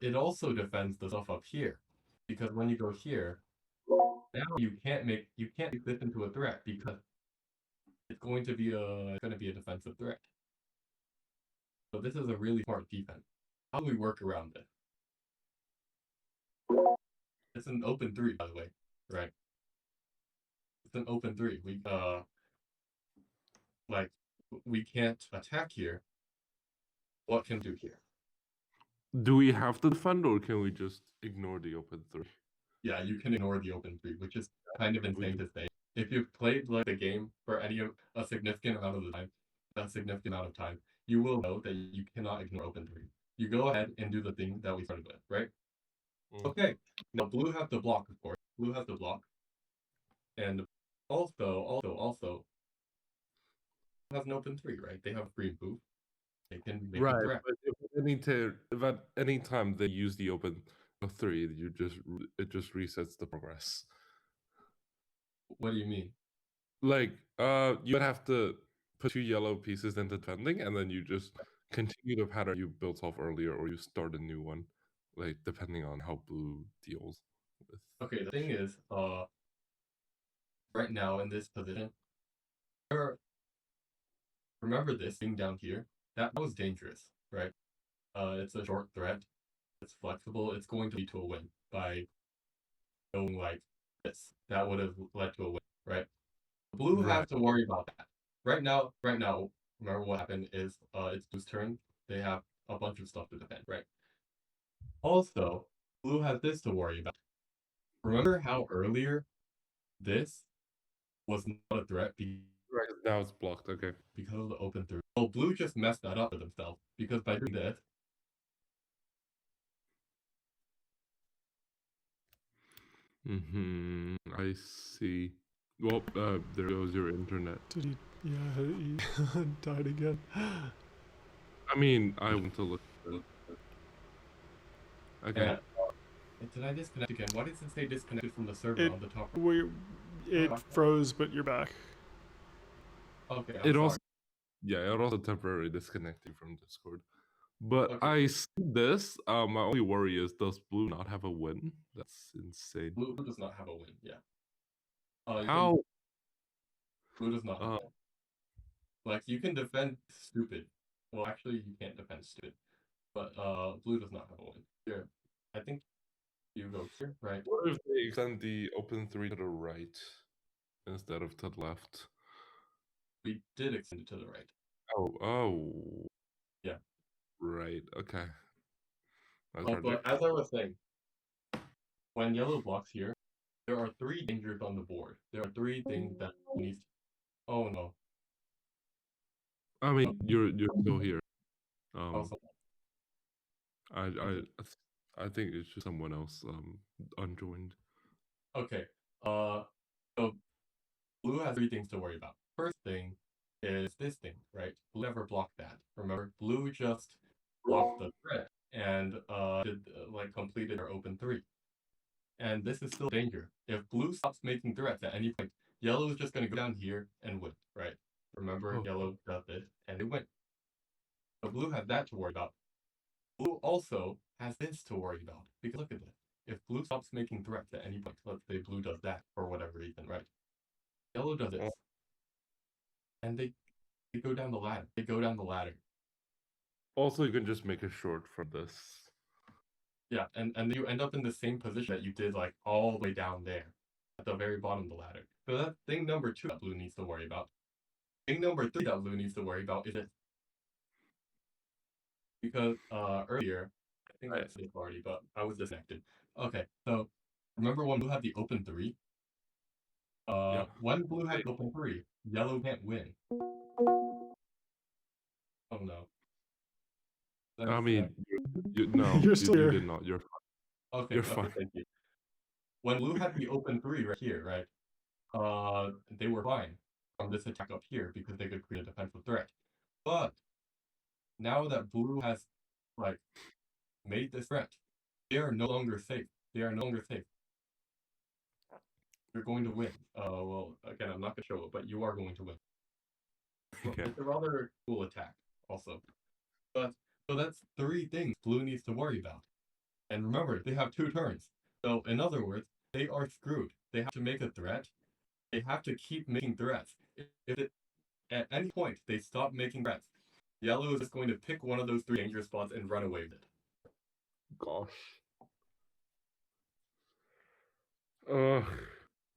It also defends the stuff up here, because when you go here, now you can't make this into a threat because it's going to be a defensive threat. So this is a really smart defense. How do we work around this? It's an open 3, by the way, right? It's an open 3. We can't attack here. What can we do here? Do we have to defend, or can we just ignore the open 3? Yeah, you can ignore the open 3, which is kind of insane to say. If you've played like the game for a significant amount of time, you will know that you cannot ignore open 3. You go ahead and do the thing that we started with, right? Okay. Now blue have to block, of course. Blue has to block. And also has an open 3, right? They have free move. They can make a threat. But if at any time they use the open 3, it just resets the progress. What do you mean? Like, you would have to put 2 yellow pieces into defending, and then you just continue the pattern you built off earlier, or you start a new one, like depending on how blue deals with. Okay, the thing is, right now in this position, remember this thing down here? That was dangerous, right? It's a short threat. It's flexible. It's going to lead to a win by going like this. That would have led to a win, right? Blue have to worry about that. Right now, remember what happened is it's Blue's turn. They have a bunch of stuff to defend, right? Also, Blue has this to worry about. Remember how earlier this was not a threat Right, now it's blocked, okay. because of the open 3. Well, Blue just messed that up for themselves because by doing this, I see. Well, there goes your internet. Did he? Yeah, he died again. I mean, I want to look at it. Okay. did I disconnect again? Why does it say disconnected from the server on the top? It froze, but you're back. Okay. It also temporarily disconnected from Discord. But okay. I see this. My only worry is, does blue not have a win? That's insane. Blue does not have a win. Yeah. How? Blue does not have a win. Like, you can defend stupid. Well, actually, you can't defend stupid. But blue does not have a win. Here, I think you go here, right? What if they extend the open 3 to the right instead of to the left? We did extend it to the right. Oh. Yeah. Right, okay. But as I was saying, when yellow blocks here, there are 3 dangers on the board. There are 3 things that needs. Oh no. I mean, you're still here. Also. I think it's just someone else unjoined. Okay. So blue has 3 things to worry about. First thing is this thing, right? Blue never blocked that. Remember, blue just blocked the threat and completed their open 3. And this is still danger. If blue stops making threats at any point, yellow is just going to go down here and win, right? Remember, yellow does this and they win. So blue has that to worry about. Blue also has this to worry about. Because look at this. If blue stops making threats at any point, let's say blue does that for whatever reason, right? Yellow does this. And they go down the ladder. They go down the ladder. Also, you can just make a short from this. Yeah, and you end up in the same position that you did like all the way down there. At the very bottom of the ladder. So that's thing number 2 that blue needs to worry about. Thing number 3 that blue needs to worry about is this. Because earlier, I think I said it already, but I was disconnected. Okay, so remember when blue had the open 3? When blue had the open 3, yellow can't win. Oh no. I mean, no, you're still here. You did not. You're fine. Okay, you're fine. Thank you. When blue had the open 3 right here, right? They were fine from this attack up here because they could create a defensive threat. But now that blue has made this threat, they are no longer safe. You're going to win. Well, again, I'm not going to show it, but you are going to win. Okay. It's a rather cool attack. also. But so that's 3 things blue needs to worry about. And remember, they have 2 turns. So in other words, they are screwed. They have to make a threat. They have to keep making threats. At any point they stop making threats, yellow is just going to pick one of those 3 dangerous spots and run away with it. Gosh.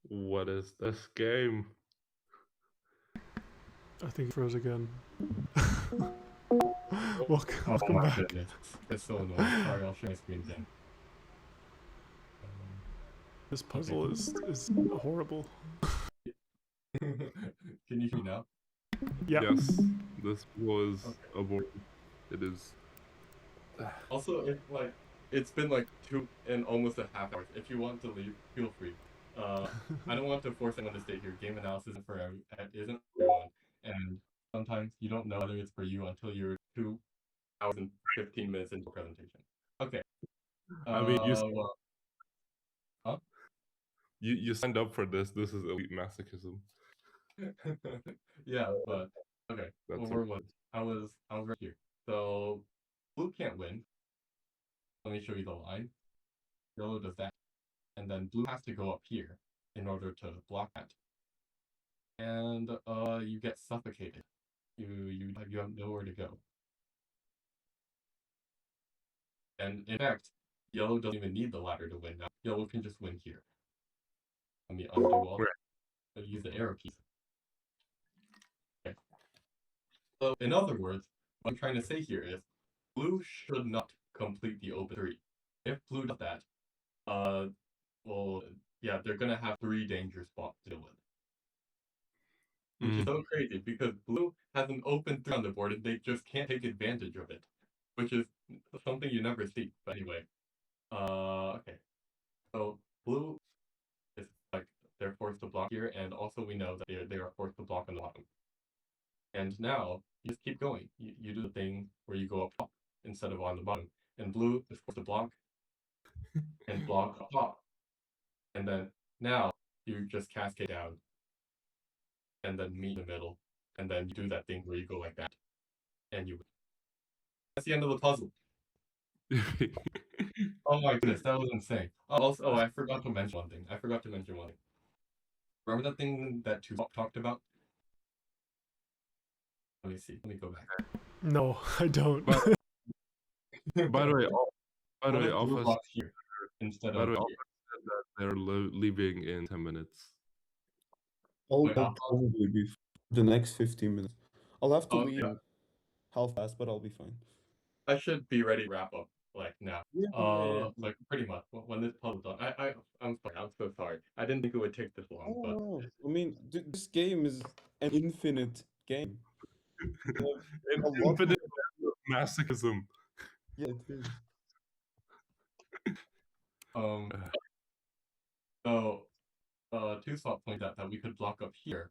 What is this game? I think he froze again. Welcome Oh my back. goodness. It's so annoying. Sorry, I'll share my screen again. This puzzle is horrible. Can you hear me now? Yeah. Yes, this was aborted. It is. Also, it's been like 2 and almost a half hours. If you want to leave, feel free. I don't want to force anyone to stay here. Game analysis isn't for everyone, and sometimes you don't know whether it's for you until you're 2 hours and 15 minutes into the presentation. Okay. I mean, Huh? you signed up for this. This is elite masochism. Yeah, but okay. That's Where was I was right here. So blue can't win. Let me show you the line. Yellow does that, and then blue has to go up here in order to block that. And you get suffocated. You have nowhere to go. And in fact, yellow doesn't even need the ladder to win now. Yellow can just win here. Let me undo all. Use the arrow keys. Okay. So in other words, what I'm trying to say here is blue should not complete the open 3. If blue does that, well, yeah, they're gonna have 3 danger spots to deal with. Which is so crazy because blue has an open 3 on the board and they just can't take advantage of it. Which is something you never see. But anyway. Okay. So blue is like they're forced to block here, and also we know that they are forced to block on the bottom. And now you just keep going. You do the thing where you go up top instead of on the bottom. And blue is forced to block and block up top. And then now you just cascade down and then meet in the middle. And then you do that thing where you go like that. And you win. That's the end of the puzzle. Oh my goodness, that was insane. Also, I forgot to mention one thing. Remember that thing that Tuzop talked about? Let me see. Let me go back. No, I don't. By the way, Blue alpha blocks here instead of here. said that they're leaving in 10 minutes. I'll Wait, probably be the next 15 minutes. I'll have to Oh, leave yeah. half fast, but I'll be fine. I should be ready to wrap up like now. Yeah. Like pretty much when this puzzle's done. I'm sorry. I'm so sorry. I didn't think it would take this long, but Oh, I mean, this game is an infinite game. An A lot infinite masochism. Yeah, it is. So Tusop pointed out that we could block up here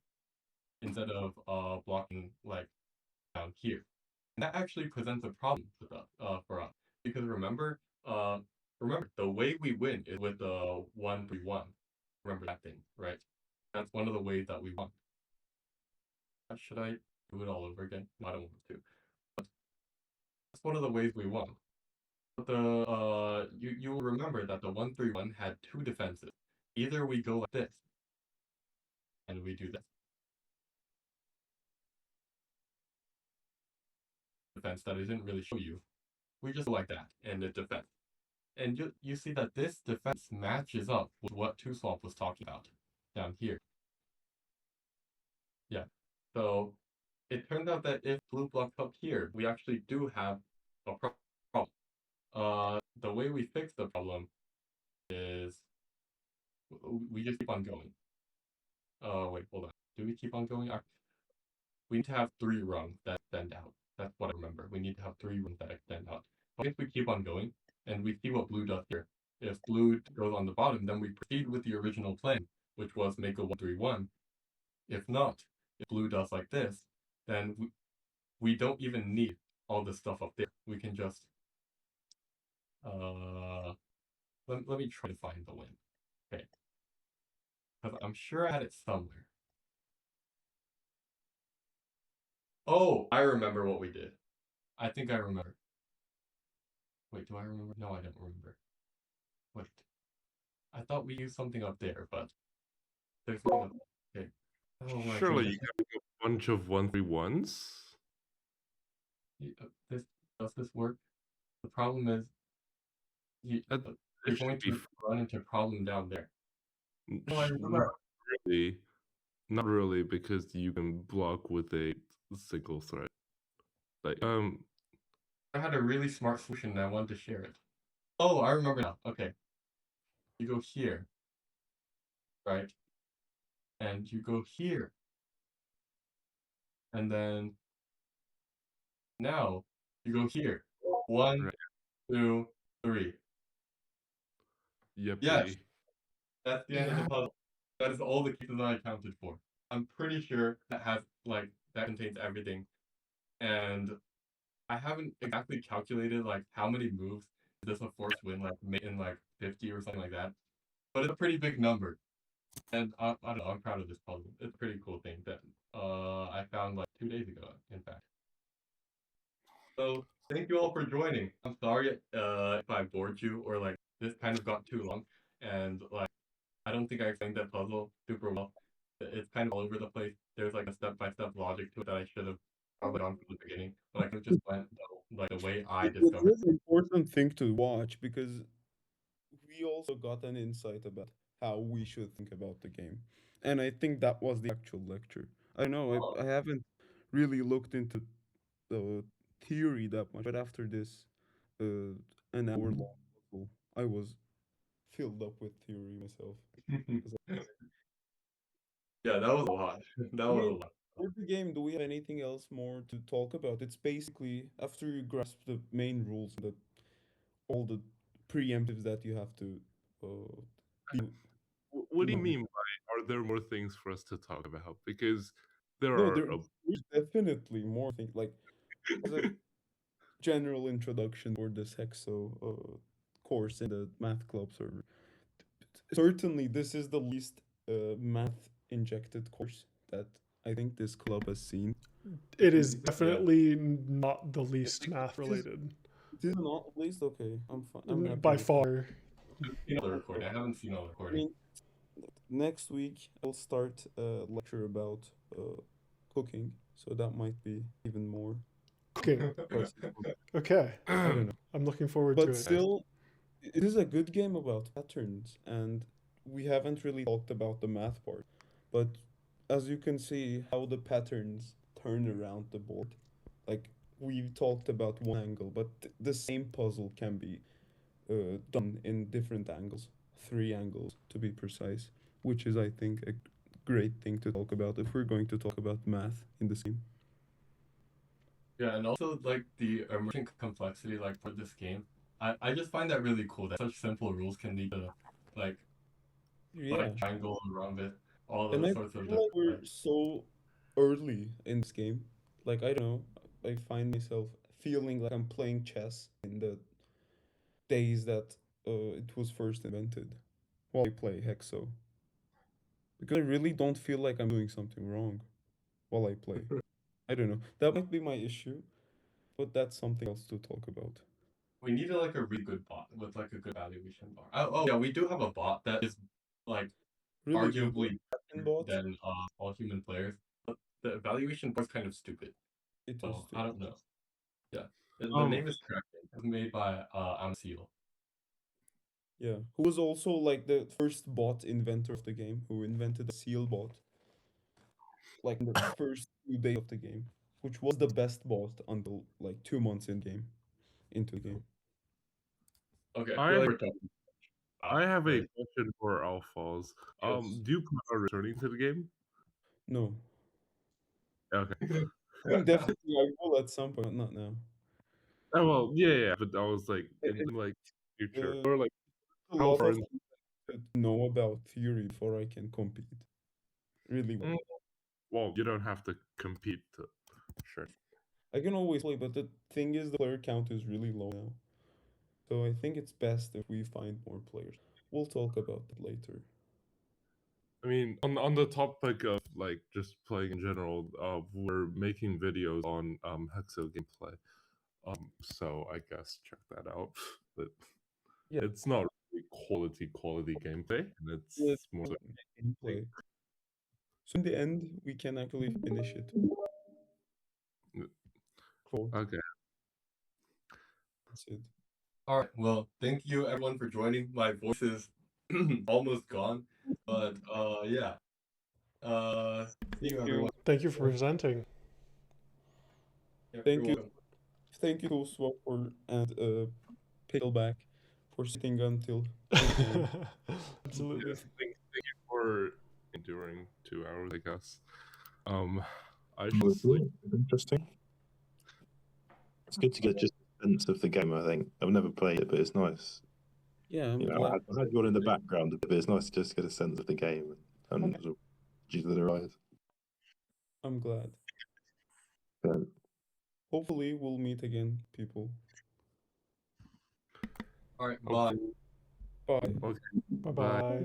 instead of blocking like down here. And that actually presents a problem with for us. Because remember the way we win is with the 1-3-1. Remember that thing, right? That's one of the ways that we won. Should I do it all over again? No, I don't want to. But that's one of the ways we won. But you will remember that the 1-3-1 had 2 defenses. Either we go like this, and we do this. Defense that I didn't really show you. We just go like that, and it defends. And you see that this defense matches up with what Tusop was talking about down here. Yeah. So it turned out that if blue blocks up here, we actually do have a problem. The way we fix the problem is we just keep on going. Wait, hold on. Do we keep on going? We need to have 3 rungs that extend out. That's what I remember. We need to have 3 rungs that extend out. But if we keep on going, and we see what blue does here. If blue goes on the bottom, then we proceed with the original plan, which was make a 1-3-1. If not, if blue does like this, then we don't even need all this stuff up there. We can just let me try to find the win. Okay. Because I'm sure I had it somewhere. Oh, I remember what we did. I think I remember. Wait, do I remember? No, I don't remember. Wait. I thought we used something up there, but there's something up there. Okay. Oh my Surely you goodness. can make a bunch of 1-3-1s. Does this work? The problem is That it you're should going be to run into a problem down there. Oh, I not remember. really, not really, because you can block with a single thread. Like I had a really smart solution and I wanted to share it. Oh, I remember now. Okay. You go here, right? And you go here. And then now you go here. 1, right. 2, 3. Yes, Yippee. that's the end of the puzzle. That is all the cases I accounted for. I'm pretty sure that contains everything. And I haven't exactly calculated how many moves does a force win in 50 or something like that. But it's a pretty big number. And I don't know, I'm proud of this puzzle. It's a pretty cool thing that I found 2 days ago, in fact. So thank you all for joining. I'm sorry if I bored you or this kind of got too long. And I don't think I explained that puzzle super well. It's kind of all over the place. There's a step-by-step logic to it that I should have probably gone from the beginning. But I could have just went the way I It discovered. is an important thing to watch because we also got an insight about how we should think about the game. And I think that was the actual lecture. I know Oh. I haven't really looked into the theory that much, but after this an hour long puzzle, I was filled up with theory myself. Yeah, that was a lot. That I was a mean, lot. for the game, do we have anything else more to talk about? It's basically after you grasp the main rules, all the preemptives that you have to be What do you doing. mean by are there more things for us to talk about? Because there No, are there's definitely more things. Like, as a general introduction for this HeXO course in the math club server. Certainly, this is the least math injected course that I think this club has seen. It is definitely not the least math related. It is not least okay. I'm fine. I'm happy By with that. far. Seen all the recording. I haven't seen all the I recording. mean, next week I'll start a lecture about cooking, so that might be even more. Cooking. Okay. I don't know. I'm looking forward But to it. still, it is a good game about patterns, and we haven't really talked about the math part. But as you can see, how the patterns turn around the board. Like, we've talked about one angle, but the same puzzle can be done in different angles, 3 angles to be precise, which is, I think, a great thing to talk about if we're going to talk about math in this game. Yeah, and also the emergent complexity for this game. I just find that really cool that such simple rules can lead to Yeah. triangle and rhombus, all And those I sorts of feel like we're so early in this game. Like, I don't know, I find myself feeling like I'm playing chess in the days that it was first invented while I play HeXO. Because I really don't feel like I'm doing something wrong while I play. I don't know. That might be my issue, but that's something else to talk about. We need a really good bot with a good valuation bar. Oh yeah, we do have a bot that is Really good arguably pattern better bots. than all human players. But the evaluation bar is kind of stupid. It So is I too. don't know. Yeah. The name is Kraken. It's made by Amseal. Yeah. Who was also like the first bot inventor of the game, who invented the seal bot. Like in the first few days of the game, which was the best bot until like 2 months into the game. Okay, I I feel like we're talking. I have a Right. question for alfaozz. Yes. Do you plan on returning to the game? No. Okay. I mean, definitely I will at some point, not now. Oh well, yeah, but I was in It- future uh, or a how lot far of in. things to know about theory before I can compete. Really well. Well, you don't have to compete. Sure. I can always play, but the thing is, the player count is really low now. So I think it's best if we find more players. We'll talk about that later. I mean, on the topic of just playing in general, we're making videos on HeXO gameplay. So I guess check that out. But Yeah. it's not really quality gameplay, and it's It's more like gameplay. So in the end, we can actually finish it. Cool. okay. That's it. All right. Well, thank you everyone for joining. My voice is almost gone, but yeah. See you everyone. Thank you for presenting. Yeah, Thank you're you. welcome. Thank you to Swap and Pickleback for sitting until this long. Absolutely. Yes, thank you for enduring 2 hours, I guess. I should Was sleep. interesting. It's good to get just a sense of the game. I think I've never played it, but it's nice. Yeah, I'm You know, glad. I had you all in the background a bit, but it's nice to just get a sense of the game and Okay. sort of issues that arise. I'm glad. Yeah. Hopefully, we'll meet again, people. All right. Bye. Okay. Bye. Okay. Bye bye.